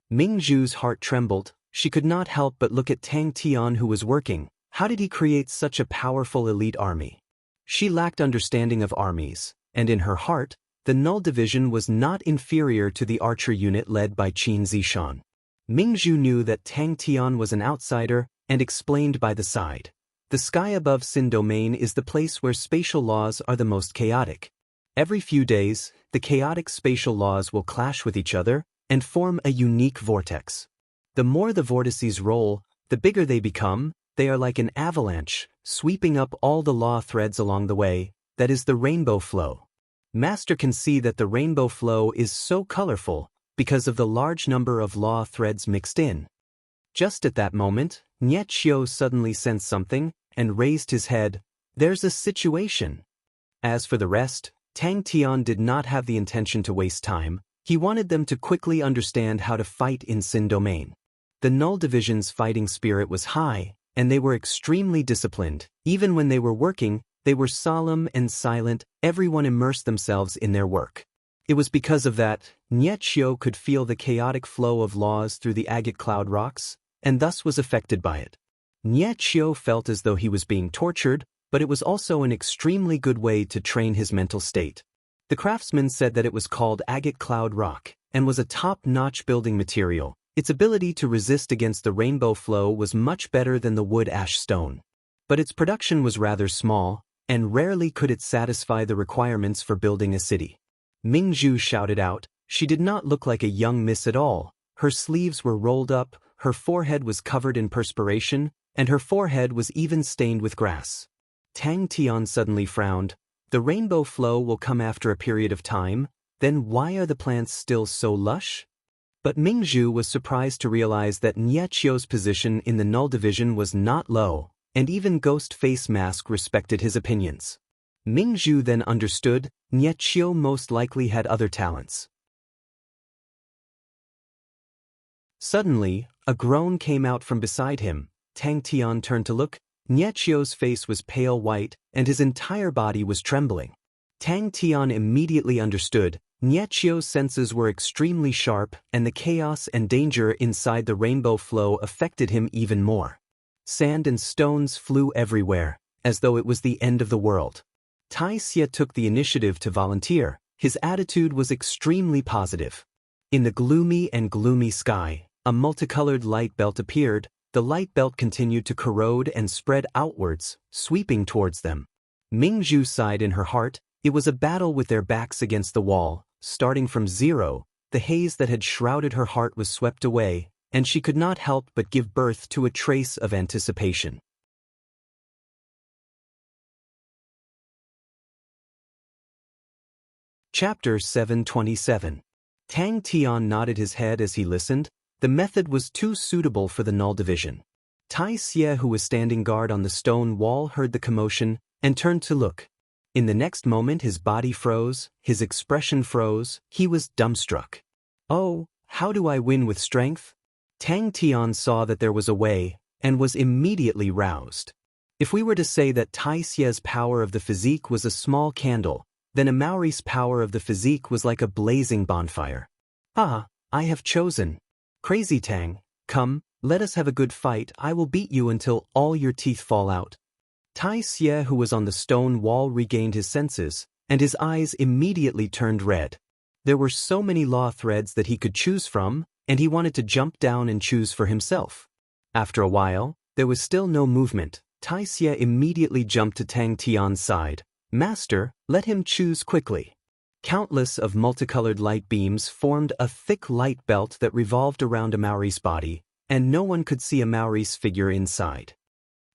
Ming Zhu's heart trembled. She could not help but look at Tang Tian, who was working. How did he create such a powerful elite army? She lacked understanding of armies, and in her heart, the Null Division was not inferior to the archer unit led by Qin Zishan. Ming Zhu knew that Tang Tian was an outsider and explained by the side. The sky above Xin Domain is the place where spatial laws are the most chaotic. Every few days, the chaotic spatial laws will clash with each other and form a unique vortex. The more the vortices roll, the bigger they become. They are like an avalanche, sweeping up all the law threads along the way. That is the rainbow flow. Master can see that the rainbow flow is so colorful because of the large number of law threads mixed in. Just at that moment, Xiao suddenly sensed something and raised his head. There's a situation. As for the rest, Tang Tian did not have the intention to waste time. He wanted them to quickly understand how to fight in Xin Domain. The Null Division's fighting spirit was high, and they were extremely disciplined. Even when they were working, they were solemn and silent. Everyone immersed themselves in their work. It was because of that, Xiao could feel the chaotic flow of laws through the agate cloud rocks, and thus was affected by it. Xiao felt as though he was being tortured, but it was also an extremely good way to train his mental state. The craftsman said that it was called agate cloud rock, and was a top-notch building material. Its ability to resist against the rainbow flow was much better than the wood ash stone. But its production was rather small, and rarely could it satisfy the requirements for building a city. Ming Zhu shouted out. She did not look like a young miss at all. Her sleeves were rolled up, her forehead was covered in perspiration, and her forehead was even stained with grass. Tang Tian suddenly frowned. The rainbow flow will come after a period of time, then why are the plants still so lush? But Ming Zhu was surprised to realize that Xiao's position in the Null Division was not low, and even Ghost Face Mask respected his opinions. Ming Zhu then understood, Xiao most likely had other talents. Suddenly, a groan came out from beside him. Tang Tian turned to look. Xiao's face was pale white, and his entire body was trembling. Tang Tian immediately understood. Xiao's senses were extremely sharp, and the chaos and danger inside the rainbow flow affected him even more. Sand and stones flew everywhere, as though it was the end of the world. Tai Xie took the initiative to volunteer. His attitude was extremely positive. In the gloomy sky, a multicolored light belt appeared. The light belt continued to corrode and spread outwards, sweeping towards them. Ming Zhu sighed in her heart. It was a battle with their backs against the wall. Starting from zero, the haze that had shrouded her heart was swept away, and she could not help but give birth to a trace of anticipation. Chapter 727. Tang Tian nodded his head as he listened. The method was too suitable for the Null Division. Tai Xie, who was standing guard on the stone wall, heard the commotion and turned to look. In the next moment his body froze, his expression froze, he was dumbstruck. Oh, how do I win with strength? Tang Tian saw that there was a way, and was immediately roused. If we were to say that Tai Xie's power of the physique was a small candle, then Amauri's power of the physique was like a blazing bonfire. Ah, I have chosen. Crazy Tang, come, let us have a good fight. I will beat you until all your teeth fall out. Tai Xie, who was on the stone wall, regained his senses, and his eyes immediately turned red. There were so many law threads that he could choose from, and he wanted to jump down and choose for himself. After a while, there was still no movement. Tai Xie immediately jumped to Tang Tian's side. Master, let him choose quickly. Countless of multicolored light beams formed a thick light belt that revolved around Amauri's body, and no one could see Amauri's figure inside.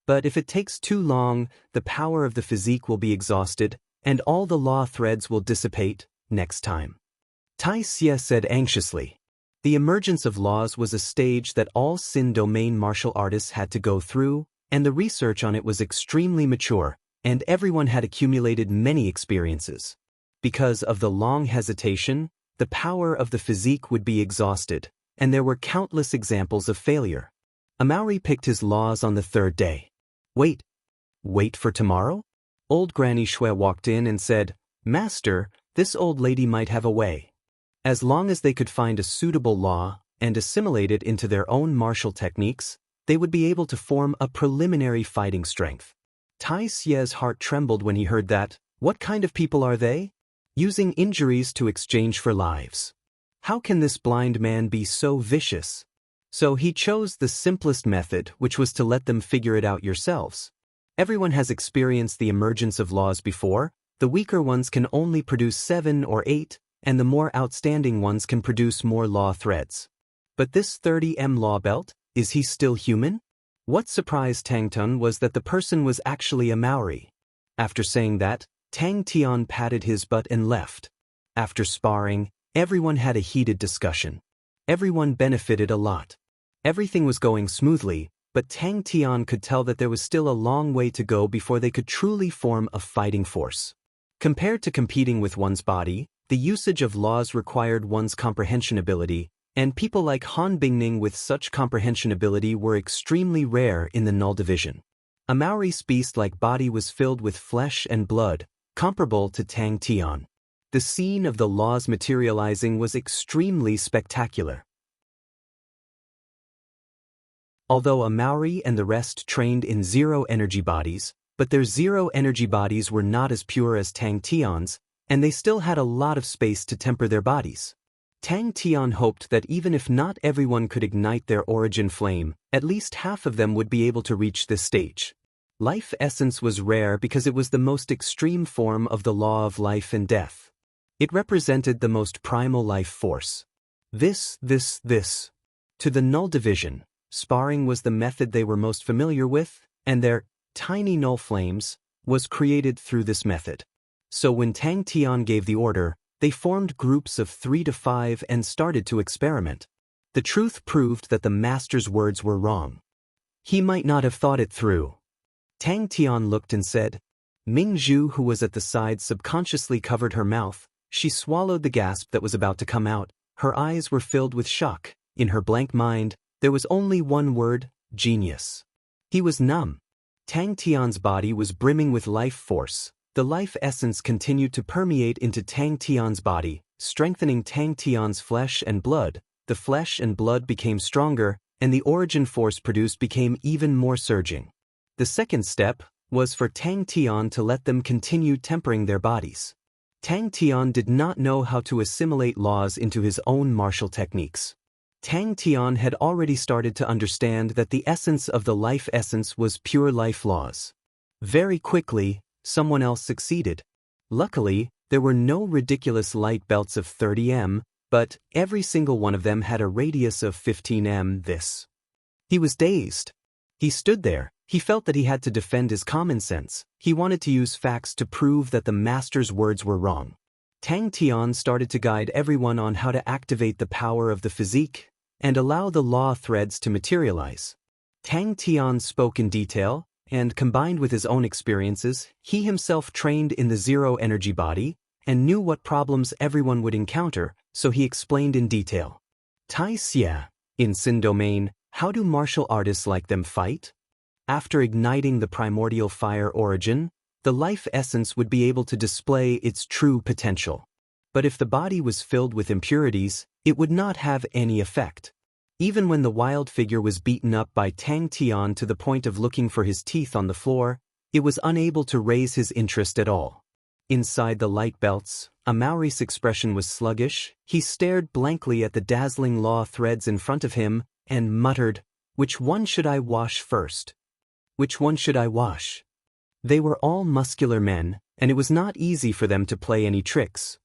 But if it takes too long, the power of the physique will be exhausted, and all the law threads will dissipate next time. Tai Xie said anxiously. The emergence of laws was a stage that all Xin Domain martial artists had to go through, and the research on it was extremely mature, and everyone had accumulated many experiences. Because of the long hesitation, the power of the physique would be exhausted, and there were countless examples of failure. A Maori picked his laws on the third day. Wait for tomorrow? Old Granny Shui walked in and said, "Master, this old lady might have a way." As long as they could find a suitable law and assimilate it into their own martial techniques, they would be able to form a preliminary fighting strength. Tai Xie's heart trembled when he heard that. What kind of people are they? Using injuries to exchange for lives. How can this blind man be so vicious? So he chose the simplest method, which was to let them figure it out yourselves. Everyone has experienced the emergence of laws before. The weaker ones can only produce 7 or 8, and the more outstanding ones can produce more law threads. But this 30M law belt, is he still human? What surprised Tang Tun was that the person was actually a Maori. After saying that, Tang Tian patted his butt and left. After sparring, everyone had a heated discussion. Everyone benefited a lot. Everything was going smoothly, but Tang Tian could tell that there was still a long way to go before they could truly form a fighting force. Compared to competing with one's body, the usage of laws required one's comprehension ability, and people like Han Bingning with such comprehension ability were extremely rare in the Null Division. A Maori's beast-like body was filled with flesh and blood, comparable to Tang Tian. The scene of the laws materializing was extremely spectacular. Although a Maori and the rest trained in zero-energy bodies, but their zero-energy bodies were not as pure as Tang Tian's, and they still had a lot of space to temper their bodies. Tang Tian hoped that even if not everyone could ignite their origin flame, at least half of them would be able to reach this stage. Life essence was rare because it was the most extreme form of the law of life and death. It represented the most primal life force. This. To the Null Division, sparring was the method they were most familiar with, and their tiny null flames was created through this method. So when Tang Tian gave the order, they formed groups of 3 to 5 and started to experiment. The truth proved that the master's words were wrong. He might not have thought it through. Tang Tian looked and said. Ming Zhu, who was at the side, subconsciously covered her mouth. She swallowed the gasp that was about to come out. Her eyes were filled with shock. In her blank mind, there was only one word: genius. He was numb. Tang Tian's body was brimming with life force. The life essence continued to permeate into Tang Tian's body, strengthening Tang Tian's flesh and blood. The flesh and blood became stronger, and the origin force produced became even more surging. The second step was for Tang Tian to let them continue tempering their bodies. Tang Tian did not know how to assimilate laws into his own martial techniques. Tang Tian had already started to understand that the essence of the life essence was pure life laws. Very quickly, someone else succeeded. Luckily, there were no ridiculous light belts of 30M, but every single one of them had a radius of 15M. He was dazed. He stood there. He felt that he had to defend his common sense. He wanted to use facts to prove that the master's words were wrong. Tang Tian started to guide everyone on how to activate the power of the physique and allow the law threads to materialize. Tang Tian spoke in detail, and combined with his own experiences, he himself trained in the zero-energy body and knew what problems everyone would encounter, so he explained in detail. Tai Xie, in Sin Domain, how do martial artists like them fight? After igniting the primordial fire origin, the life essence would be able to display its true potential. But if the body was filled with impurities, it would not have any effect. Even when the wild figure was beaten up by Tang Tian to the point of looking for his teeth on the floor, it was unable to raise his interest at all. Inside the light belts, a Maori's expression was sluggish. He stared blankly at the dazzling law threads in front of him and muttered, "Which one should I wash first? Which one should I wash?" They were all muscular men, and it was not easy for them to play any tricks.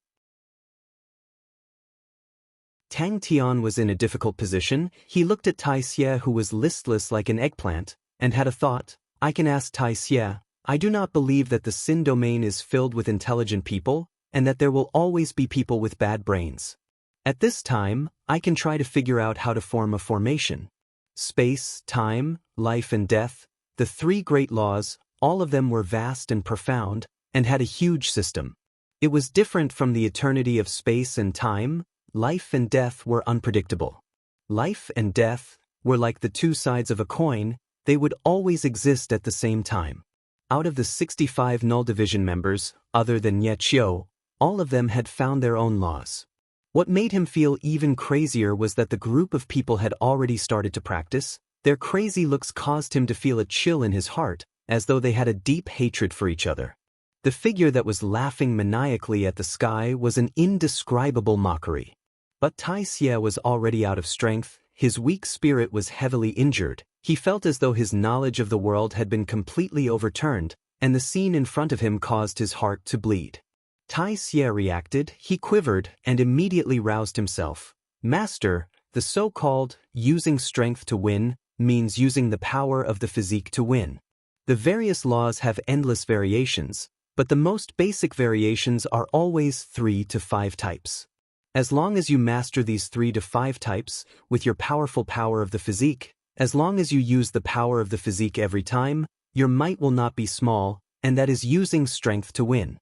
Tang Tian was in a difficult position. He looked at Tai Xie, who was listless like an eggplant, and had a thought. I can ask Tai Xie. I do not believe that the Sin Domain is filled with intelligent people, and that there will always be people with bad brains. At this time, I can try to figure out how to form a formation. Space, time, life and death, The three great laws, all of them were vast and profound, and had a huge system. It was different from the eternity of space and time. Life and death were unpredictable. Life and death were like the two sides of a coin, they would always exist at the same time. Out of the 65 Null Division members, other than Ye Qiu, all of them had found their own laws. What made him feel even crazier was that the group of people had already started to practice. Their crazy looks caused him to feel a chill in his heart, as though they had a deep hatred for each other. The figure that was laughing maniacally at the sky was an indescribable mockery. But Tai Xie was already out of strength, his weak spirit was heavily injured, he felt as though his knowledge of the world had been completely overturned, and the scene in front of him caused his heart to bleed. Tai Xie reacted, he quivered, and immediately roused himself. Master, the so-called using strength to win means using the power of the physique to win. The various laws have endless variations, but the most basic variations are always 3 to 5 types. As long as you master these 3 to 5 types, with your powerful power of the physique, as long as you use the power of the physique every time, your might will not be small, and that is using strength to win.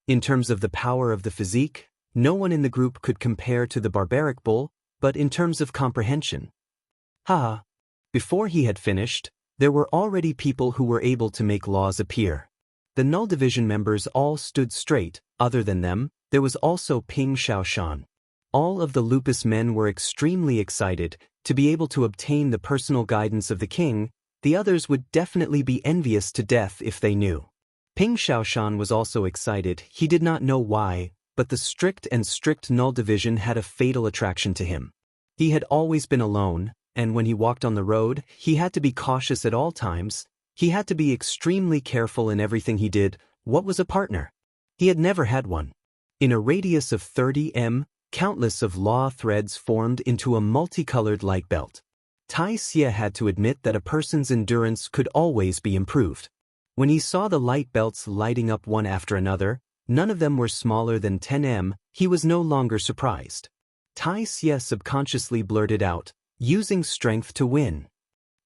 In terms of the power of the physique, no one in the group could compare to the barbaric bull, but in terms of comprehension. Before he had finished, there were already people who were able to make laws appear. The Null Division members all stood straight. Other than them, there was also Ping Shaoshan. All of the Lupus men were extremely excited to be able to obtain the personal guidance of the king. The others would definitely be envious to death if they knew. Ping Shaoshan was also excited, he did not know why, but the strict Null Division had a fatal attraction to him. He had always been alone, and when he walked on the road, he had to be cautious at all times. He had to be extremely careful in everything he did. What was a partner? He had never had one. In a radius of 30 m, countless of law threads formed into a multicolored light belt. Tai Xie had to admit that a person's endurance could always be improved. When he saw the light belts lighting up one after another, none of them were smaller than 10 m, he was no longer surprised. Tai Xie subconsciously blurted out, using strength to win.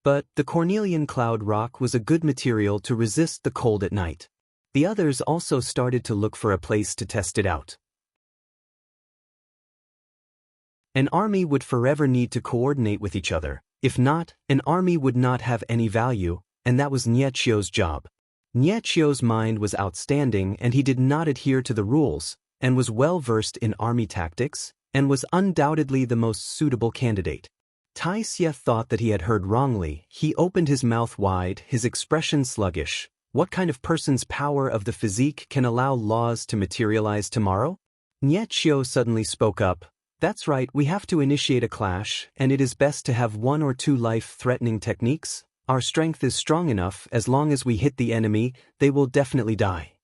But the cornelian cloud rock was a good material to resist the cold at night. The others also started to look for a place to test it out. An army would forever need to coordinate with each other. If not, an army would not have any value, and that was Nie Qiu's job. Nie Qiu's mind was outstanding, and he did not adhere to the rules, and was well versed in army tactics, and was undoubtedly the most suitable candidate. Tai Xie thought that he had heard wrongly. He opened his mouth wide, his expression sluggish. What kind of person's power of the physique can allow laws to materialize tomorrow? Nie Qiu suddenly spoke up. That's right, we have to initiate a clash, and it is best to have 1 or 2 life-threatening techniques. Our strength is strong enough, as long as we hit the enemy, they will definitely die.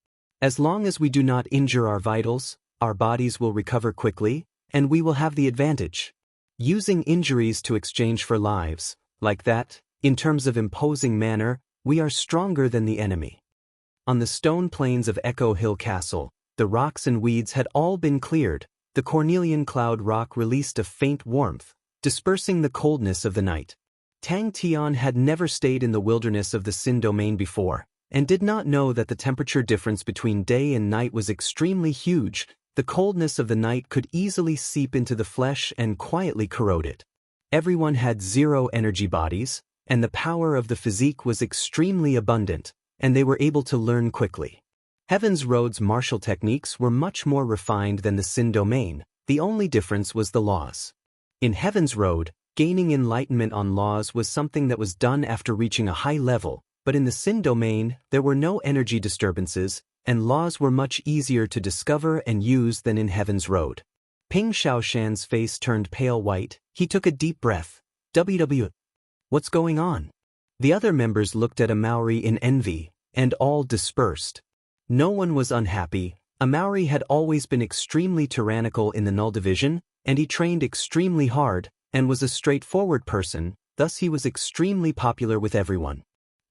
As long as we do not injure our vitals, our bodies will recover quickly, and we will have the advantage. Using injuries to exchange for lives, like that, in terms of imposing manner, we are stronger than the enemy. On the stone plains of Echo Hill Castle, the rocks and weeds had all been cleared. The cornelian cloud rock released a faint warmth, dispersing the coldness of the night. Tang Tian had never stayed in the wilderness of the Xin domain before, and did not know that the temperature difference between day and night was extremely huge. The coldness of the night could easily seep into the flesh and quietly corrode it. Everyone had 0 energy bodies, and the power of the physique was extremely abundant, and they were able to learn quickly. Heaven's Road's martial techniques were much more refined than the Xin domain. The only difference was the laws. In Heaven's Road, gaining enlightenment on laws was something that was done after reaching a high level, but in the Xin domain, there were no energy disturbances, and laws were much easier to discover and use than in Heaven's Road. Ping Shaoshan's face turned pale white. He took a deep breath. What's going on? The other members looked at Amauri in envy, and all dispersed. No one was unhappy. Amauri had always been extremely tyrannical in the Null Division, and he trained extremely hard, and was a straightforward person, thus he was extremely popular with everyone.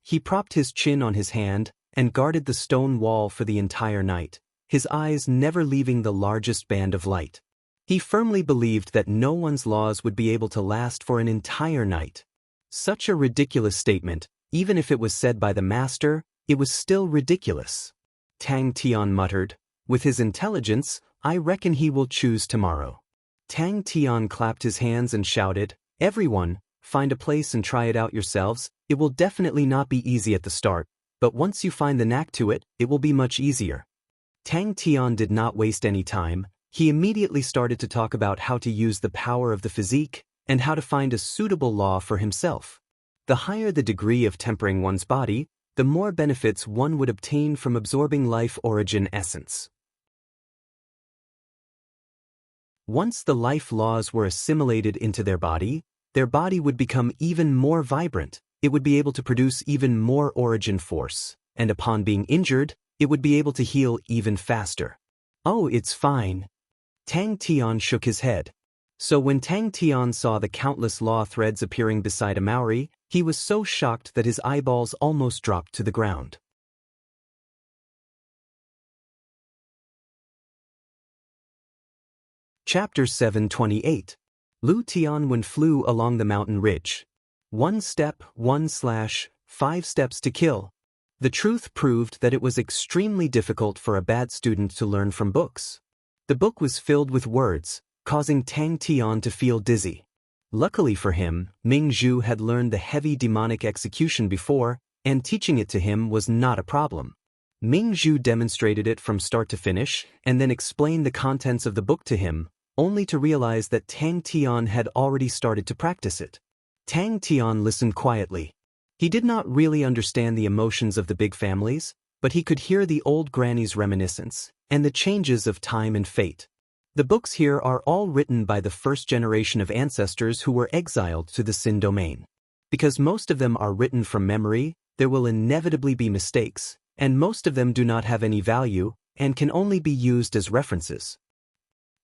He propped his chin on his hand, and guarded the stone wall for the entire night, his eyes never leaving the largest band of light. He firmly believed that no one's laws would be able to last for an entire night. Such a ridiculous statement, Even if it was said by the master, it was still ridiculous. Tang Tian muttered, "With his intelligence, I reckon he will choose tomorrow." Tang Tian clapped his hands and shouted, "Everyone, find a place and try it out yourselves. It will definitely not be easy at the start, but once you find the knack to it, it will be much easier." Tang Tian did not waste any time. He immediately started to talk about how to use the power of the physique and how to find a suitable law for himself. The higher the degree of tempering one's body, the more benefits one would obtain from absorbing life origin essence. Once the life laws were assimilated into their body would become even more vibrant, it would be able to produce even more origin force, and upon being injured, it would be able to heal even faster. "Oh, it's fine." Tang Tian shook his head. So when Tang Tian saw the countless law threads appearing beside a Maori, he was so shocked that his eyeballs almost dropped to the ground. Chapter 728. Lu Tianwen flew along the mountain ridge. 1 step, 1/5 steps to kill. The truth proved that it was extremely difficult for a bad student to learn from books. The book was filled with words, causing Tang Tian to feel dizzy. Luckily for him, Ming Zhu had learned the heavy demonic execution before, and teaching it to him was not a problem. Ming Zhu demonstrated it from start to finish, and then explained the contents of the book to him, only to realize that Tang Tian had already started to practice it. Tang Tian listened quietly. He did not really understand the emotions of the big families, but he could hear the old granny's reminiscence, and the changes of time and fate. The books here are all written by the first generation of ancestors who were exiled to the Sin domain. Because most of them are written from memory, there will inevitably be mistakes, and most of them do not have any value, and can only be used as references.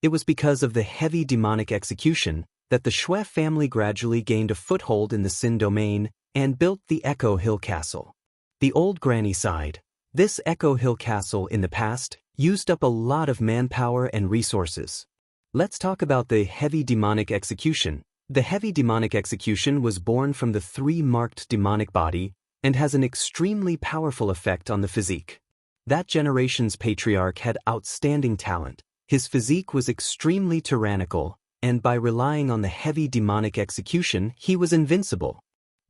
It was because of the heavy demonic execution that the Shui family gradually gained a foothold in the Sin domain and built the Echo Hill Castle. The old granny sighed. This Echo Hill Castle in the past used up a lot of manpower and resources. Let's talk about the heavy demonic execution. The heavy demonic execution was born from the 3-marked demonic body and has an extremely powerful effect on the physique. That generation's patriarch had outstanding talent. His physique was extremely tyrannical, and by relying on the heavy demonic execution, he was invincible.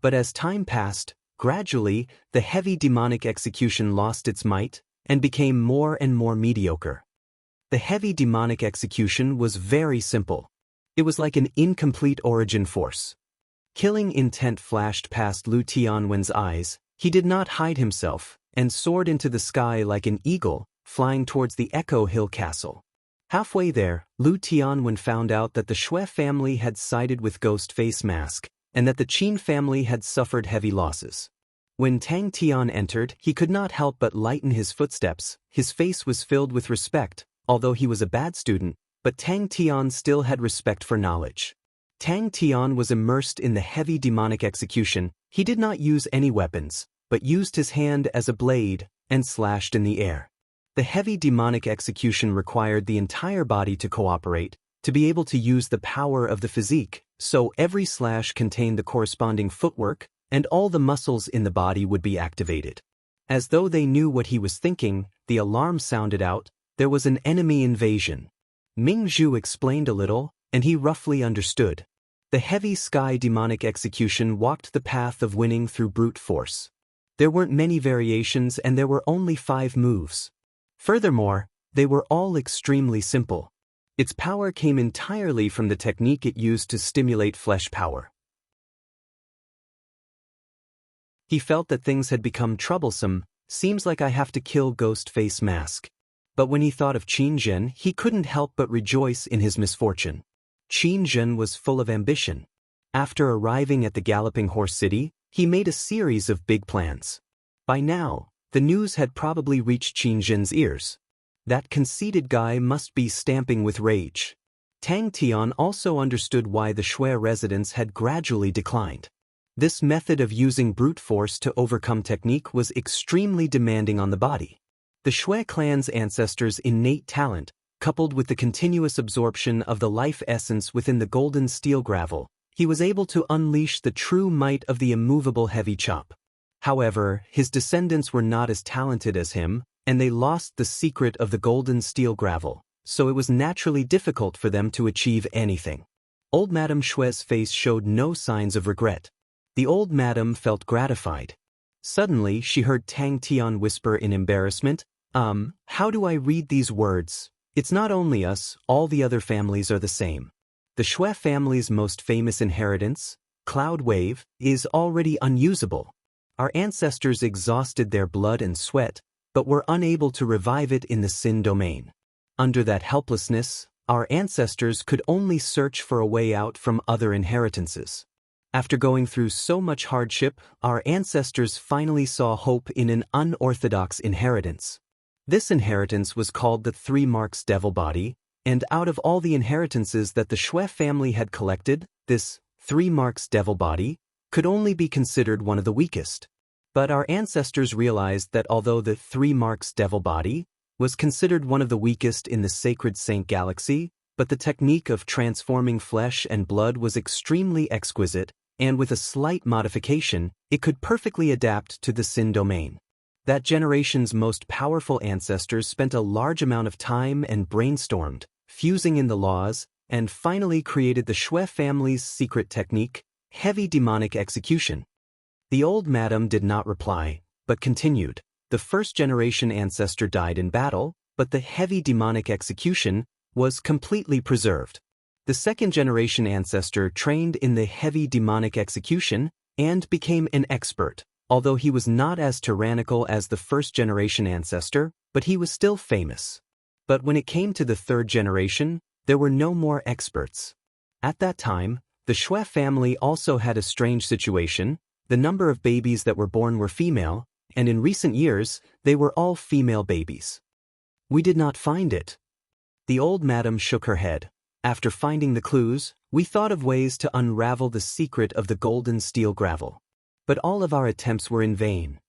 But as time passed, gradually, the heavy demonic execution lost its might and became more and more mediocre. The heavy demonic execution was very simple. It was like an incomplete origin force. Killing intent flashed past Lu Tianwen's eyes. He did not hide himself and soared into the sky like an eagle, flying towards the Echo Hill Castle. Halfway there, Lu Tianwen found out that the Shui family had sided with Ghost Face Mask, and that the Qin family had suffered heavy losses. When Tang Tian entered, he could not help but lighten his footsteps. His face was filled with respect, although he was a bad student, but Tang Tian still had respect for knowledge. Tang Tian was immersed in the heavy demonic execution. He did not use any weapons, but used his hand as a blade and slashed in the air. The heavy demonic execution required the entire body to cooperate, to be able to use the power of the physique, so every slash contained the corresponding footwork, and all the muscles in the body would be activated. As though they knew what he was thinking, the alarm sounded out. There was an enemy invasion. Ming Zhu explained a little, and he roughly understood. The heavy sky demonic execution walked the path of winning through brute force. There weren't many variations and there were only 5 moves. Furthermore, they were all extremely simple. Its power came entirely from the technique it used to stimulate flesh power. He felt that things had become troublesome. Seems like I have to kill Ghost Face Mask. But when he thought of Qin Zhen, he couldn't help but rejoice in his misfortune. Qin Zhen was full of ambition. After arriving at the Galloping Horse City, he made a series of big plans. By now, the news had probably reached Qin Zhen's ears. That conceited guy must be stamping with rage. Tang Tian also understood why the Shui residents had gradually declined. This method of using brute force to overcome technique was extremely demanding on the body. The Shui clan's ancestors' innate talent, coupled with the continuous absorption of the life essence within the golden steel gravel, he was able to unleash the true might of the immovable heavy chop. However, his descendants were not as talented as him, and they lost the secret of the golden steel gravel, so it was naturally difficult for them to achieve anything. Old Madame Xue's face showed no signs of regret. The old madam felt gratified. Suddenly, she heard Tang Tian whisper in embarrassment, how do I read these words? It's not only us, all the other families are the same. The Xue family's most famous inheritance, Cloud Wave, is already unusable. Our ancestors exhausted their blood and sweat, but were unable to revive it in the Sin domain. Under that helplessness, our ancestors could only search for a way out from other inheritances. After going through so much hardship, our ancestors finally saw hope in an unorthodox inheritance. This inheritance was called the Three Marks Devil Body, and out of all the inheritances that the Xue family had collected, this Three Marks Devil Body could only be considered one of the weakest. But our ancestors realized that although the Three Marks Devil Body was considered one of the weakest in the Sacred Saint Galaxy, but the technique of transforming flesh and blood was extremely exquisite, and with a slight modification, it could perfectly adapt to the Sin domain. That generation's most powerful ancestors spent a large amount of time and brainstormed, fusing in the laws, and finally created the Xue family's secret technique, heavy demonic execution. The old madam did not reply, but continued. The first-generation ancestor died in battle, but the heavy demonic execution was completely preserved. The second-generation ancestor trained in the heavy demonic execution and became an expert, although he was not as tyrannical as the first-generation ancestor, but he was still famous. But when it came to the third generation, there were no more experts. At that time, the Xue family also had a strange situation. The number of babies that were born were female, and in recent years, they were all female babies. We did not find it. The old madam shook her head. After finding the clues, we thought of ways to unravel the secret of the golden steel gravel. But all of our attempts were in vain.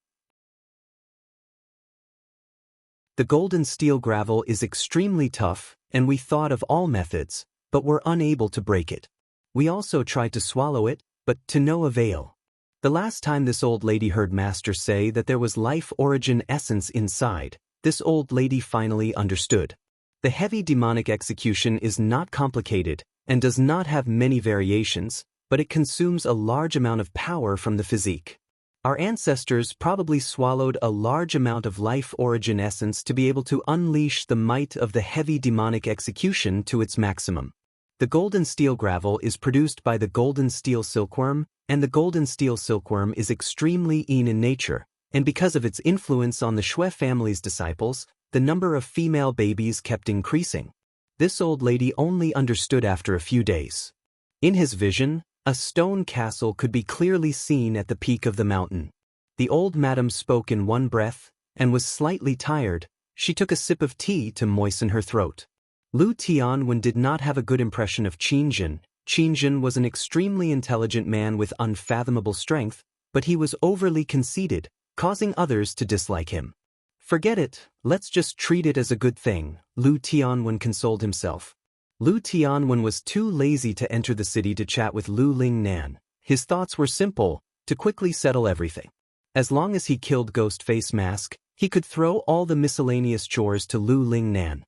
The golden steel gravel is extremely tough, and we thought of all methods, but were unable to break it. We also tried to swallow it, but to no avail. The last time this old lady heard Master say that there was life origin essence inside, this old lady finally understood. The heavy demonic execution is not complicated and does not have many variations, but it consumes a large amount of power from the physique. Our ancestors probably swallowed a large amount of life origin essence to be able to unleash the might of the heavy demonic execution to its maximum. The golden steel gravel is produced by the golden steel silkworm, and the golden steel silkworm is extremely Yin in nature, and because of its influence on the Xue family's disciples, the number of female babies kept increasing. This old lady only understood after a few days. In his vision, a stone castle could be clearly seen at the peak of the mountain. The old madam spoke in one breath, and was slightly tired. She took a sip of tea to moisten her throat. Lu Tianwen did not have a good impression of Qingjin. Qingjin was an extremely intelligent man with unfathomable strength, but he was overly conceited, causing others to dislike him. Forget it, let's just treat it as a good thing, Lu Tianwen consoled himself. Lu Tianwen was too lazy to enter the city to chat with Lu Lingnan. His thoughts were simple, to quickly settle everything. As long as he killed Ghostface Mask, he could throw all the miscellaneous chores to Lu Lingnan.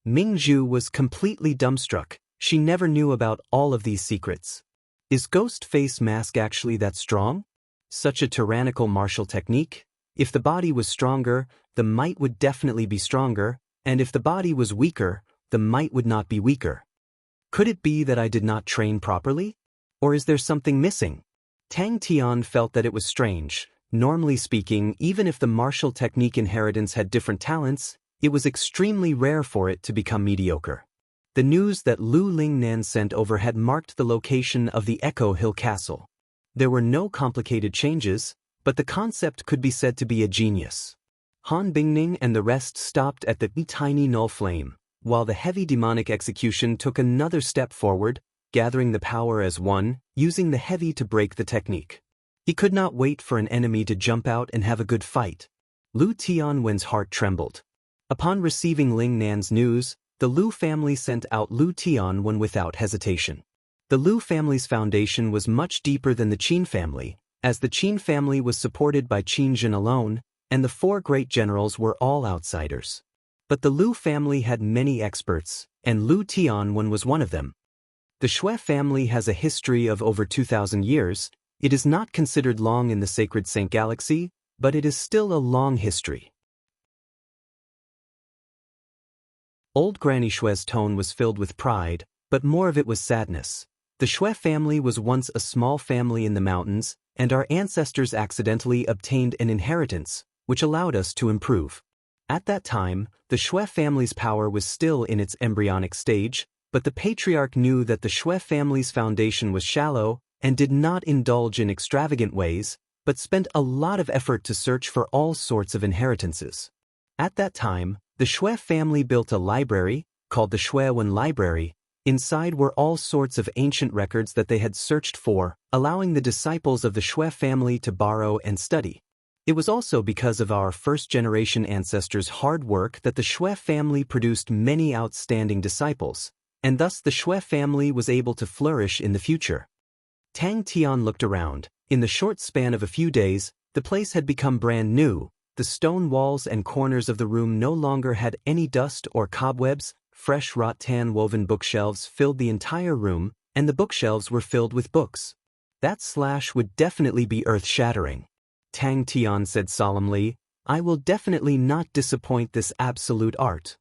Mingzhu was completely dumbstruck. She never knew about all of these secrets. Is Ghostface Mask actually that strong? Such a tyrannical martial technique? If the body was stronger, the might would definitely be stronger, and if the body was weaker, the might would not be weaker. Could it be that I did not train properly? Or is there something missing? Tang Tian felt that it was strange. Normally speaking, even if the martial technique inheritance had different talents, it was extremely rare for it to become mediocre. The news that Lu Lingnan sent over had marked the location of the Echo Hill Castle. There were no complicated changes, but the concept could be said to be a genius. Han Bingning and the rest stopped at the tiny null flame, while the heavy demonic execution took another step forward, gathering the power as one, using the heavy to break the technique. He could not wait for an enemy to jump out and have a good fight. Lu Tianwen's heart trembled. Upon receiving Lingnan's news, the Lu family sent out Lu Tianwen without hesitation. The Lu family's foundation was much deeper than the Qin family, as the Qin family was supported by Qin Zhen alone, and the four great generals were all outsiders. But the Lu family had many experts, and Lu Tianwen was one of them. The Shui family has a history of over 2,000 years. It is not considered long in the sacred Saint Galaxy, but it is still a long history. Old Granny Shui's tone was filled with pride, but more of it was sadness. The Shui family was once a small family in the mountains, and our ancestors accidentally obtained an inheritance, which allowed us to improve. At that time, the Shui family's power was still in its embryonic stage, but the patriarch knew that the Shui family's foundation was shallow and did not indulge in extravagant ways, but spent a lot of effort to search for all sorts of inheritances. At that time, the Shui family built a library, called the Shuiwen Library. Inside were all sorts of ancient records that they had searched for, allowing the disciples of the Shui family to borrow and study. It was also because of our first-generation ancestors' hard work that the Shui family produced many outstanding disciples, and thus the Shui family was able to flourish in the future. Tang Tian looked around. In the short span of a few days, the place had become brand new. The stone walls and corners of the room no longer had any dust or cobwebs. Fresh rattan woven bookshelves filled the entire room, and the bookshelves were filled with books. That slash would definitely be earth-shattering. Tang Tian said solemnly, "I will definitely not disappoint this absolute art."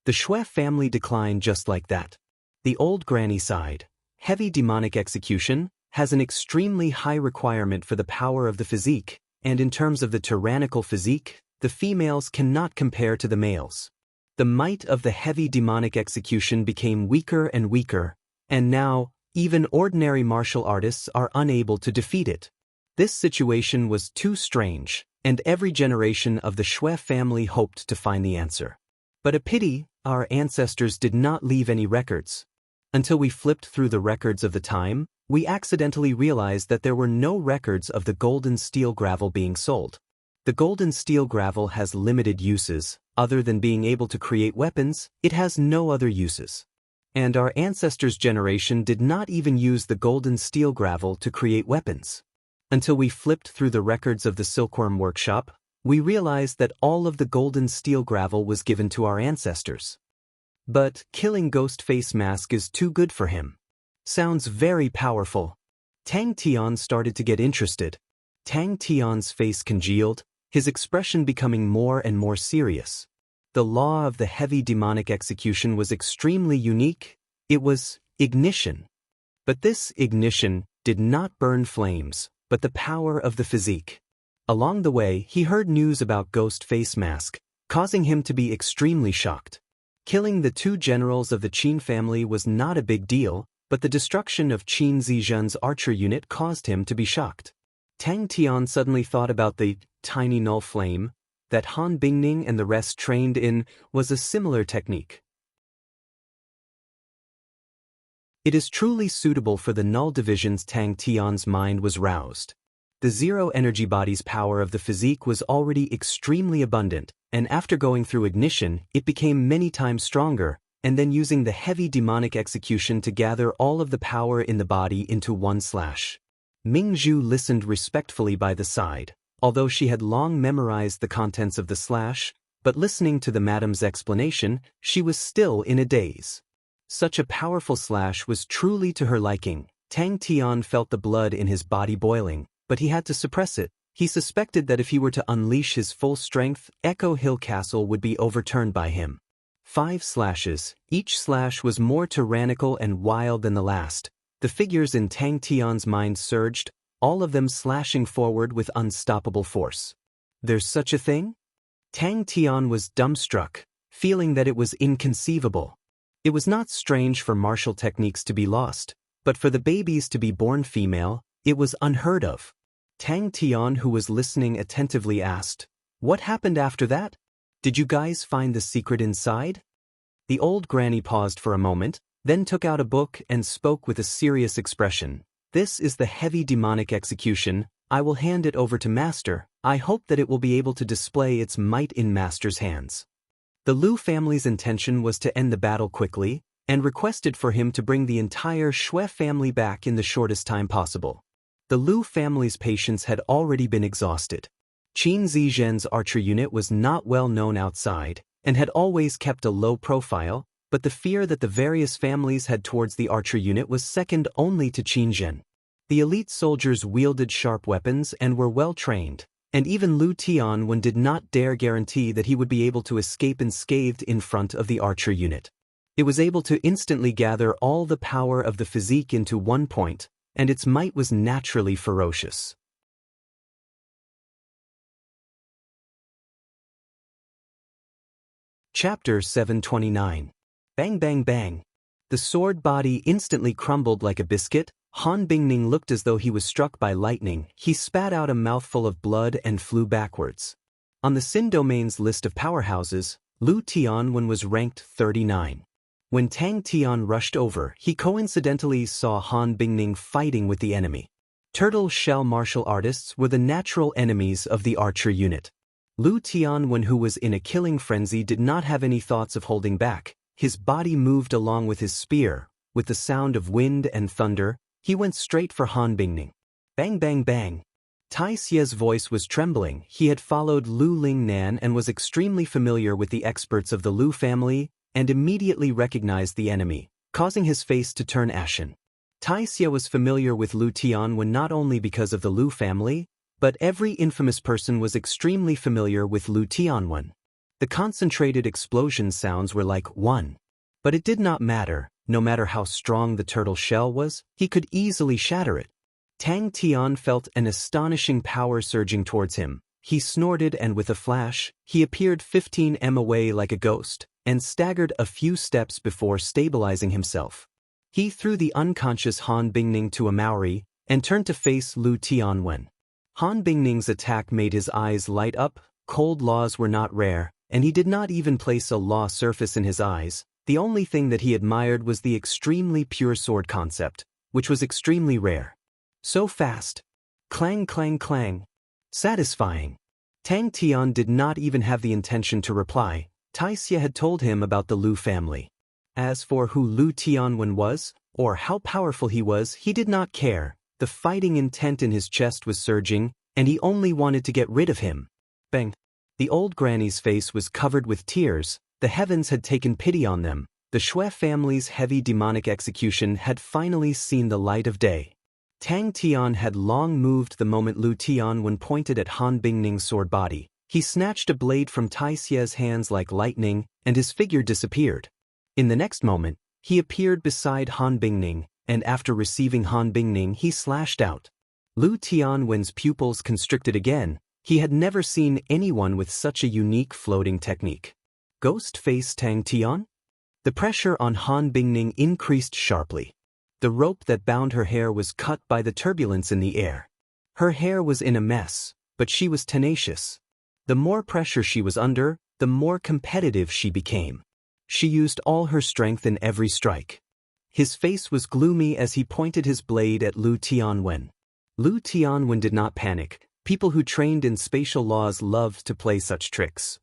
The Shui family declined just like that. The old granny sighed. Heavy demonic execution has an extremely high requirement for the power of the physique, and in terms of the tyrannical physique, the females cannot compare to the males. The might of the heavy demonic execution became weaker and weaker, and now, even ordinary martial artists are unable to defeat it. This situation was too strange, and every generation of the Shui family hoped to find the answer. But a pity, our ancestors did not leave any records. Until we flipped through the records of the time, we accidentally realized that there were no records of the golden steel gravel being sold. The golden steel gravel has limited uses. Other than being able to create weapons, it has no other uses. And our ancestors' generation did not even use the golden steel gravel to create weapons. Until we flipped through the records of the Silkworm Workshop, we realized that all of the golden steel gravel was given to our ancestors. But killing Ghost Face Mask is too good for him. Sounds very powerful. Tang Tian started to get interested. Tang Tian's face congealed, his expression becoming more and more serious. The law of the heavy demonic execution was extremely unique. It was ignition. But this ignition did not burn flames, but the power of the physique. Along the way, he heard news about Ghost Face Mask, causing him to be extremely shocked. Killing the two generals of the Qin family was not a big deal, but the destruction of Qin Zizhen's archer unit caused him to be shocked. Tang Tian suddenly thought about the tiny null flame that Han Bingning and the rest trained in was a similar technique. It is truly suitable for the null divisions. Tang Tian's mind was roused. The zero energy body's power of the physique was already extremely abundant, and after going through ignition, it became many times stronger, and then using the heavy demonic execution to gather all of the power in the body into one slash. Ming Zhu listened respectfully by the side, although she had long memorized the contents of the slash, but listening to the madam's explanation, she was still in a daze. Such a powerful slash was truly to her liking. Tang Tian felt the blood in his body boiling, but he had to suppress it. He suspected that if he were to unleash his full strength, Echo Hill Castle would be overturned by him. 5 slashes, each slash was more tyrannical and wild than the last. The figures in Tang Tian's mind surged, all of them slashing forward with unstoppable force. There's such a thing? Tang Tian was dumbstruck, feeling that it was inconceivable. It was not strange for martial techniques to be lost, but for the babies to be born female, it was unheard of. Tang Tian, who was listening attentively, asked, "What happened after that? Did you guys find the secret inside?" The old granny paused for a moment, then took out a book and spoke with a serious expression. "This is the heavy demonic execution. I will hand it over to Master. I hope that it will be able to display its might in Master's hands." The Lu family's intention was to end the battle quickly, and requested for him to bring the entire Shui family back in the shortest time possible. The Lu family's patience had already been exhausted. Qin Zizhen's archer unit was not well known outside, and had always kept a low profile, but the fear that the various families had towards the archer unit was second only to Qin Zhen. The elite soldiers wielded sharp weapons and were well trained, and even Lu Tianwen did not dare guarantee that he would be able to escape unscathed in front of the archer unit. It was able to instantly gather all the power of the physique into one point, and its might was naturally ferocious. Chapter 729. Bang bang bang. The sword body instantly crumbled like a biscuit. Han Bingning looked as though he was struck by lightning. He spat out a mouthful of blood and flew backwards. On the Xin Domain's list of powerhouses, Lu Tianwen was ranked 39. When Tang Tian rushed over, he coincidentally saw Han Bingning fighting with the enemy. Turtle shell martial artists were the natural enemies of the archer unit. Lu Tianwen, who was in a killing frenzy, did not have any thoughts of holding back. His body moved along with his spear. With the sound of wind and thunder, he went straight for Han Bingning. Bang bang bang. Tai Xie's voice was trembling. He had followed Lu Lingnan and was extremely familiar with the experts of the Lu family, and immediately recognized the enemy, causing his face to turn ashen. Tai Xie was familiar with Lu Tianwen not only because of the Lu family, but every infamous person was extremely familiar with Lu Tianwen. The concentrated explosion sounds were like one. But it did not matter. No matter how strong the turtle shell was, he could easily shatter it. Tang Tian felt an astonishing power surging towards him. He snorted, and with a flash, he appeared 15 m away like a ghost, and staggered a few steps before stabilizing himself. He threw the unconscious Han Bingning to a Maori, and turned to face Lu Tianwen. Han Bingning's attack made his eyes light up. Cold laws were not rare, and he did not even place a law surface in his eyes. The only thing that he admired was the extremely pure sword concept, which was extremely rare. So fast. Clang clang clang. Satisfying. Tang Tian did not even have the intention to reply. Tai Xie had told him about the Lu family. As for who Lu Tianwen was, or how powerful he was, he did not care. The fighting intent in his chest was surging, and he only wanted to get rid of him. Bang. The old granny's face was covered with tears. The heavens had taken pity on them. The Shui family's heavy demonic execution had finally seen the light of day. Tang Tian had long moved the moment Lu Tianwen pointed at Han Bingning's sword body. He snatched a blade from Tai Xie's hands like lightning, and his figure disappeared. In the next moment, he appeared beside Han Bingning, and after receiving Han Bingning, he slashed out. Lu Tianwen's pupils constricted again. He had never seen anyone with such a unique floating technique. Ghost face Tang Tian? The pressure on Han Bingning increased sharply. The rope that bound her hair was cut by the turbulence in the air. Her hair was in a mess, but she was tenacious. The more pressure she was under, the more competitive she became. She used all her strength in every strike. His face was gloomy as he pointed his blade at Lu Tianwen. Lu Tianwen did not panic. People who trained in spatial laws loved to play such tricks.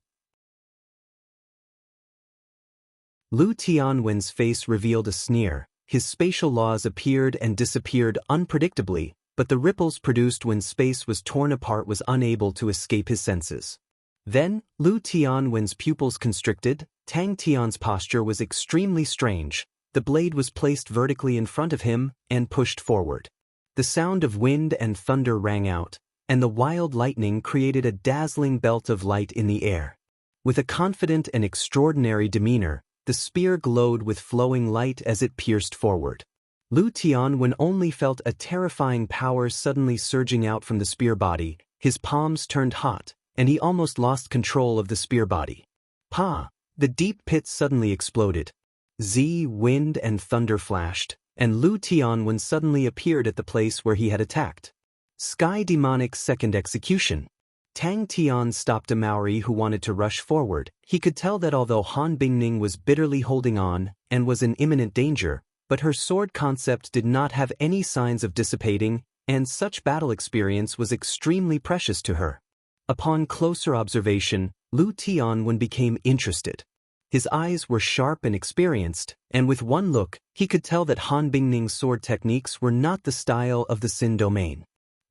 Lu Tianwen's face revealed a sneer. His spatial laws appeared and disappeared unpredictably, but the ripples produced when space was torn apart was unable to escape his senses. Then, Lu Tianwen's pupils constricted. Tang Tian's posture was extremely strange. The blade was placed vertically in front of him and pushed forward. The sound of wind and thunder rang out, and the wild lightning created a dazzling belt of light in the air. With a confident and extraordinary demeanor, the spear glowed with flowing light as it pierced forward. Lu Tianwen only felt a terrifying power suddenly surging out from the spear body. His palms turned hot, and he almost lost control of the spear body. Pa! The deep pit suddenly exploded. Wind and thunder flashed, and Lu Tianwen suddenly appeared at the place where he had attacked. Sky Demonic Second Execution. Tang Tian stopped a Maori who wanted to rush forward. He could tell that although Han Bingning was bitterly holding on and was in imminent danger, but her sword concept did not have any signs of dissipating, and such battle experience was extremely precious to her. Upon closer observation, Lu Tianwen became interested. His eyes were sharp and experienced, and with one look, he could tell that Han Bingning's sword techniques were not the style of the Xin domain.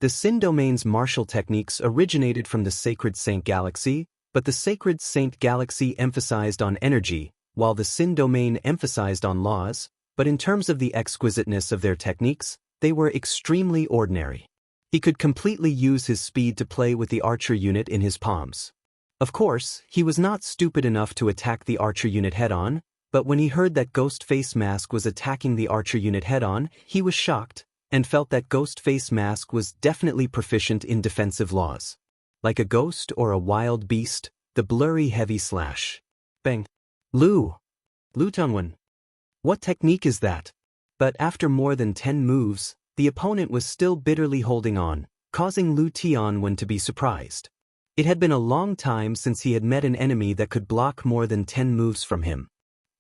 The Sin Domain's martial techniques originated from the Sacred Saint Galaxy, but the Sacred Saint Galaxy emphasized on energy, while the Sin Domain emphasized on laws, but in terms of the exquisiteness of their techniques, they were extremely ordinary. He could completely use his speed to play with the archer unit in his palms. Of course, he was not stupid enough to attack the archer unit head-on, but when he heard that Ghostface Mask was attacking the archer unit head-on, he was shocked, and felt that Ghostface Mask was definitely proficient in defensive laws. Like a ghost or a wild beast, the blurry heavy slash. Bang. Lu Tongwen. What technique is that? But after more than 10 moves, the opponent was still bitterly holding on, causing Lu Tianwen to be surprised. It had been a long time since he had met an enemy that could block more than 10 moves from him.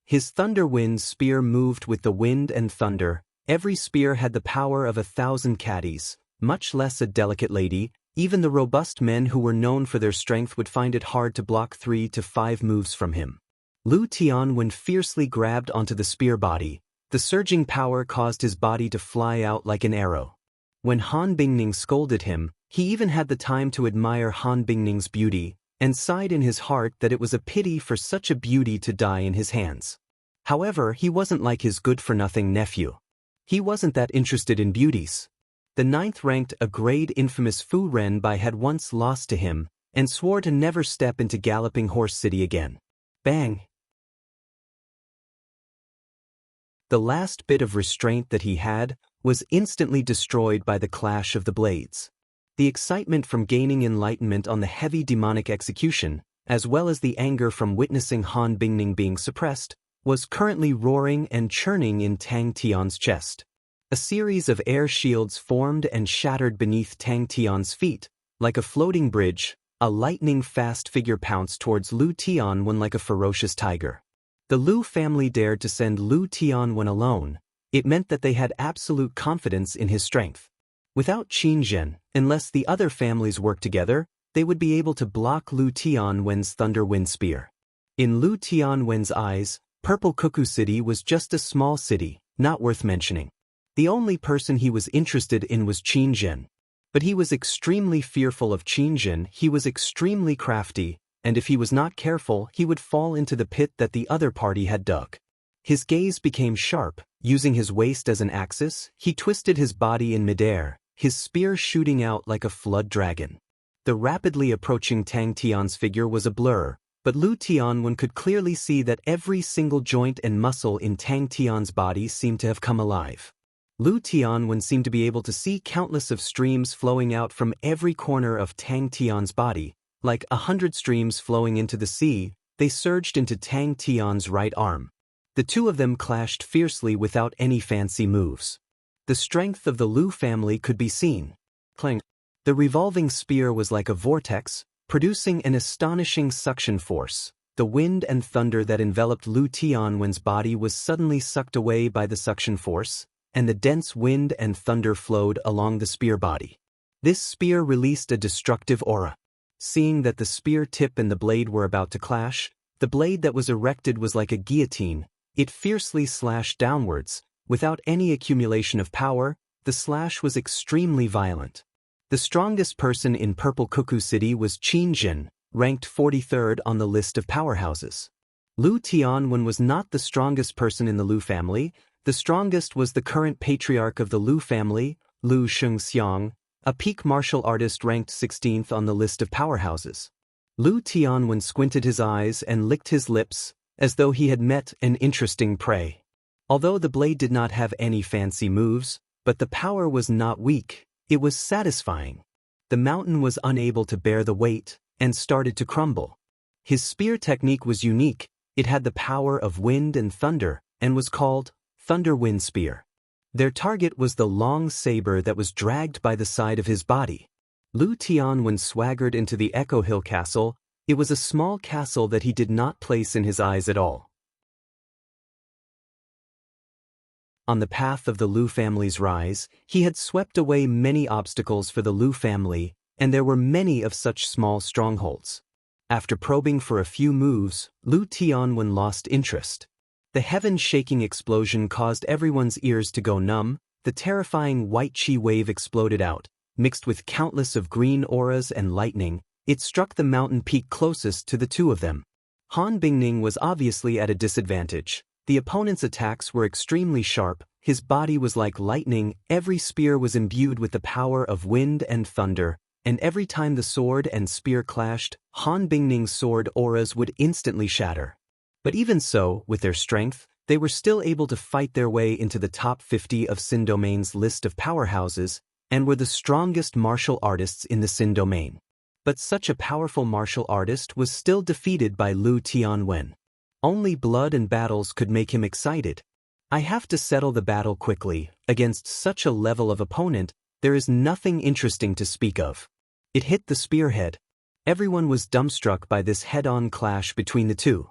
His Thunder Wind spear moved with the wind and thunder. Every spear had the power of 1,000 caddies, much less a delicate lady. Even the robust men who were known for their strength would find it hard to block 3 to 5 moves from him. Lu Tianwen fiercely grabbed onto the spear body. The surging power caused his body to fly out like an arrow. When Han Bingning scolded him, he even had the time to admire Han Bingning's beauty, and sighed in his heart that it was a pity for such a beauty to die in his hands. However, he wasn't like his good-for-nothing nephew. He wasn't that interested in beauties. The 9th-ranked A-grade infamous Fu Renbai had once lost to him, and swore to never step into Galloping Horse City again. Bang! The last bit of restraint that he had was instantly destroyed by the clash of the blades. The excitement from gaining enlightenment on the heavy demonic execution, as well as the anger from witnessing Han Bingning being suppressed, was currently roaring and churning in Tang Tian's chest. A series of air shields formed and shattered beneath Tang Tian's feet. Like a floating bridge, a lightning-fast figure pounced towards Lu Tianwen like a ferocious tiger. The Lu family dared to send Lu Tianwen alone. It meant that they had absolute confidence in his strength. Without Qin Zhen, unless the other families worked together, they would be able to block Lu Tianwen's Thunder Wind Spear. In Lu Tianwen's eyes, Purple Cuckoo City was just a small city, not worth mentioning. The only person he was interested in was Qin Zhen. But he was extremely fearful of Qin Zhen. He was extremely crafty, and if he was not careful, he would fall into the pit that the other party had dug. His gaze became sharp. Using his waist as an axis, he twisted his body in midair, his spear shooting out like a flood dragon. The rapidly approaching Tang Tian's figure was a blur, but Lu Tianwen could clearly see that every single joint and muscle in Tang Tian's body seemed to have come alive. Lu Tianwen seemed to be able to see countless of streams flowing out from every corner of Tang Tian's body. Like 100 streams flowing into the sea, they surged into Tang Tian's right arm. The two of them clashed fiercely without any fancy moves. The strength of the Lu family could be seen. Clang. The revolving spear was like a vortex, producing an astonishing suction force. The wind and thunder that enveloped Lu Tianwen's body was suddenly sucked away by the suction force, and the dense wind and thunder flowed along the spear body. This spear released a destructive aura. Seeing that the spear tip and the blade were about to clash, the blade that was erected was like a guillotine. It fiercely slashed downwards. Without any accumulation of power, the slash was extremely violent. The strongest person in Purple Cuckoo City was Qin Zhen, ranked 43rd on the list of powerhouses. Lu Tianwen was not the strongest person in the Lu family. The strongest was the current patriarch of the Lu family, Lu Xianxia, a peak martial artist ranked 16th on the list of powerhouses. Lu Tianwen squinted his eyes and licked his lips, as though he had met an interesting prey. Although the blade did not have any fancy moves, but the power was not weak, it was satisfying. The mountain was unable to bear the weight, and started to crumble. His spear technique was unique. It had the power of wind and thunder, and was called Thunder Wind Spear. Their target was the long saber that was dragged by the side of his body. Lu Tianwen swaggered into the Echo Hill Castle. It was a small castle that he did not place in his eyes at all. On the path of the Lu family's rise, he had swept away many obstacles for the Lu family, and there were many of such small strongholds. After probing for a few moves, Lu Tianwen lost interest. The heaven-shaking explosion caused everyone's ears to go numb. The terrifying white chi wave exploded out, mixed with countless of green auras and lightning, it struck the mountain peak closest to the two of them. Han Bingning was obviously at a disadvantage. The opponent's attacks were extremely sharp, his body was like lightning, every spear was imbued with the power of wind and thunder, and every time the sword and spear clashed, Han Bingning's sword auras would instantly shatter. But even so, with their strength, they were still able to fight their way into the top 50 of Sin Domain's list of powerhouses, and were the strongest martial artists in the Sin Domain. But such a powerful martial artist was still defeated by Lu Tianwen. Only blood and battles could make him excited. I have to settle the battle quickly. Against such a level of opponent, there is nothing interesting to speak of. It hit the spearhead. Everyone was dumbstruck by this head-on clash between the two.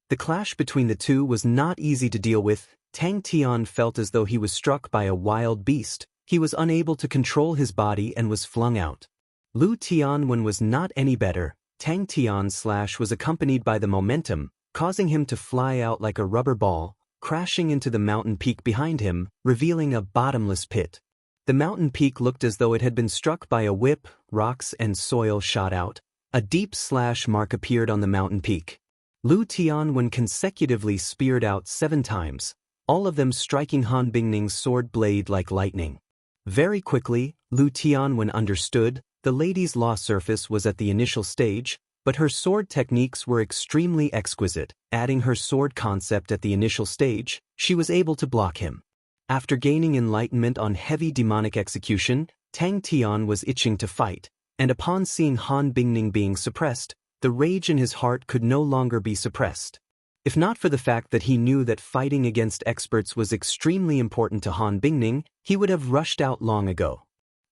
The clash between the two was not easy to deal with. Tang Tian felt as though he was struck by a wild beast. He was unable to control his body and was flung out. Lu Tianwen was not any better. Tang Tian's slash was accompanied by the momentum, causing him to fly out like a rubber ball, crashing into the mountain peak behind him, revealing a bottomless pit. The mountain peak looked as though it had been struck by a whip, rocks and soil shot out. A deep slash mark appeared on the mountain peak. Lu Tianwen consecutively speared out 7 times, all of them striking Han Bingning's sword blade like lightning. Very quickly, Lu Tianwen understood, the lady's law surface was at the initial stage, but her sword techniques were extremely exquisite. Adding her sword concept at the initial stage, she was able to block him. After gaining enlightenment on heavy demonic execution, Tang Tian was itching to fight, and upon seeing Han Bingning being suppressed, the rage in his heart could no longer be suppressed. If not for the fact that he knew that fighting against experts was extremely important to Han Bingning, he would have rushed out long ago.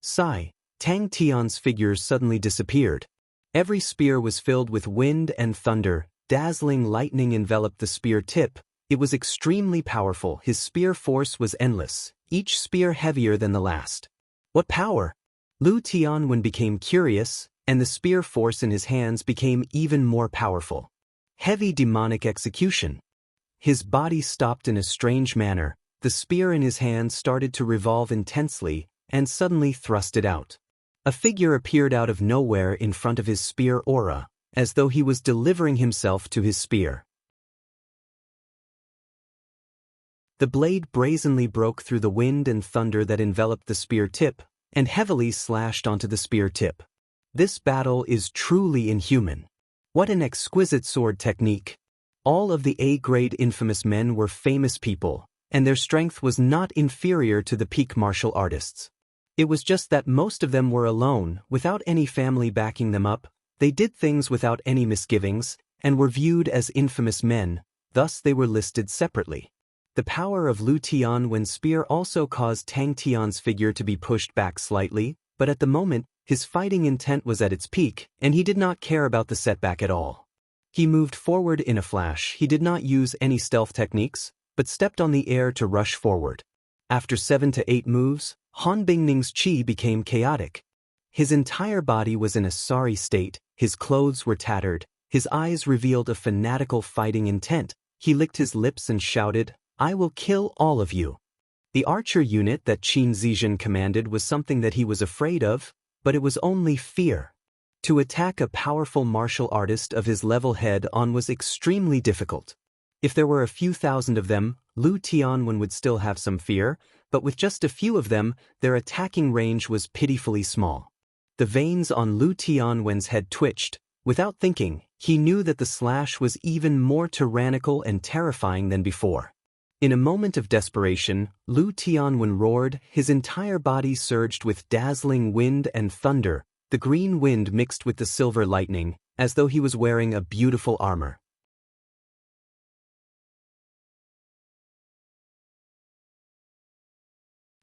Sigh. Tang Tian's figures suddenly disappeared. Every spear was filled with wind and thunder, dazzling lightning enveloped the spear tip. It was extremely powerful, his spear force was endless, each spear heavier than the last. What power? Lu Tianwen became curious, and the spear force in his hands became even more powerful. Heavy demonic execution. His body stopped in a strange manner, the spear in his hand started to revolve intensely, and suddenly thrust it out. A figure appeared out of nowhere in front of his spear aura, as though he was delivering himself to his spear. The blade brazenly broke through the wind and thunder that enveloped the spear tip, and heavily slashed onto the spear tip. This battle is truly inhuman. What an exquisite sword technique. All of the A-grade infamous men were famous people, and their strength was not inferior to the peak martial artists. It was just that most of them were alone, without any family backing them up. They did things without any misgivings, and were viewed as infamous men, thus they were listed separately. The power of Lu Tianwen's spear also caused Tang Tian's figure to be pushed back slightly, but at the moment, his fighting intent was at its peak, and he did not care about the setback at all. He moved forward in a flash. He did not use any stealth techniques, but stepped on the air to rush forward. After 7 to 8 moves, Han Bingning's chi became chaotic. His entire body was in a sorry state, his clothes were tattered, his eyes revealed a fanatical fighting intent. He licked his lips and shouted, "I will kill all of you." The archer unit that Qin Zizhen commanded was something that he was afraid of, but it was only fear. To attack a powerful martial artist of his level head-on was extremely difficult. If there were a few thousand of them, Lu Tianwen would still have some fear, but with just a few of them, their attacking range was pitifully small. The veins on Lu Tianwen's head twitched. Without thinking, he knew that the slash was even more tyrannical and terrifying than before. In a moment of desperation, Lu Tianwen roared, his entire body surged with dazzling wind and thunder, the green wind mixed with the silver lightning, as though he was wearing a beautiful armor.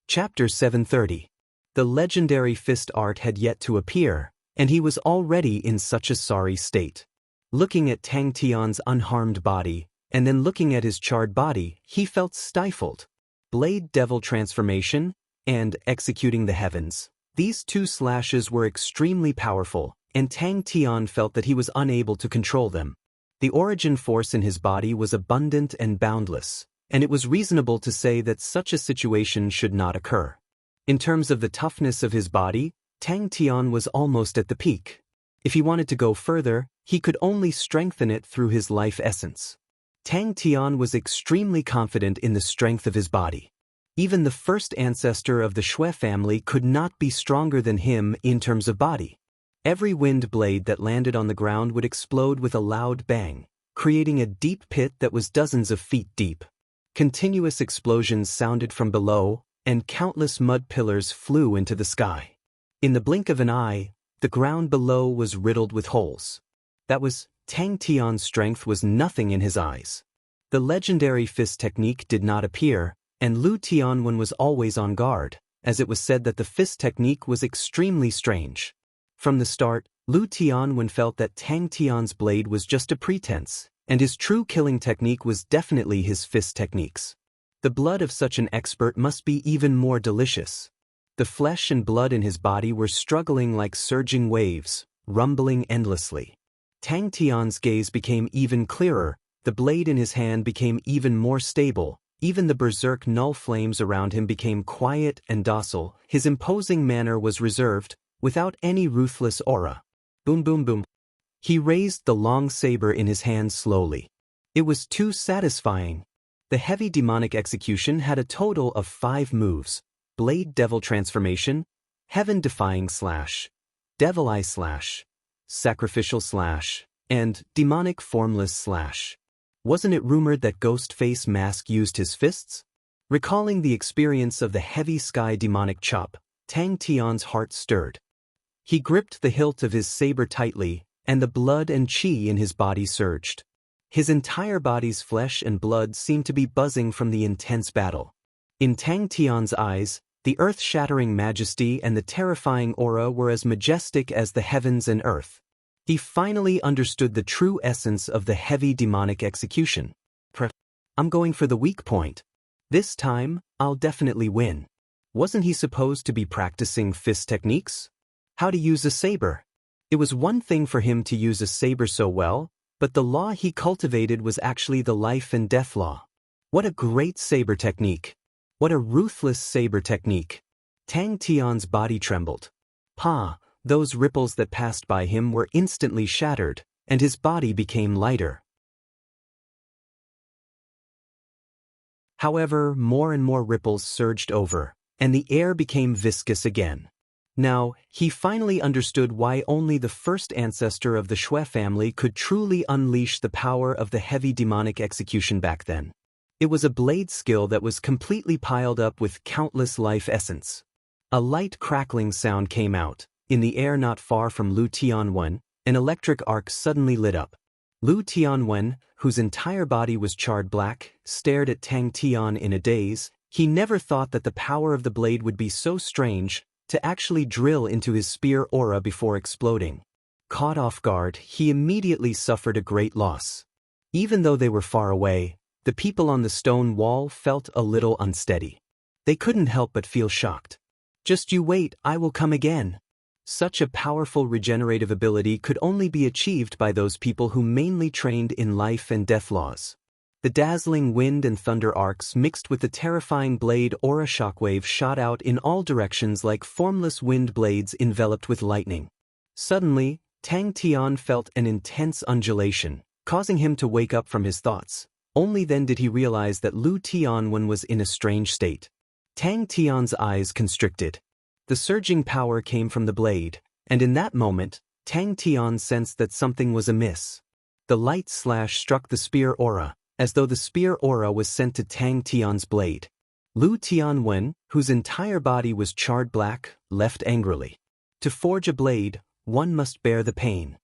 Chapter 730. The legendary fist art had yet to appear, and he was already in such a sorry state. Looking at Tang Tian's unharmed body, and then looking at his charred body, he felt stifled. Blade Devil Transformation, and Executing the Heavens. These two slashes were extremely powerful, and Tang Tian felt that he was unable to control them. The origin force in his body was abundant and boundless, and it was reasonable to say that such a situation should not occur. In terms of the toughness of his body, Tang Tian was almost at the peak. If he wanted to go further, he could only strengthen it through his life essence. Tang Tian was extremely confident in the strength of his body. Even the first ancestor of the Shui family could not be stronger than him in terms of body. Every wind blade that landed on the ground would explode with a loud bang, creating a deep pit that was dozens of feet deep. Continuous explosions sounded from below, and countless mud pillars flew into the sky. In the blink of an eye, the ground below was riddled with holes. Tang Tian's strength was nothing in his eyes. The legendary fist technique did not appear, and Lu Tianwen was always on guard, as it was said that the fist technique was extremely strange. From the start, Lu Tianwen felt that Tang Tian's blade was just a pretense, and his true killing technique was definitely his fist techniques. The blood of such an expert must be even more delicious. The flesh and blood in his body were struggling like surging waves, rumbling endlessly. Tang Tian's gaze became even clearer, the blade in his hand became even more stable, even the berserk null flames around him became quiet and docile, his imposing manner was reserved, without any ruthless aura. Boom boom boom. He raised the long saber in his hand slowly. It was too satisfying. The heavy demonic execution had a total of 5 moves: Blade Devil Transformation, Heaven Defying Slash, Devil Eye Slash, Sacrificial Slash, and Demonic Formless Slash. Wasn't it rumored that Ghostface Mask used his fists? Recalling the experience of the heavy sky demonic chop, Tang Tian's heart stirred. He gripped the hilt of his saber tightly, and the blood and qi in his body surged. His entire body's flesh and blood seemed to be buzzing from the intense battle. In Tang Tian's eyes, the earth-shattering majesty and the terrifying aura were as majestic as the heavens and earth. He finally understood the true essence of the heavy demonic execution. I'm going for the weak point. This time, I'll definitely win. Wasn't he supposed to be practicing fist techniques? How to use a saber? It was one thing for him to use a saber so well, but the law he cultivated was actually the life and death law. What a great saber technique! What a ruthless saber technique! Tang Tian's body trembled. Those ripples that passed by him were instantly shattered, and his body became lighter. However, more and more ripples surged over, and the air became viscous again. Now, he finally understood why only the first ancestor of the Shui family could truly unleash the power of the heavy demonic execution back then. It was a blade skill that was completely piled up with countless life essence. A light crackling sound came out. In the air not far from Lu Tianwen, an electric arc suddenly lit up. Lu Tianwen, whose entire body was charred black, stared at Tang Tian in a daze. He never thought that the power of the blade would be so strange, to actually drill into his spear aura before exploding. Caught off guard, he immediately suffered a great loss. Even though they were far away, the people on the stone wall felt a little unsteady. They couldn't help but feel shocked. Just you wait, I will come again. Such a powerful regenerative ability could only be achieved by those people who mainly trained in life and death laws. The dazzling wind and thunder arcs mixed with the terrifying blade aura shockwave shot out in all directions like formless wind blades enveloped with lightning. Suddenly, Tang Tian felt an intense undulation, causing him to wake up from his thoughts. Only then did he realize that Lu Tianwen was in a strange state. Tang Tian's eyes constricted. The surging power came from the blade, and in that moment, Tang Tian sensed that something was amiss. The light slash struck the spear aura, as though the spear aura was sent to Tang Tian's blade. Lu Tianwen, whose entire body was charred black, left angrily. To forge a blade, one must bear the pain.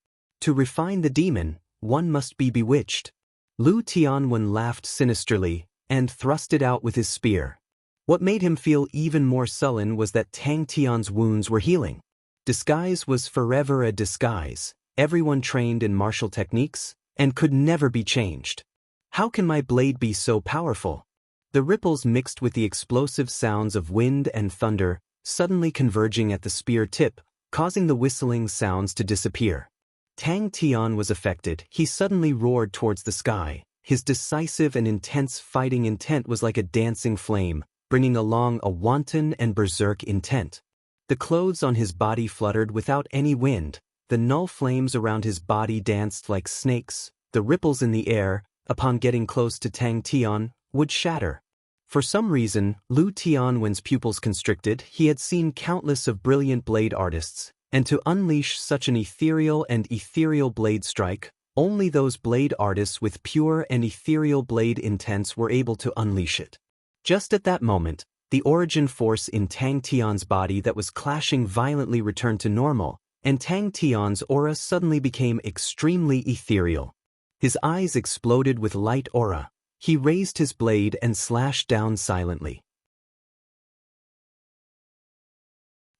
To refine the demon, one must be bewitched. Lu Tianwen laughed sinisterly, and thrust it out with his spear. What made him feel even more sullen was that Tang Tian's wounds were healing. Disguise was forever a disguise, everyone trained in martial techniques, and could never be changed. How can my blade be so powerful? The ripples mixed with the explosive sounds of wind and thunder, suddenly converging at the spear tip, causing the whistling sounds to disappear. Tang Tian was affected. He suddenly roared towards the sky. His decisive and intense fighting intent was like a dancing flame, bringing along a wanton and berserk intent. The clothes on his body fluttered without any wind, the null flames around his body danced like snakes, the ripples in the air, upon getting close to Tang Tian, would shatter. For some reason, Lu Tianwen's pupils constricted. He had seen countless of brilliant blade artists, and to unleash such an ethereal blade strike, only those blade artists with pure and ethereal blade intents were able to unleash it. Just at that moment, the origin force in Tang Tian's body that was clashing violently returned to normal, and Tang Tian's aura suddenly became extremely ethereal. His eyes exploded with light aura. He raised his blade and slashed down silently.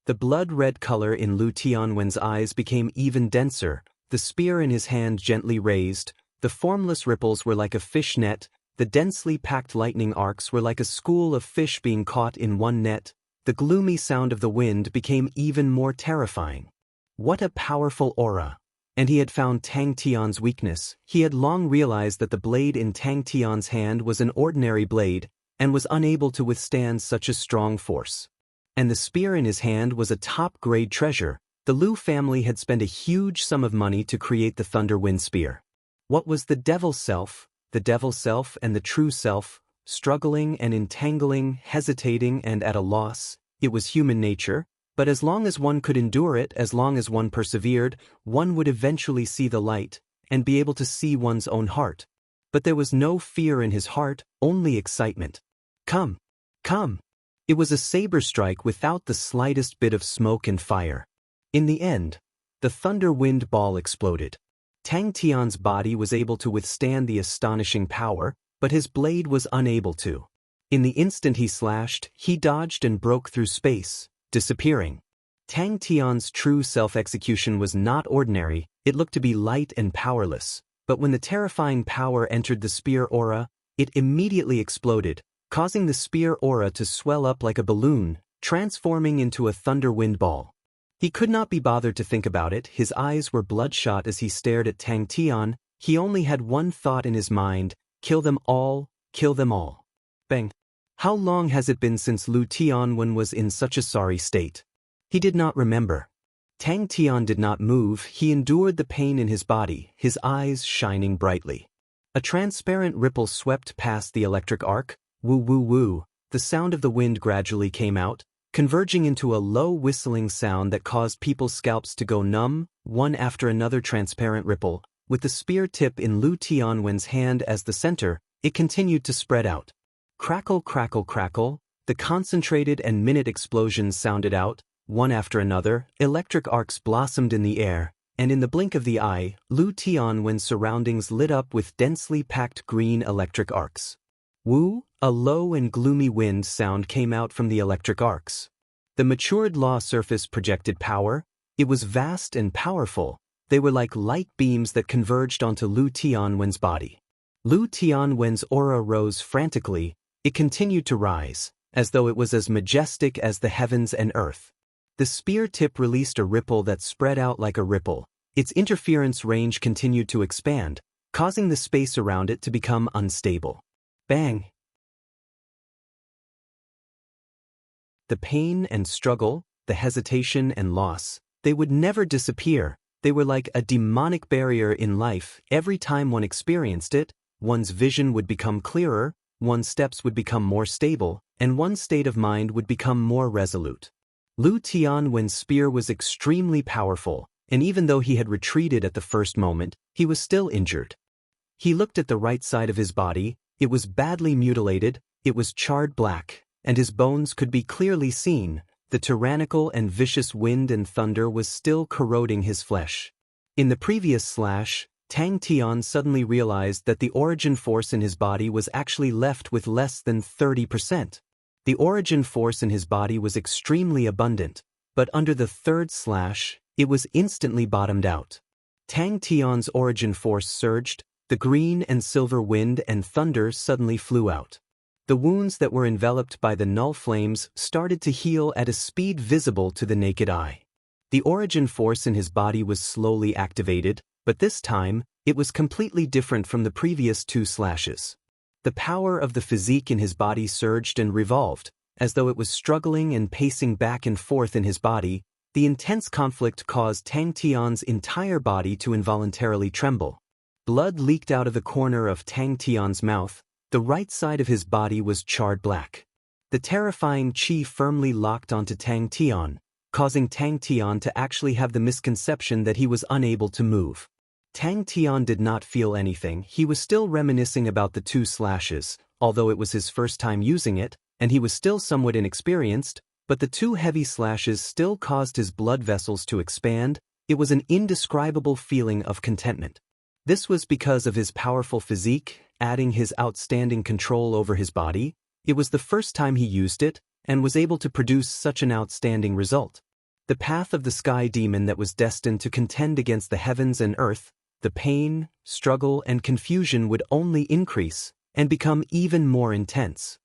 The blood-red color in Lu Tianwen's eyes became even denser, the spear in his hand gently raised, the formless ripples were like a fish net, the densely packed lightning arcs were like a school of fish being caught in one net, the gloomy sound of the wind became even more terrifying. What a powerful aura! And he had found Tang Tian's weakness. He had long realized that the blade in Tang Tian's hand was an ordinary blade, and was unable to withstand such a strong force. And the spear in his hand was a top-grade treasure. The Lu family had spent a huge sum of money to create the Thunder Wind Spear. What was the devil's self? The devil's self and the true self, struggling and entangling, hesitating and at a loss. It was human nature. But as long as one could endure it, as long as one persevered, one would eventually see the light, and be able to see one's own heart. But there was no fear in his heart, only excitement. Come! Come! It was a saber strike without the slightest bit of smoke and fire. In the end, the thunder wind ball exploded. Tang Tian's body was able to withstand the astonishing power, but his blade was unable to. In the instant he slashed, he dodged and broke through space, disappearing. Tang Tian's true self-execution was not ordinary, it looked to be light and powerless, but when the terrifying power entered the spear aura, it immediately exploded, causing the spear aura to swell up like a balloon, transforming into a thunder wind ball. He could not be bothered to think about it, his eyes were bloodshot as he stared at Tang Tian. He only had one thought in his mind: kill them all, kill them all. Bang! How long has it been since Lu Tianwen was in such a sorry state? He did not remember. Tang Tian did not move, he endured the pain in his body, his eyes shining brightly. A transparent ripple swept past the electric arc. Woo woo woo, the sound of the wind gradually came out, converging into a low whistling sound that caused people's scalps to go numb, one after another transparent ripple. With the spear tip in Lu Tianwen's hand as the center, it continued to spread out. Crackle crackle crackle, the concentrated and minute explosions sounded out, one after another, electric arcs blossomed in the air, and in the blink of the eye, Lu Tianwen's surroundings lit up with densely packed green electric arcs. Woo, a low and gloomy wind sound came out from the electric arcs. The matured law surface projected power. It was vast and powerful. They were like light beams that converged onto Lu Tianwen's body. Lu Tianwen's aura rose frantically. It continued to rise, as though it was as majestic as the heavens and earth. The spear tip released a ripple that spread out like a ripple. Its interference range continued to expand, causing the space around it to become unstable. Bang! The pain and struggle, the hesitation and loss, they would never disappear. They were like a demonic barrier in life. Every time one experienced it, one's vision would become clearer, one's steps would become more stable, and one's state of mind would become more resolute. Lu Tianwen's spear was extremely powerful, and even though he had retreated at the first moment, he was still injured. He looked at the right side of his body. It was badly mutilated, it was charred black, and his bones could be clearly seen. The tyrannical and vicious wind and thunder was still corroding his flesh. In the previous slash, Tang Tian suddenly realized that the origin force in his body was actually left with less than 30%. The origin force in his body was extremely abundant, but under the third slash, it was instantly bottomed out. Tang Tian's origin force surged, the green and silver wind and thunder suddenly flew out. The wounds that were enveloped by the null flames started to heal at a speed visible to the naked eye. The origin force in his body was slowly activated, but this time, it was completely different from the previous two slashes. The power of the physique in his body surged and revolved. as though it was struggling and pacing back and forth in his body. The intense conflict caused Tang Tian's entire body to involuntarily tremble. Blood leaked out of the corner of Tang Tian's mouth. The right side of his body was charred black. The terrifying qi firmly locked onto Tang Tian, causing Tang Tian to actually have the misconception that he was unable to move. Tang Tian did not feel anything. He was still reminiscing about the 2 slashes, although it was his first time using it, and he was still somewhat inexperienced, but the 2 heavy slashes still caused his blood vessels to expand. It was an indescribable feeling of contentment. This was because of his powerful physique, adding his outstanding control over his body. It was the first time he used it, and was able to produce such an outstanding result. The path of the sky demon that was destined to contend against the heavens and earth, the pain, struggle, and confusion would only increase, and become even more intense.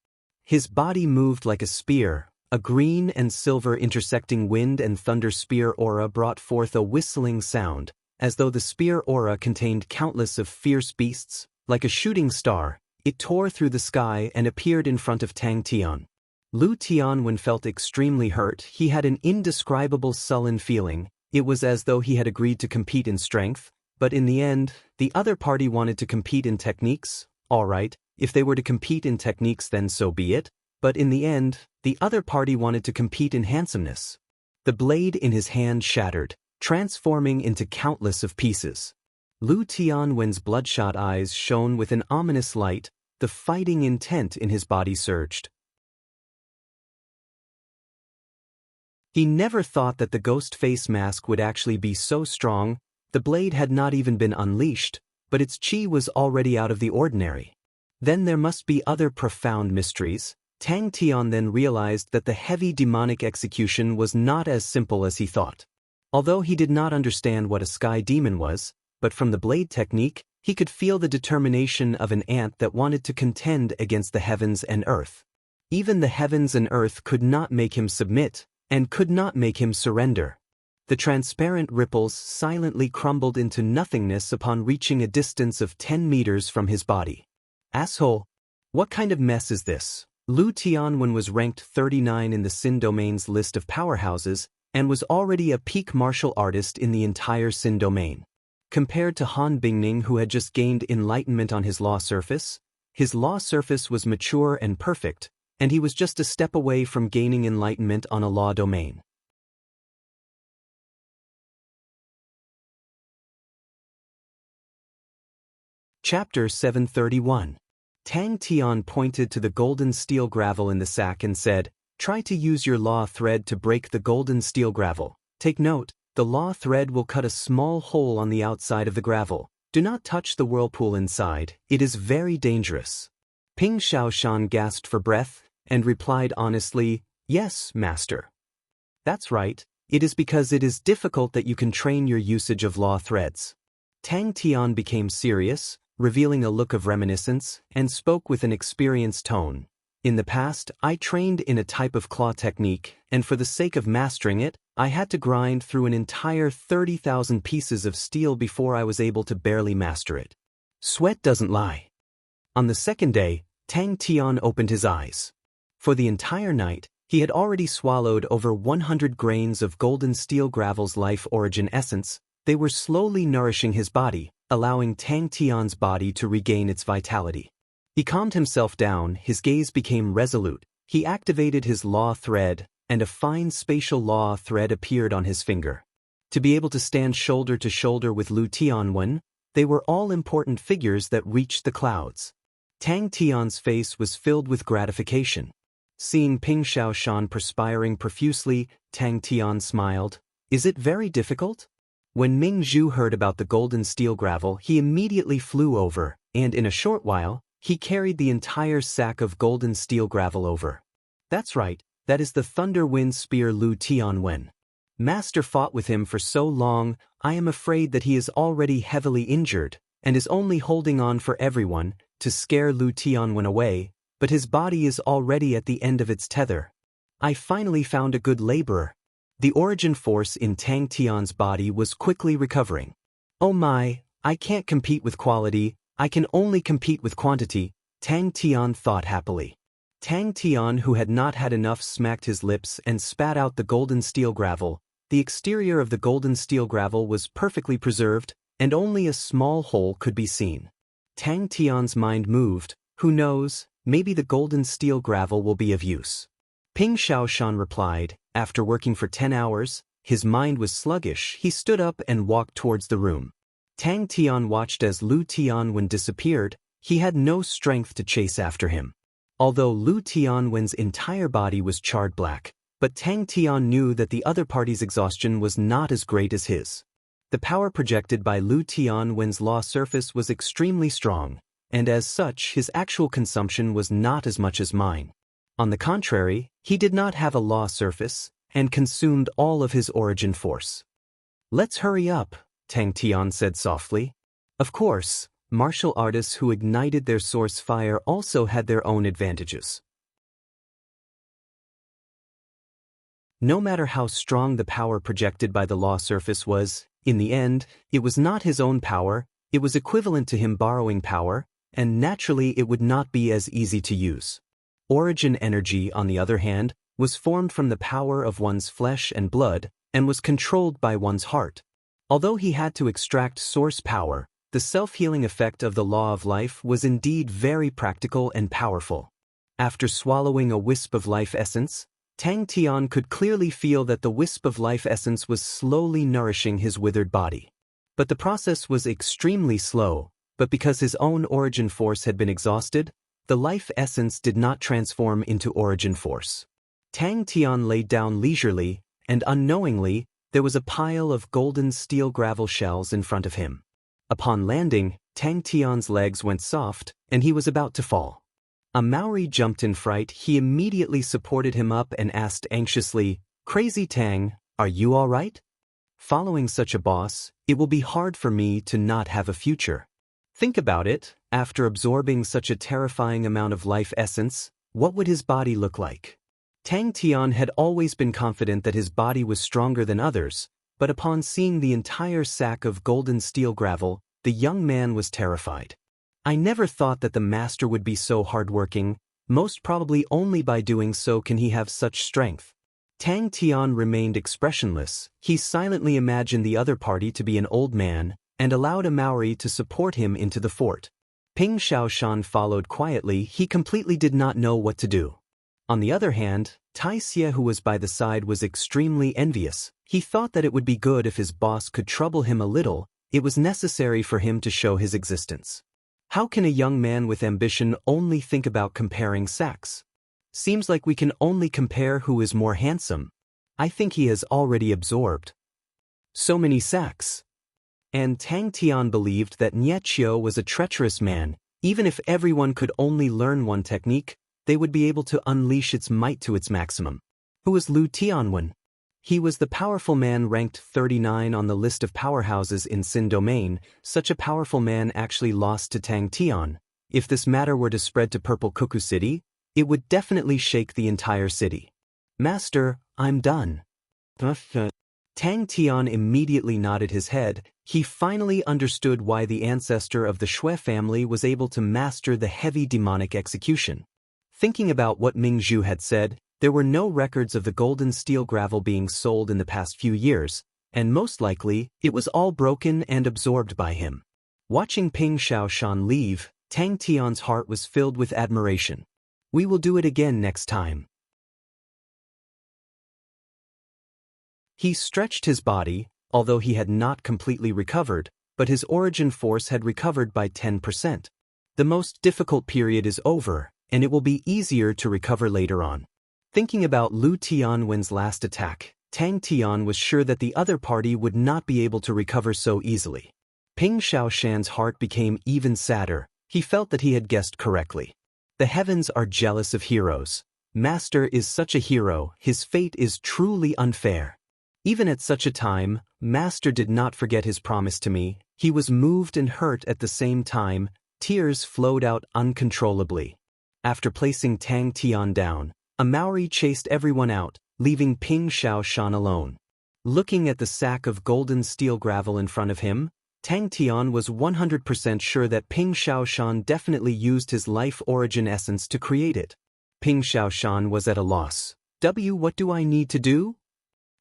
His body moved like a spear. A green and silver intersecting wind and thunder spear aura brought forth a whistling sound, as though the spear aura contained countless of fierce beasts. Like a shooting star, it tore through the sky and appeared in front of Tang Tian. Lu Tianwen felt extremely hurt. He had an indescribable sullen feeling. It was as though he had agreed to compete in strength, but in the end, the other party wanted to compete in techniques. All right, if they were to compete in techniques, then so be it. But in the end, the other party wanted to compete in handsomeness. The blade in his hand shattered, transforming into countless of pieces. Lu Tianwen's bloodshot eyes shone with an ominous light. The fighting intent in his body surged. He never thought that the ghost face mask would actually be so strong. The blade had not even been unleashed, but its qi was already out of the ordinary. Then there must be other profound mysteries. Tang Tian then realized that the heavy demonic execution was not as simple as he thought. Although he did not understand what a sky demon was, but from the blade technique, he could feel the determination of an ant that wanted to contend against the heavens and earth. Even the heavens and earth could not make him submit, and could not make him surrender. The transparent ripples silently crumbled into nothingness upon reaching a distance of 10 meters from his body. Asshole! What kind of mess is this? Lu Tianwen was ranked 39 in the Sin Domain's list of powerhouses, and was already a peak martial artist in the entire Sin Domain. Compared to Han Bingning, who had just gained enlightenment on his law surface was mature and perfect, and he was just a step away from gaining enlightenment on a law domain. Chapter 731. Tang Tian pointed to the golden steel gravel in the sack and said, "Try to use your law thread to break the golden steel gravel. Take note, the law thread will cut a small hole on the outside of the gravel. Do not touch the whirlpool inside, it is very dangerous." Ping Shaoshan gasped for breath, and replied honestly, "Yes, master." "That's right, it is because it is difficult that you can train your usage of law threads." Tang Tian became serious, revealing a look of reminiscence, and spoke with an experienced tone. "In the past, I trained in a type of claw technique, and for the sake of mastering it, I had to grind through an entire 30,000 pieces of steel before I was able to barely master it." Sweat doesn't lie. On the second day, Tang Tian opened his eyes. For the entire night, he had already swallowed over 100 grains of golden steel gravel's life origin essence. They were slowly nourishing his body, allowing Tang Tian's body to regain its vitality. He calmed himself down, his gaze became resolute. He activated his law thread, and a fine spatial law thread appeared on his finger. To be able to stand shoulder to shoulder with Lu Tianwen, they were all important figures that reached the clouds. Tang Tian's face was filled with gratification. Seeing Ping Shaoshan perspiring profusely, Tang Tian smiled. "Is it very difficult?" When Ming Zhu heard about the golden steel gravel, he immediately flew over, and in a short while, he carried the entire sack of golden steel gravel over. "That's right, that is the Thunder Wind Spear Lu Tianwen. Master fought with him for so long, I am afraid that he is already heavily injured, and is only holding on for everyone, to scare Lu Tianwen away, but his body is already at the end of its tether. I finally found a good laborer." The origin force in Tang Tian's body was quickly recovering. "Oh my, I can't compete with quality, I can only compete with quantity," Tang Tian thought happily. Tang Tian, who had not had enough, smacked his lips and spat out the golden steel gravel. The exterior of the golden steel gravel was perfectly preserved, and only a small hole could be seen. Tang Tian's mind moved. Who knows, maybe the golden steel gravel will be of use. Ping Xiaoshan replied. After working for 10 hours, his mind was sluggish. He stood up and walked towards the room. Tang Tian watched as Lu Tianwen disappeared. He had no strength to chase after him. Although Lu Tianwen's entire body was charred black, but Tang Tian knew that the other party's exhaustion was not as great as his. The power projected by Lu Tianwen's law surface was extremely strong, and as such his actual consumption was not as much as mine. On the contrary, he did not have a law surface, and consumed all of his origin force. "Let's hurry up," Tang Tian said softly. Of course, martial artists who ignited their source fire also had their own advantages. No matter how strong the power projected by the law surface was, in the end, it was not his own power. It was equivalent to him borrowing power, and naturally it would not be as easy to use. Origin energy, on the other hand, was formed from the power of one's flesh and blood, and was controlled by one's heart. Although he had to extract source power, the self-healing effect of the law of life was indeed very practical and powerful. After swallowing a wisp of life essence, Tang Tian could clearly feel that the wisp of life essence was slowly nourishing his withered body. But the process was extremely slow, but because his own origin force had been exhausted, the life essence did not transform into origin force. Tang Tian laid down leisurely, and unknowingly, there was a pile of golden steel gravel shells in front of him. Upon landing, Tang Tian's legs went soft, and he was about to fall. A Maori jumped in fright. He immediately supported him up and asked anxiously, "Crazy Tang, are you all right? Following such a boss, it will be hard for me to not have a future." Think about it, after absorbing such a terrifying amount of life essence, what would his body look like? Tang Tian had always been confident that his body was stronger than others, but upon seeing the entire sack of golden steel gravel, the young man was terrified. "I never thought that the master would be so hardworking. Most probably only by doing so can he have such strength." Tang Tian remained expressionless. He silently imagined the other party to be an old man, and allowed a Maori to support him into the fort. Ping Xiaoshan followed quietly. He completely did not know what to do. On the other hand, Tai Xie, who was by the side, was extremely envious. He thought that it would be good if his boss could trouble him a little. It was necessary for him to show his existence. How can a young man with ambition only think about comparing sacks? Seems like we can only compare who is more handsome. I think he has already absorbed so many sacks. And Tang Tian believed that Niechio was a treacherous man. Even if everyone could only learn one technique, they would be able to unleash its might to its maximum. Who was Lu Tianwen? He was the powerful man ranked 39 on the list of powerhouses in Xin Domain. Such a powerful man actually lost to Tang Tian. If this matter were to spread to Purple Cuckoo City, it would definitely shake the entire city. "Master, I'm done." Tang Tian immediately nodded his head. He finally understood why the ancestor of the Shui family was able to master the heavy demonic execution. Thinking about what Ming Zhu had said, there were no records of the golden steel gravel being sold in the past few years, and most likely, it was all broken and absorbed by him. Watching Ping Xiaoshan leave, Tang Tian's heart was filled with admiration. We will do it again next time. He stretched his body, although he had not completely recovered, but his origin force had recovered by 10%. The most difficult period is over, and it will be easier to recover later on. Thinking about Lu Tianwen's last attack, Tang Tian was sure that the other party would not be able to recover so easily. Ping Xiaoshan's heart became even sadder. He felt that he had guessed correctly. The heavens are jealous of heroes. Master is such a hero, his fate is truly unfair. Even at such a time, Master did not forget his promise to me. He was moved and hurt at the same time. Tears flowed out uncontrollably. After placing Tang Tian down, a Maori chased everyone out, leaving Ping Xiaoshan alone. Looking at the sack of golden steel gravel in front of him, Tang Tian was 100% sure that Ping Xiaoshan definitely used his life origin essence to create it. Ping Xiaoshan was at a loss. What do I need to do?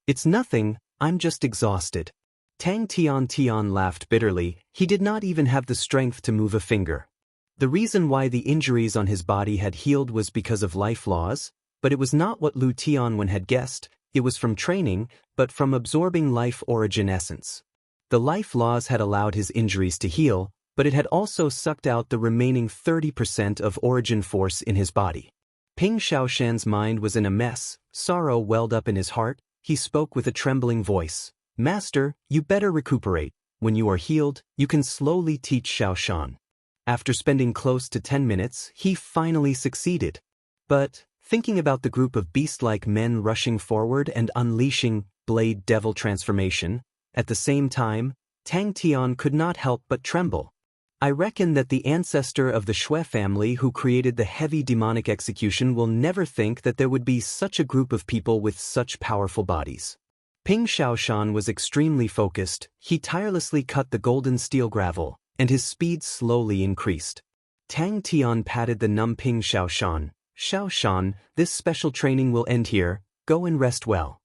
It's nothing, I'm just exhausted. Tang Tian laughed bitterly, he did not even have the strength to move a finger. The reason why the injuries on his body had healed was because of life laws, but it was not what Lu Tianwen had guessed, it was from training, but from absorbing life origin essence. The life laws had allowed his injuries to heal, but it had also sucked out the remaining 30% of origin force in his body. Ping Xiaoshan's mind was in a mess, sorrow welled up in his heart, he spoke with a trembling voice. Master, you better recuperate. When you are healed, you can slowly teach Xiaoshan. After spending close to 10 minutes, he finally succeeded. But, thinking about the group of beast-like men rushing forward and unleashing Blade Devil transformation, at the same time, Tang Tian could not help but tremble. I reckon that the ancestor of the Shui family who created the heavy demonic execution will never think that there would be such a group of people with such powerful bodies. Ping Xiaoshan was extremely focused, he tirelessly cut the golden steel gravel, and his speed slowly increased. Tang Tian patted the numb Ping Xiaoshan. Xiaoshan, this special training will end here, go and rest well.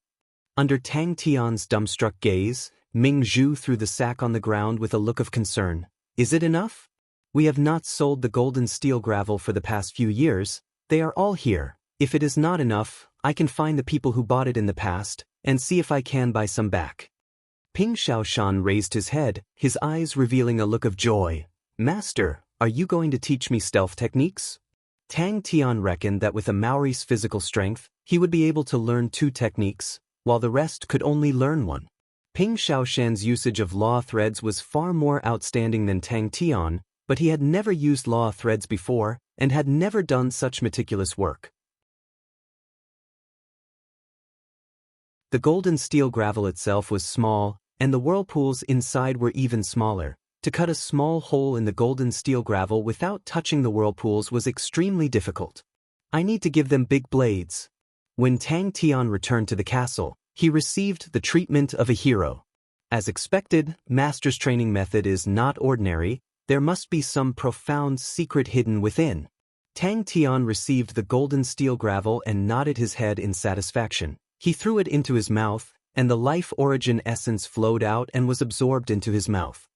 Under Tang Tian's dumbstruck gaze, Ming Zhu threw the sack on the ground with a look of concern. Is it enough? We have not sold the golden steel gravel for the past few years, they are all here. If it is not enough, I can find the people who bought it in the past, and see if I can buy some back. Ping Xiaoshan raised his head, his eyes revealing a look of joy. Master, are you going to teach me stealth techniques? Tang Tian reckoned that with a Maori's physical strength, he would be able to learn 2 techniques, while the rest could only learn 1. Ping Xiaoshan's usage of law threads was far more outstanding than Tang Tian, but he had never used law threads before, and had never done such meticulous work. The golden steel gravel itself was small, and the whirlpools inside were even smaller. To cut a small hole in the golden steel gravel without touching the whirlpools was extremely difficult. I need to give them big blades. When Tang Tian returned to the castle, he received the treatment of a hero. As expected, Master's training method is not ordinary, there must be some profound secret hidden within. Tang Tian received the golden steel gravel and nodded his head in satisfaction. He threw it into his mouth, and the life origin essence flowed out and was absorbed into his mouth.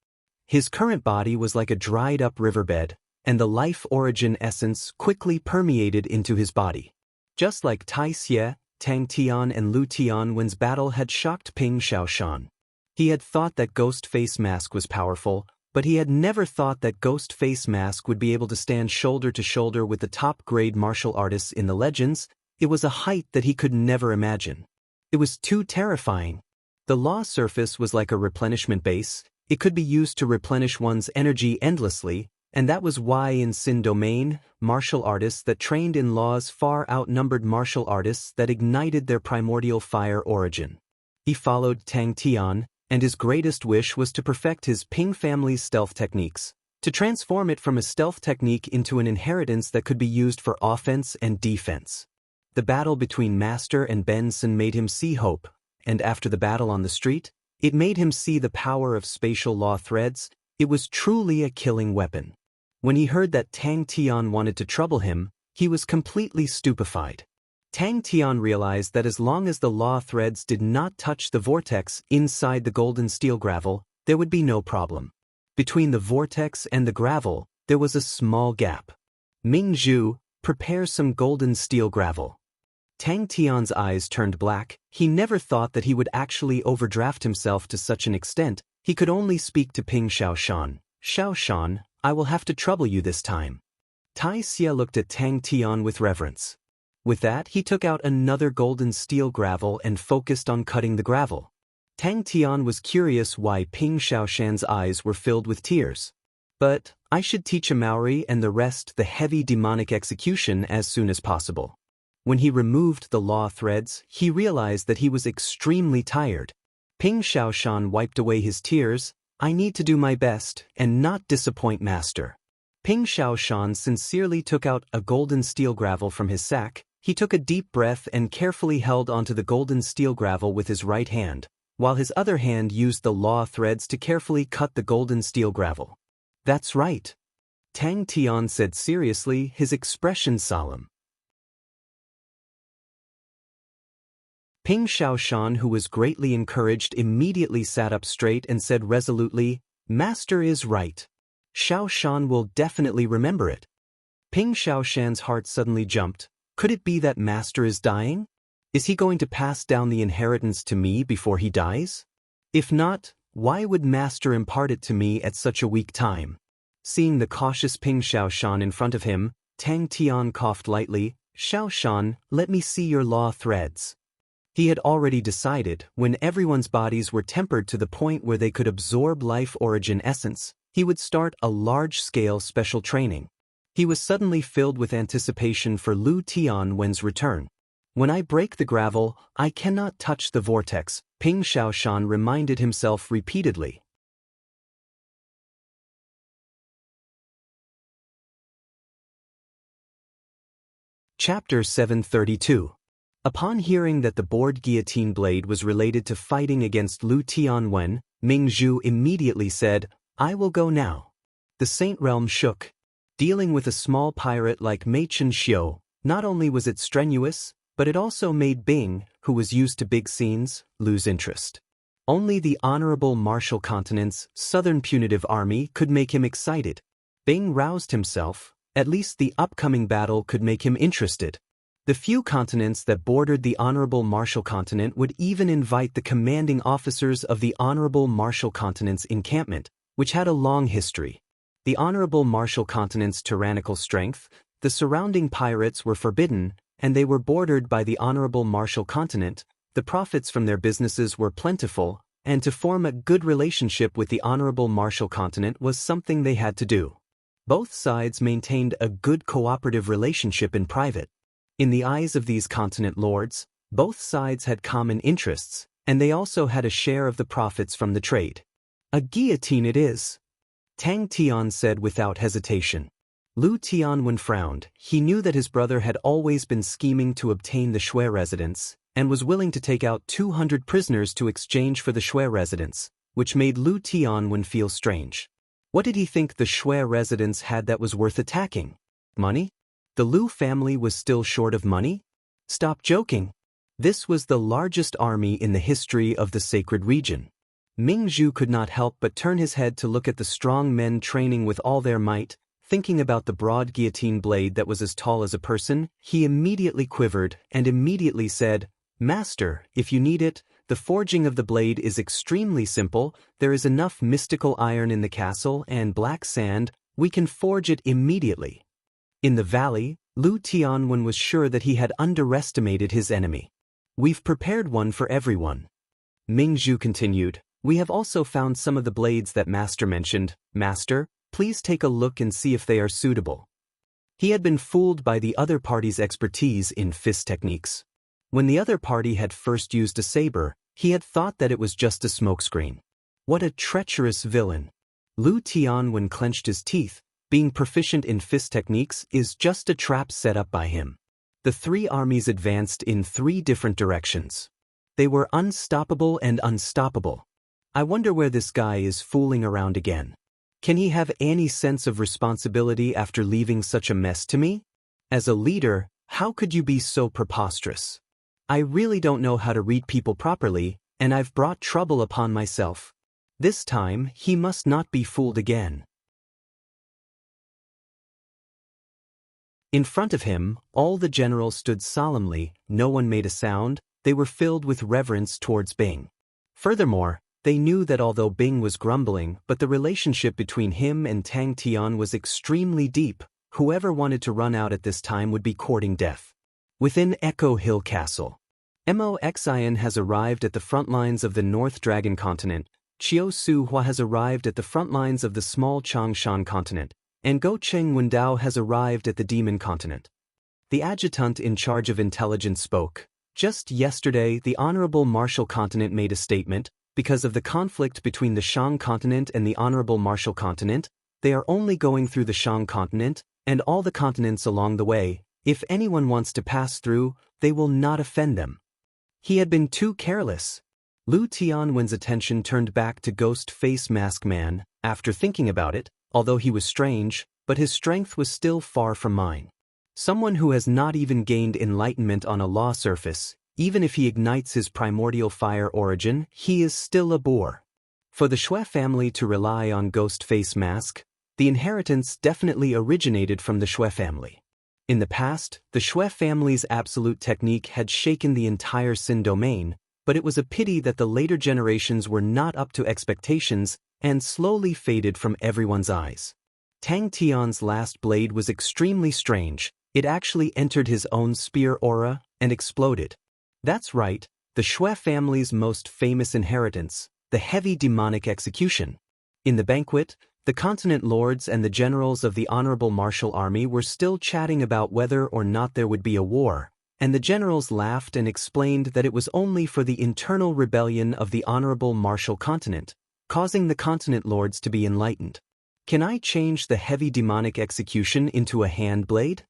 His current body was like a dried-up riverbed, and the life origin essence quickly permeated into his body. Just like Tai Xie, Tang Tian and Lu Tianwen's battle had shocked Ping Xiaoshan. He had thought that Ghost Face Mask was powerful, but he had never thought that Ghost Face Mask would be able to stand shoulder to shoulder with the top-grade martial artists in the legends. It was a height that he could never imagine. It was too terrifying. The law surface was like a replenishment base, it could be used to replenish one's energy endlessly, and that was why in Sin Domain, martial artists that trained in laws far outnumbered martial artists that ignited their primordial fire origin. He followed Tang Tian, and his greatest wish was to perfect his Ping family's stealth techniques, to transform it from a stealth technique into an inheritance that could be used for offense and defense. The battle between Master and Benson made him see hope, and after the battle on the street, it made him see the power of spatial law threads. It was truly a killing weapon. When he heard that Tang Tian wanted to trouble him, he was completely stupefied. Tang Tian realized that as long as the law threads did not touch the vortex inside the golden steel gravel, there would be no problem. Between the vortex and the gravel, there was a small gap. Ming Zhu, prepare some golden steel gravel. Tang Tian's eyes turned black, he never thought that he would actually overdraft himself to such an extent, he could only speak to Ping Xiaoshan. Xiaoshan, I will have to trouble you this time. Tai Xie looked at Tang Tian with reverence. With that, he took out another golden steel gravel and focused on cutting the gravel. Tang Tian was curious why Ping Xiaoshan's eyes were filled with tears. But, I should teach a Maori and the rest the heavy demonic execution as soon as possible. When he removed the law threads, he realized that he was extremely tired. Ping Xiaoshan wiped away his tears. I need to do my best and not disappoint Master. Ping Xiaoshan sincerely took out a golden steel gravel from his sack. He took a deep breath and carefully held onto the golden steel gravel with his right hand, while his other hand used the law threads to carefully cut the golden steel gravel. That's right. Tang Tian said seriously, his expression solemn. Ping Xiaoshan, who was greatly encouraged, immediately sat up straight and said resolutely, "Master is right. Xiaoshan will definitely remember it." Ping Xiaoshan's heart suddenly jumped. Could it be that Master is dying? Is he going to pass down the inheritance to me before he dies? If not, why would Master impart it to me at such a weak time? Seeing the cautious Ping Xiaoshan in front of him, Tang Tian coughed lightly. "Xiaoshan, let me see your law threads." He had already decided, when everyone's bodies were tempered to the point where they could absorb life origin essence, he would start a large-scale special training. He was suddenly filled with anticipation for Lu Tianwen's return. "When I break the gravel, I cannot touch the vortex," Ping Xiaoshan reminded himself repeatedly. Chapter 732. Upon hearing that the board guillotine blade was related to fighting against Lu Tianwen, Ming Zhu immediately said, "I will go now." The Saint Realm shook. Dealing with a small pirate like Mei Chen Xiu, not only was it strenuous, but it also made Bing, who was used to big scenes, lose interest. Only the Honorable Martial Continent's Southern Punitive Army could make him excited. Bing roused himself. At least the upcoming battle could make him interested. The few continents that bordered the Honorable Martial Continent would even invite the commanding officers of the Honorable Martial Continent's encampment, which had a long history. The Honorable Martial Continent's tyrannical strength, the surrounding pirates were forbidden, and they were bordered by the Honorable Martial Continent. The profits from their businesses were plentiful, and to form a good relationship with the Honorable Martial Continent was something they had to do. Both sides maintained a good cooperative relationship in private. In the eyes of these continent lords, both sides had common interests, and they also had a share of the profits from the trade. "A guillotine it is," Tang Tian said without hesitation. Lu Tianwen frowned. He knew that his brother had always been scheming to obtain the Shui residence, and was willing to take out 200 prisoners to exchange for the Shui residence, which made Lu Tianwen feel strange. What did he think the Shui residence had that was worth attacking? Money? The Lu family was still short of money? Stop joking. This was the largest army in the history of the sacred region. Ming Zhu could not help but turn his head to look at the strong men training with all their might. Thinking about the broad guillotine blade that was as tall as a person, he immediately quivered and immediately said, "Master, if you need it, the forging of the blade is extremely simple. There is enough mystical iron in the castle and black sand. We can forge it immediately." In the valley, Lu Tianwen was sure that he had underestimated his enemy. "We've prepared one for everyone." Ming Zhu continued, "We have also found some of the blades that Master mentioned. Master, please take a look and see if they are suitable." He had been fooled by the other party's expertise in fist techniques. When the other party had first used a saber, he had thought that it was just a smokescreen. What a treacherous villain. Lu Tianwen clenched his teeth. Being proficient in fist techniques is just a trap set up by him. The three armies advanced in three different directions. They were unstoppable and unstoppable. I wonder where this guy is fooling around again. Can he have any sense of responsibility after leaving such a mess to me? As a leader, how could you be so preposterous? I really don't know how to read people properly, and I've brought trouble upon myself. This time, he must not be fooled again. In front of him, all the generals stood solemnly. No one made a sound. They were filled with reverence towards Bing. Furthermore, they knew that although Bing was grumbling, but the relationship between him and Tang Tian was extremely deep. Whoever wanted to run out at this time would be courting death. Within Echo Hill Castle, Mo Xian has arrived at the front lines of the North Dragon Continent. Qiu Su Hua has arrived at the front lines of the small Changshan Continent, and Go Cheng Wendao has arrived at the Demon Continent. The adjutant in charge of intelligence spoke. Just yesterday, the Honorable Martial Continent made a statement. Because of the conflict between the Shang Continent and the Honorable Martial Continent, they are only going through the Shang Continent and all the continents along the way. If anyone wants to pass through, they will not offend them. He had been too careless. Lu Tianwen's attention turned back to Ghost Face Mask Man. After thinking about it, although he was strange, but his strength was still far from mine. Someone who has not even gained enlightenment on a law surface, Even if he ignites his primordial fire origin, he is still a bore. For the Shui family to rely on ghost face mask, the inheritance definitely originated from the Shui family. In the past, the Shui family's absolute technique had shaken the entire Xin domain, but it was a pity that the later generations were not up to expectations and slowly faded from everyone's eyes. Tang Tian's last blade was extremely strange. It actually entered his own spear aura and exploded. That's right, the Shui family's most famous inheritance, the heavy demonic execution. In the banquet, the continent lords and the generals of the honorable martial army were still chatting about whether or not there would be a war, and the generals laughed and explained that it was only for the internal rebellion of the honorable martial continent, causing the continent lords to be enlightened. Can I change the heavy demonic execution into a hand blade?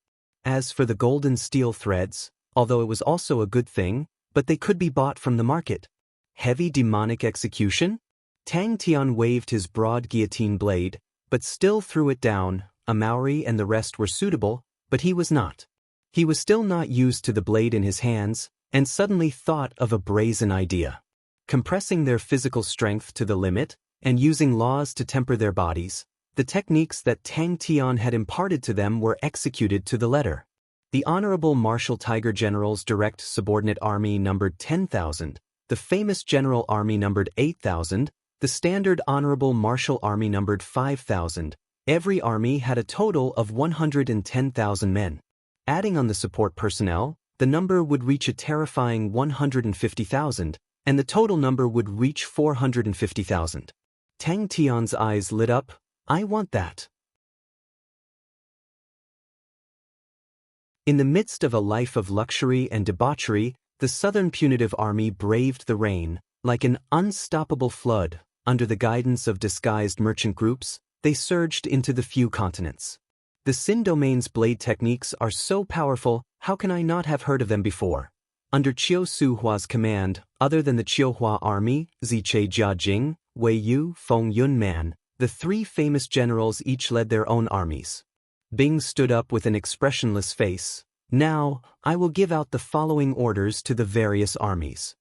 As for the golden steel threads, although it was also a good thing, but they could be bought from the market. Heavy demonic execution? Tang Tian waved his broad guillotine blade, but still threw it down. A Maori and the rest were suitable, but he was not. He was still not used to the blade in his hands, and suddenly thought of a brazen idea. Compressing their physical strength to the limit, and using laws to temper their bodies, the techniques that Tang Tian had imparted to them were executed to the letter. The Honorable Martial Tiger General's direct subordinate army numbered 10,000, the famous General Army numbered 8,000, the Standard Honorable Martial Army numbered 5,000. Every army had a total of 110,000 men. Adding on the support personnel, the number would reach a terrifying 150,000, and the total number would reach 450,000. Tang Tian's eyes lit up. I want that. In the midst of a life of luxury and debauchery, the Southern Punitive Army braved the rain. Like an unstoppable flood, under the guidance of disguised merchant groups, they surged into the few continents. The Xin domain's blade techniques are so powerful, how can I not have heard of them before? Under Qiu Suhua's command, other than the Qiuhua army, Ziche Jiajing, Wei Yu, Feng Yunman, the three famous generals each led their own armies. Bing stood up with an expressionless face. Now, I will give out the following orders to the various armies.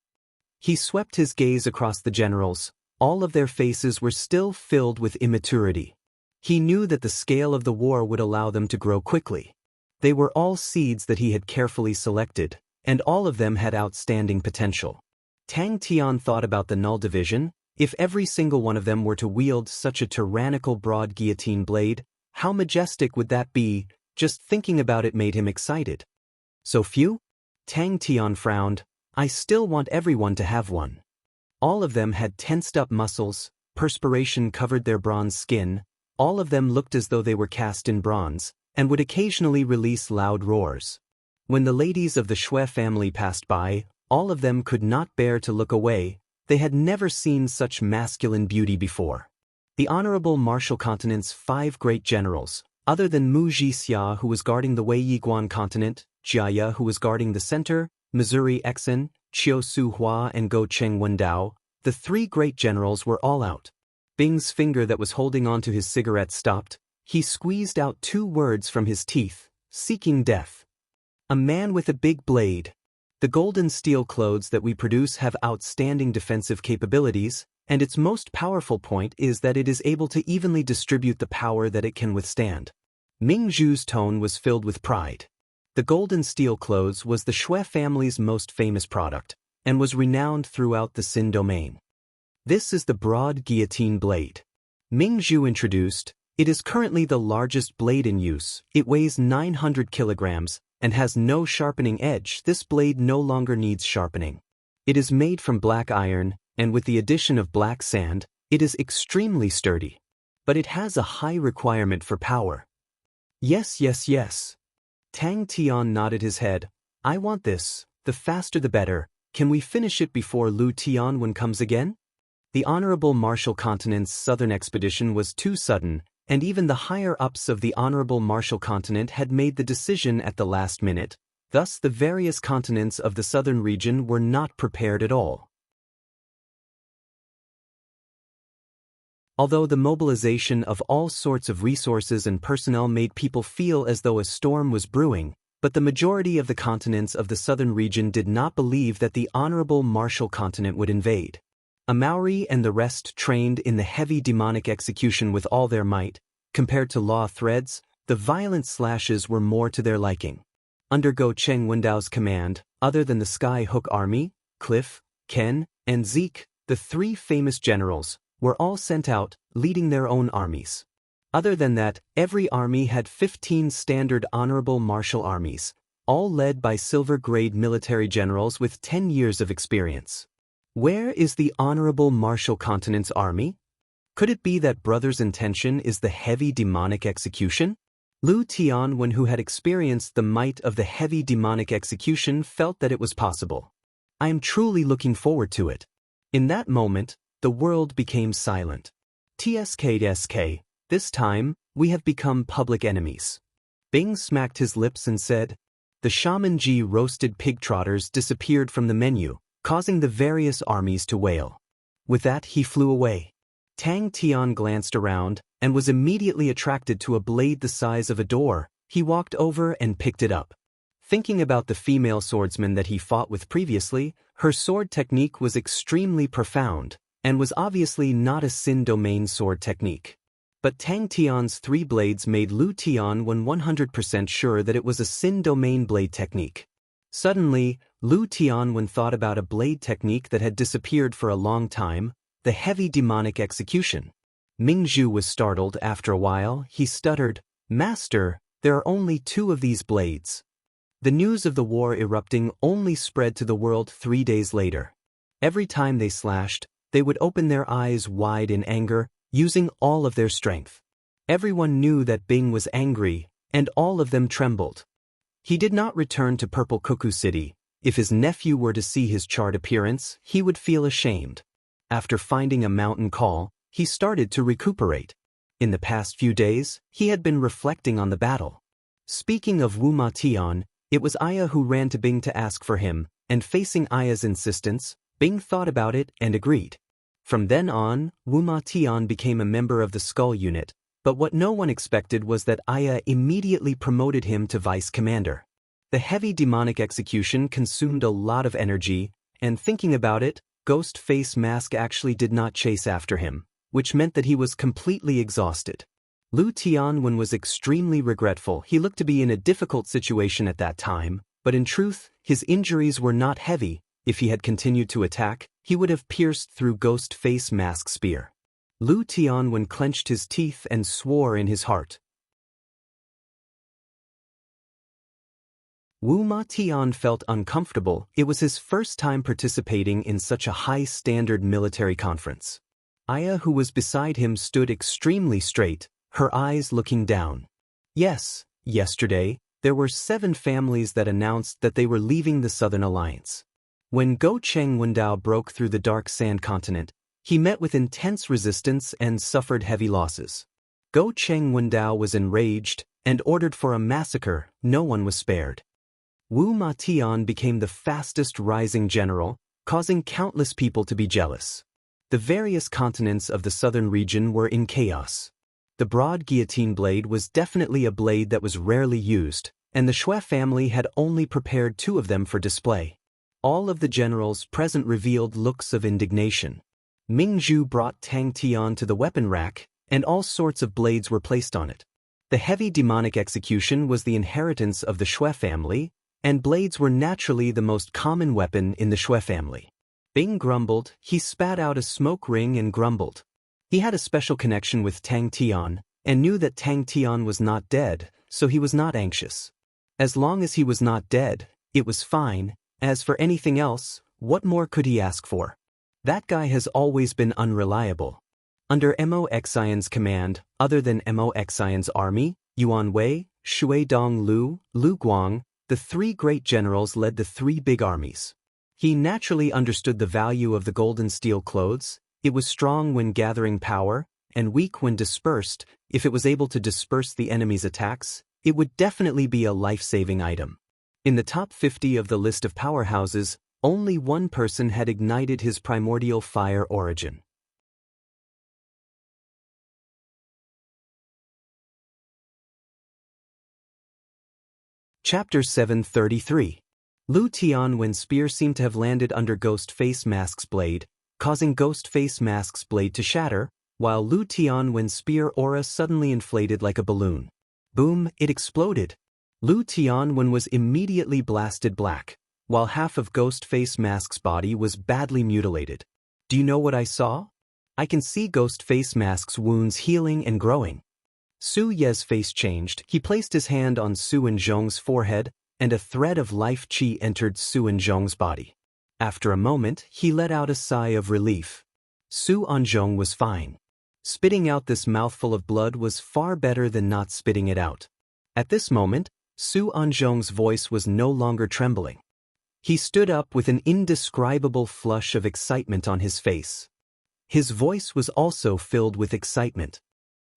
He swept his gaze across the generals. All of their faces were still filled with immaturity. He knew that the scale of the war would allow them to grow quickly. They were all seeds that he had carefully selected, and all of them had outstanding potential. Tang Tian thought about the Null Division. If every single one of them were to wield such a tyrannical broad guillotine blade, how majestic would that be? Just thinking about it made him excited. So few? Tang Tian frowned. I still want everyone to have one. All of them had tensed-up muscles, perspiration covered their bronze skin, all of them looked as though they were cast in bronze, and would occasionally release loud roars. When the ladies of the Shui family passed by, all of them could not bear to look away. They had never seen such masculine beauty before. The Honorable Martial Continent's 5 great generals, other than Mu Jixia who was guarding the Wei Yiguan continent, Jiaya who was guarding the center, Missouri Exen, Qiu Suhua and Go Cheng Wendao, the 3 great generals were all out. Bing's finger that was holding onto his cigarette stopped. He squeezed out 2 words from his teeth, seeking death. A man with a big blade. The golden steel clothes that we produce have outstanding defensive capabilities, and its most powerful point is that it is able to evenly distribute the power that it can withstand. Ming Zhu's tone was filled with pride. The golden steel clothes was the Shui family's most famous product, and was renowned throughout the Xin domain. This is the broad guillotine blade. Ming Zhu introduced. It is currently the largest blade in use. It weighs 900 kilograms, and has no sharpening edge. This blade no longer needs sharpening. It is made from black iron, and with the addition of black sand, it is extremely sturdy. But it has a high requirement for power. Yes, yes, yes. Tang Tian nodded his head. I want this, the faster the better. Can we finish it before Lu Tianwen comes again? The Honorable Martial Continent's southern expedition was too sudden, and even the higher-ups of the Honorable Martial Continent had made the decision at the last minute. Thus the various continents of the southern region were not prepared at all. Although the mobilization of all sorts of resources and personnel made people feel as though a storm was brewing, But the majority of the continents of the southern region did not believe that the honorable martial continent would invade. A Maori and the rest trained in the heavy demonic execution with all their might. Compared to law threads, the violent slashes were more to their liking. Under Go Cheng Wendao's command, other than the Sky Hook Army, Cliff, Ken, and Zeke, the three famous generals, were all sent out, leading their own armies. Other than that, every army had 15 standard honorable martial armies, all led by silver-grade military generals with 10 years of experience. Where is the honorable martial continent's army? Could it be that brother's intention is the heavy demonic execution? Lu Tianwen, who had experienced the might of the heavy demonic execution, felt that it was possible. I am truly looking forward to it. In that moment, the world became silent. TSK, this time, we have become public enemies. Bing smacked his lips and said, the Shaman Ji roasted pig trotters disappeared from the menu, causing the various armies to wail. With that, he flew away. Tang Tian glanced around and was immediately attracted to a blade the size of a door. He walked over and picked it up. Thinking about the female swordsman that he fought with previously, her sword technique was extremely profound and was obviously not a Sin domain sword technique. But Tang Tian's three blades made Lu Tianwen 100% sure that it was a Sin domain blade technique. Suddenly, Lu Tianwen thought about a blade technique that had disappeared for a long time, the heavy demonic execution. Ming Zhu was startled. After a while, he stuttered, Master, there are only 2 of these blades. The news of the war erupting only spread to the world 3 days later. Every time they slashed, they would open their eyes wide in anger, using all of their strength. Everyone knew that Bing was angry, and all of them trembled. He did not return to Purple Cuckoo City. If his nephew were to see his charred appearance, he would feel ashamed. After finding a mountain call, he started to recuperate. In the past few days, he had been reflecting on the battle. Speaking of Wu Ma Tian, it was Aya who ran to Bing to ask for him, and facing Aya's insistence, Bing thought about it and agreed. From then on, Wu Ma Tian became a member of the Skull Unit, but what no one expected was that Aya immediately promoted him to vice commander. The heavy demonic execution consumed a lot of energy, and thinking about it, Ghost Face Mask actually did not chase after him, which meant that he was completely exhausted. Lu Tianwen was extremely regretful. He looked to be in a difficult situation at that time, but in truth, his injuries were not heavy. If he had continued to attack, he would have pierced through Ghost Face Mask's spear. Lu Tianwen clenched his teeth and swore in his heart. Wu Ma Tian felt uncomfortable. It was his first time participating in such a high-standard military conference. Aya, who was beside him, stood extremely straight, her eyes looking down. Yes, yesterday, there were 7 families that announced that they were leaving the Southern Alliance. When Go Cheng Wendao broke through the Dark Sand continent, he met with intense resistance and suffered heavy losses. Go Cheng Wendao was enraged and ordered for a massacre. No one was spared. Wu Ma Tian became the fastest rising general, causing countless people to be jealous. The various continents of the southern region were in chaos. The broad guillotine blade was definitely a blade that was rarely used, and the Shui family had only prepared 2 of them for display. All of the generals present revealed looks of indignation. Ming Zhu brought Tang Tian to the weapon rack, and all sorts of blades were placed on it. The heavy demonic execution was the inheritance of the Shui family, and blades were naturally the most common weapon in the Shui family. Bing grumbled. He spat out a smoke ring and grumbled. He had a special connection with Tang Tian, and knew that Tang Tian was not dead, so he was not anxious. As long as he was not dead, it was fine. As for anything else, what more could he ask for? That guy has always been unreliable. Under Mo Xian's command, other than Mo Xian's army, Yuan Wei, Shui Dong Lu, Lu Guang, the 3 great generals led the 3 big armies. He naturally understood the value of the golden steel clothes. It was strong when gathering power, and weak when dispersed. If it was able to disperse the enemy's attacks, it would definitely be a life-saving item. In the top 50 of the list of powerhouses, only 1 person had ignited his primordial fire origin. Chapter 733. Lu Tianwen's spear seemed to have landed under Ghost Face Mask's blade, causing Ghost Face Mask's blade to shatter, while Lu Tianwen's spear aura suddenly inflated like a balloon. Boom, it exploded. Lu Tianwen was immediately blasted black, while half of Ghost Face Mask's body was badly mutilated. Do you know what I saw? I can see Ghost Face Mask's wounds healing and growing. Su Ye's face changed. He placed his hand on Su Anzhong's forehead, and a thread of life qi entered Su Anzhong's body. After a moment, he let out a sigh of relief. Su Anzhong was fine. Spitting out this mouthful of blood was far better than not spitting it out. At this moment, Su Anzhong's voice was no longer trembling. He stood up with an indescribable flush of excitement on his face. His voice was also filled with excitement.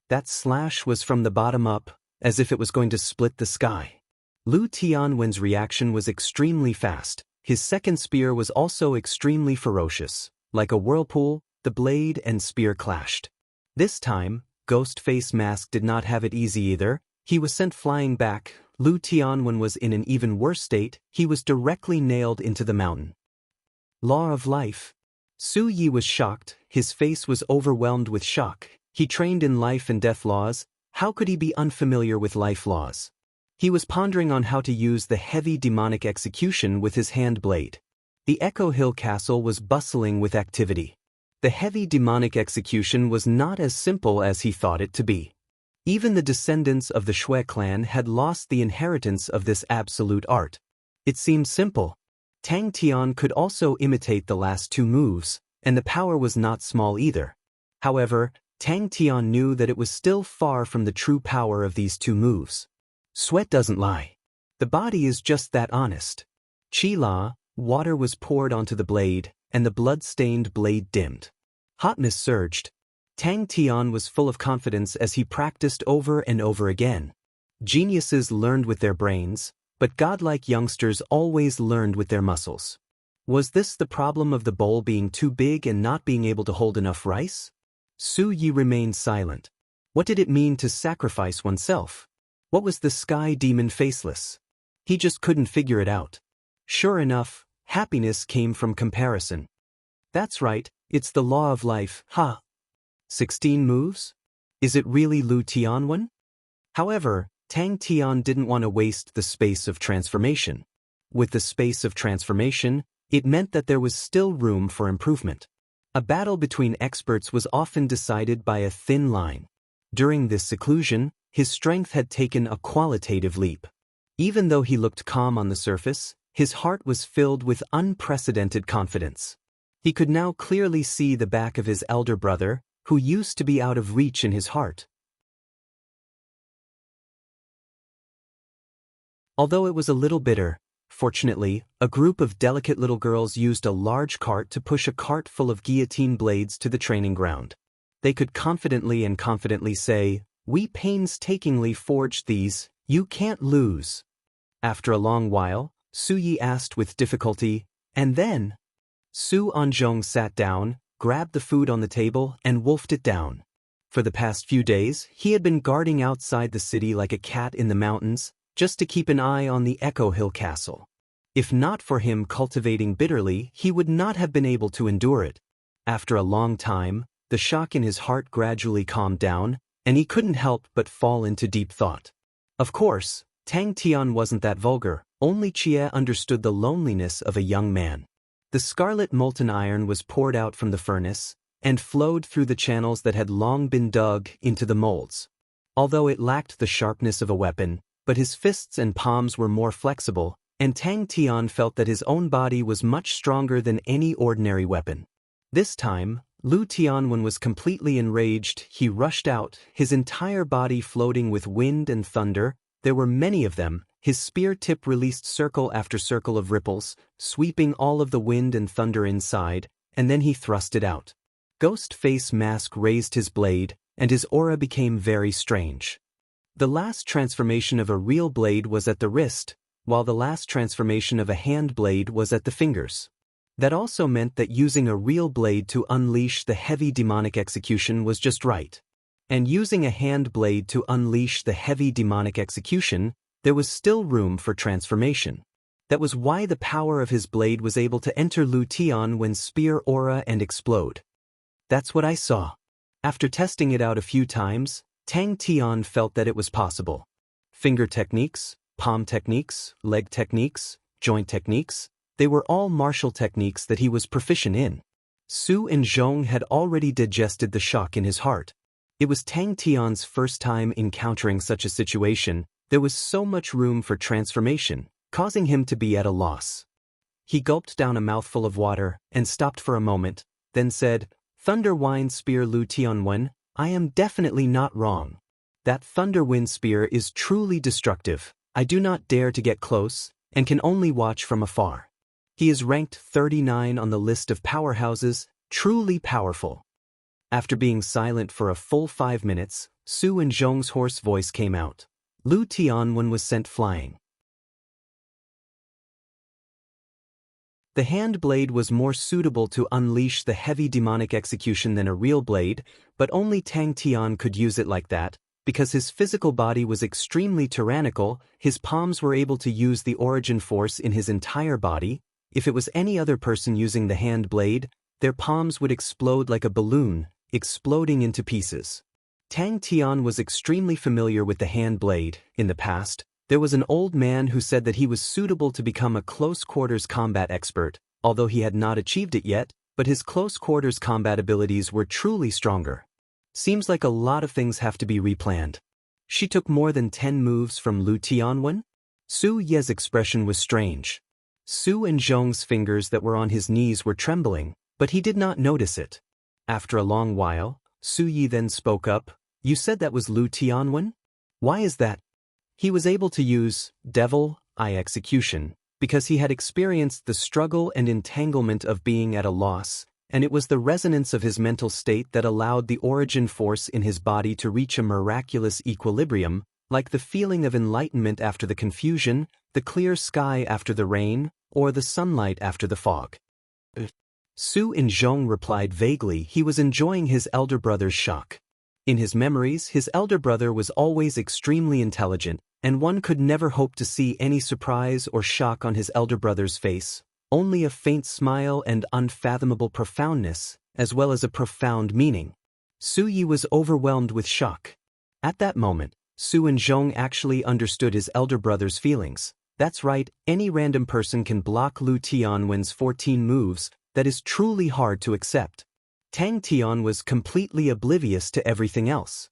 That slash was from the bottom up, as if it was going to split the sky. Lu Tianwen's reaction was extremely fast. His second spear was also extremely ferocious. Like a whirlpool, the blade and spear clashed. This time, Ghost Face Mask did not have it easy either. He was sent flying back. Lu Tianwen was in an even worse state. He was directly nailed into the mountain. Law of Life. Su Yi was shocked. His face was overwhelmed with shock. He trained in life and death laws. How could he be unfamiliar with life laws? He was pondering on how to use the heavy demonic execution with his hand blade. The Echo Hill Castle was bustling with activity. The heavy demonic execution was not as simple as he thought it to be. Even the descendants of the Shui clan had lost the inheritance of this absolute art. It seemed simple. Tang Tian could also imitate the last two moves, and the power was not small either. However, Tang Tian knew that it was still far from the true power of these two moves. Sweat doesn't lie. The body is just that honest. Qi La, water was poured onto the blade, and the blood-stained blade dimmed. Hotness surged. Tang Tian was full of confidence as he practiced over and over again. Geniuses learned with their brains, but godlike youngsters always learned with their muscles. Was this the problem of the bowl being too big and not being able to hold enough rice? Su Yi remained silent. What did it mean to sacrifice oneself? What was the sky demon faceless? He just couldn't figure it out. Sure enough, happiness came from comparison. That's right, it's the law of life, ha! 16 moves? Is it really Lu Tianwen? However, Tang Tian didn't want to waste the space of transformation. With the space of transformation, it meant that there was still room for improvement. A battle between experts was often decided by a thin line. During this seclusion, his strength had taken a qualitative leap. Even though he looked calm on the surface, his heart was filled with unprecedented confidence. He could now clearly see the back of his elder brother, who used to be out of reach in his heart. Although it was a little bitter, fortunately, a group of delicate little girls used a large cart to push a cart full of guillotine blades to the training ground. They could confidently say, "We painstakingly forged these, you can't lose." After a long while, Su Yi asked with difficulty, "And then?" Su Anzhong sat down, grabbed the food on the table, and wolfed it down. For the past few days, he had been guarding outside the city like a cat in the mountains, just to keep an eye on the Echo Hill Castle. If not for him cultivating bitterly, he would not have been able to endure it. After a long time, the shock in his heart gradually calmed down, and he couldn't help but fall into deep thought. Of course, Tang Tian wasn't that vulgar, only Jie understood the loneliness of a young man. The scarlet molten iron was poured out from the furnace, and flowed through the channels that had long been dug into the molds. Although it lacked the sharpness of a weapon, but his fists and palms were more flexible, and Tang Tian felt that his own body was much stronger than any ordinary weapon. This time, Lu Tianwen was completely enraged. He rushed out, his entire body floating with wind and thunder. There were many of them. His spear tip released circle after circle of ripples, sweeping all of the wind and thunder inside, and then he thrust it out. Ghost Face Mask raised his blade, and his aura became very strange. The last transformation of a real blade was at the wrist, while the last transformation of a hand blade was at the fingers. That also meant that using a real blade to unleash the heavy demonic execution was just right. And using a hand blade to unleash the heavy demonic execution, there was still room for transformation. That was why the power of his blade was able to enter Lu Tianwen's spear aura and explode. That's what I saw. After testing it out a few times, Tang Tian felt that it was possible. Finger techniques, palm techniques, leg techniques, joint techniques, they were all martial techniques that he was proficient in. Su and Zhong had already digested the shock in his heart. It was Tang Tian's first time encountering such a situation. There was so much room for transformation, causing him to be at a loss. He gulped down a mouthful of water and stopped for a moment, then said, "Thunder Wind Spear Lu Tianwen, I am definitely not wrong. That Thunder Wind Spear is truly destructive. I do not dare to get close, and can only watch from afar. He is ranked 39 on the list of powerhouses, truly powerful." After being silent for a full 5 minutes, Su and Zhong's hoarse voice came out. Lu Tianwen was sent flying. The hand blade was more suitable to unleash the heavy demonic execution than a real blade, but only Tang Tian could use it like that. Because his physical body was extremely tyrannical, his palms were able to use the origin force in his entire body. If it was any other person using the hand blade, their palms would explode like a balloon, exploding into pieces. Tang Tian was extremely familiar with the hand blade. In the past, there was an old man who said that he was suitable to become a close-quarters combat expert, although he had not achieved it yet, but his close-quarters combat abilities were truly stronger. Seems like a lot of things have to be replanned. She took more than 10 moves from Lu Tianwen? Su Ye's expression was strange. Su and Zhong's fingers that were on his knees were trembling, but he did not notice it. After a long while, Su Yi then spoke up, "You said that was Lu Tianwen? Why is that?" He was able to use devil eye execution because he had experienced the struggle and entanglement of being at a loss, and it was the resonance of his mental state that allowed the origin force in his body to reach a miraculous equilibrium, like the feeling of enlightenment after the confusion, the clear sky after the rain, or the sunlight after the fog. Su and Zhong replied vaguely he was enjoying his elder brother's shock. In his memories, his elder brother was always extremely intelligent, and one could never hope to see any surprise or shock on his elder brother's face, only a faint smile and unfathomable profoundness, as well as a profound meaning. Su Yi was overwhelmed with shock. At that moment, Su and Zhong actually understood his elder brother's feelings. That's right, any random person can block Lu Tianwen's 14 moves. That is truly hard to accept. Tang Tian was completely oblivious to everything else.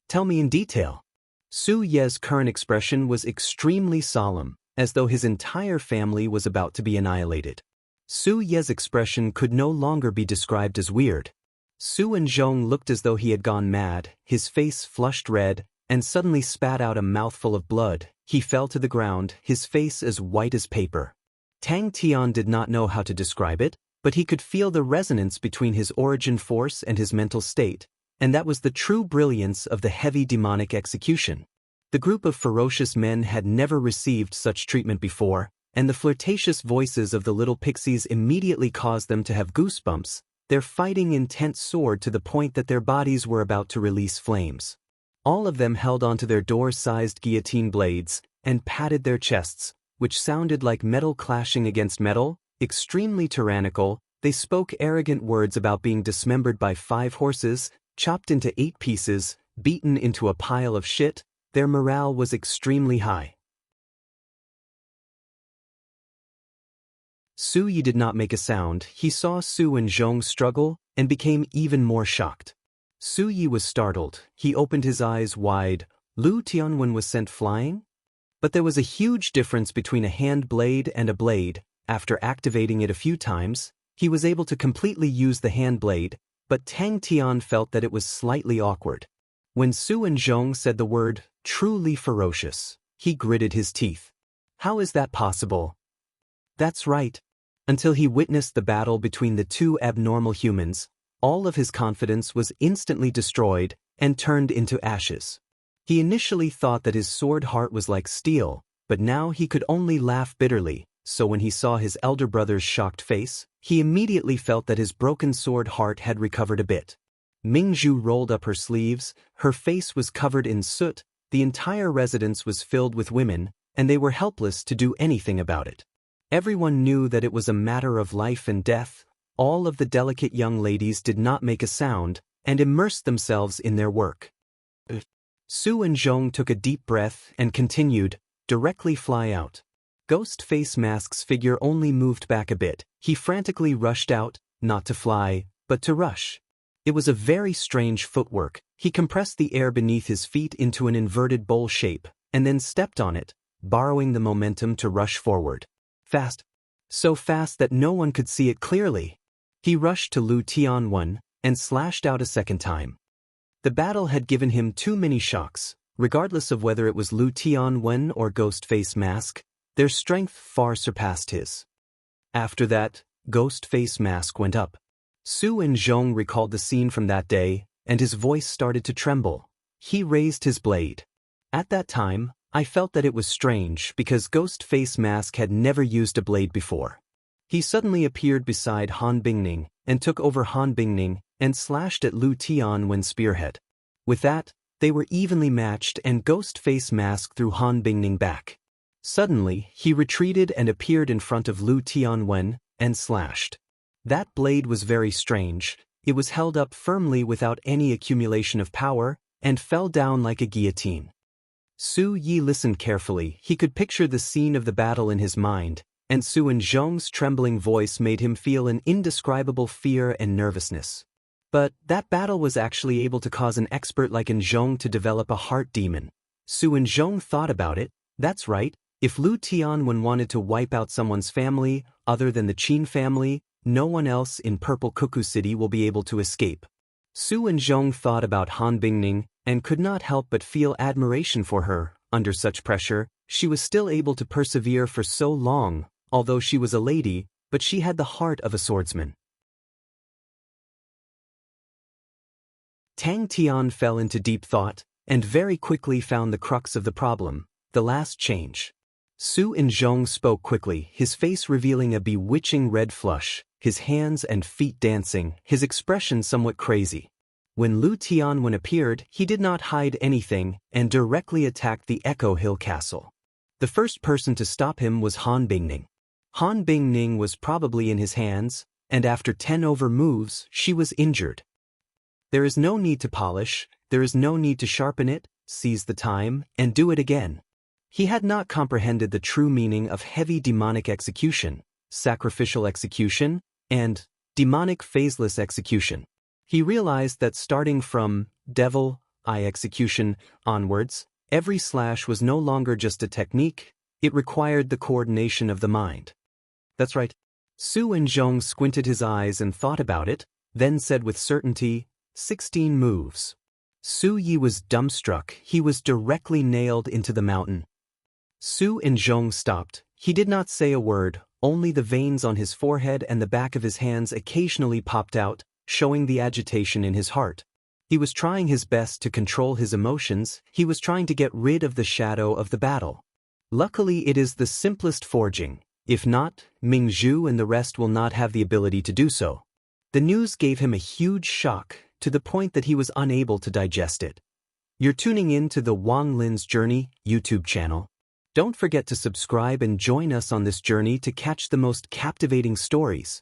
"Tell me in detail." Su Ye's current expression was extremely solemn, as though his entire family was about to be annihilated. Su Ye's expression could no longer be described as weird. Su and Zhong looked as though he had gone mad, his face flushed red, and suddenly spat out a mouthful of blood. He fell to the ground, his face as white as paper. Tang Tian did not know how to describe it, but he could feel the resonance between his origin force and his mental state, and that was the true brilliance of the heavy demonic execution. The group of ferocious men had never received such treatment before, and the flirtatious voices of the little pixies immediately caused them to have goosebumps, their fighting intent soared to the point that their bodies were about to release flames. All of them held onto their door-sized guillotine blades, and patted their chests, which sounded like metal clashing against metal. Extremely tyrannical, they spoke arrogant words about being dismembered by 5 horses, chopped into 8 pieces, beaten into a pile of shit. Their morale was extremely high. Su Yi did not make a sound. He saw Su and Zhong struggle, and became even more shocked. Su Yi was startled. He opened his eyes wide. Lu Tianwen was sent flying? But there was a huge difference between a hand blade and a blade. After activating it a few times, he was able to completely use the hand blade, but Tang Tian felt that it was slightly awkward. When Su and Zhong said the word, "truly ferocious," he gritted his teeth. How is that possible? That's right. Until he witnessed the battle between the 2 abnormal humans, all of his confidence was instantly destroyed and turned into ashes. He initially thought that his sword heart was like steel, but now he could only laugh bitterly. So when he saw his elder brother's shocked face, he immediately felt that his broken sword heart had recovered a bit. Mingzhu rolled up her sleeves, her face was covered in soot, The entire residence was filled with women, and they were helpless to do anything about it. Everyone knew that it was a matter of life and death. All of the delicate young ladies did not make a sound and immersed themselves in their work. Su and Zhong took a deep breath and continued, "Directly fly out." Ghost Face Mask's figure only moved back a bit. He frantically rushed out, not to fly, but to rush. It was a very strange footwork. He compressed the air beneath his feet into an inverted bowl shape, and then stepped on it, borrowing the momentum to rush forward. Fast. So fast that no one could see it clearly. He rushed to Lu Tianwen and slashed out a second time. The battle had given him too many shocks. Regardless of whether it was Lu Tianwen or Ghost Face Mask, their strength far surpassed his. After that, Ghost Face Mask went up. Su and Zhong recalled the scene from that day, and his voice started to tremble. He raised his blade. At that time, I felt that it was strange because Ghost Face Mask had never used a blade before. He suddenly appeared beside Han Bingning and took over Han Bingning and slashed at Lu Tianwen's spearhead. With that, they were evenly matched and Ghost Face Mask threw Han Bingning back. Suddenly, he retreated and appeared in front of Lu Tianwen and slashed. That blade was very strange. It was held up firmly without any accumulation of power and fell down like a guillotine. Su Yi listened carefully. He could picture the scene of the battle in his mind, and Su and Zhong's trembling voice made him feel an indescribable fear and nervousness. But that battle was actually able to cause an expert like Zhong to develop a heart demon. Su and Zhong thought about it. That's right, if Lu Tianwen wanted to wipe out someone's family, other than the Qin family, no one else in Purple Cuckoo City will be able to escape. Su and Zhong thought about Han Bingning and could not help but feel admiration for her. Under such pressure, she was still able to persevere for so long, although she was a lady, but she had the heart of a swordsman. Tang Tian fell into deep thought, and very quickly found the crux of the problem, the last change. Su and Zhong spoke quickly, his face revealing a bewitching red flush, his hands and feet dancing, his expression somewhat crazy. When Lu Tianwen appeared, he did not hide anything and directly attacked the Echo Hill Castle. The first person to stop him was Han Bingning. Han Bingning was probably in his hands, and after 10 over moves, she was injured. There is no need to polish, there is no need to sharpen it, seize the time, and do it again. He had not comprehended the true meaning of heavy demonic execution, sacrificial execution, and demonic phaseless execution. He realized that starting from devil eye execution onwards, every slash was no longer just a technique, it required the coordination of the mind. That's right. Su and Zhong squinted his eyes and thought about it, then said with certainty, 16 moves. Su Yi was dumbstruck. He was directly nailed into the mountain. Su and Zhong stopped. He did not say a word, only the veins on his forehead and the back of his hands occasionally popped out, showing the agitation in his heart. He was trying his best to control his emotions. He was trying to get rid of the shadow of the battle. Luckily, it is the simplest forging. If not, Ming Zhu and the rest will not have the ability to do so. The news gave him a huge shock, to the point that he was unable to digest it. You're tuning in to the Wang Lin's Journey YouTube channel. Don't forget to subscribe and join us on this journey to catch the most captivating stories.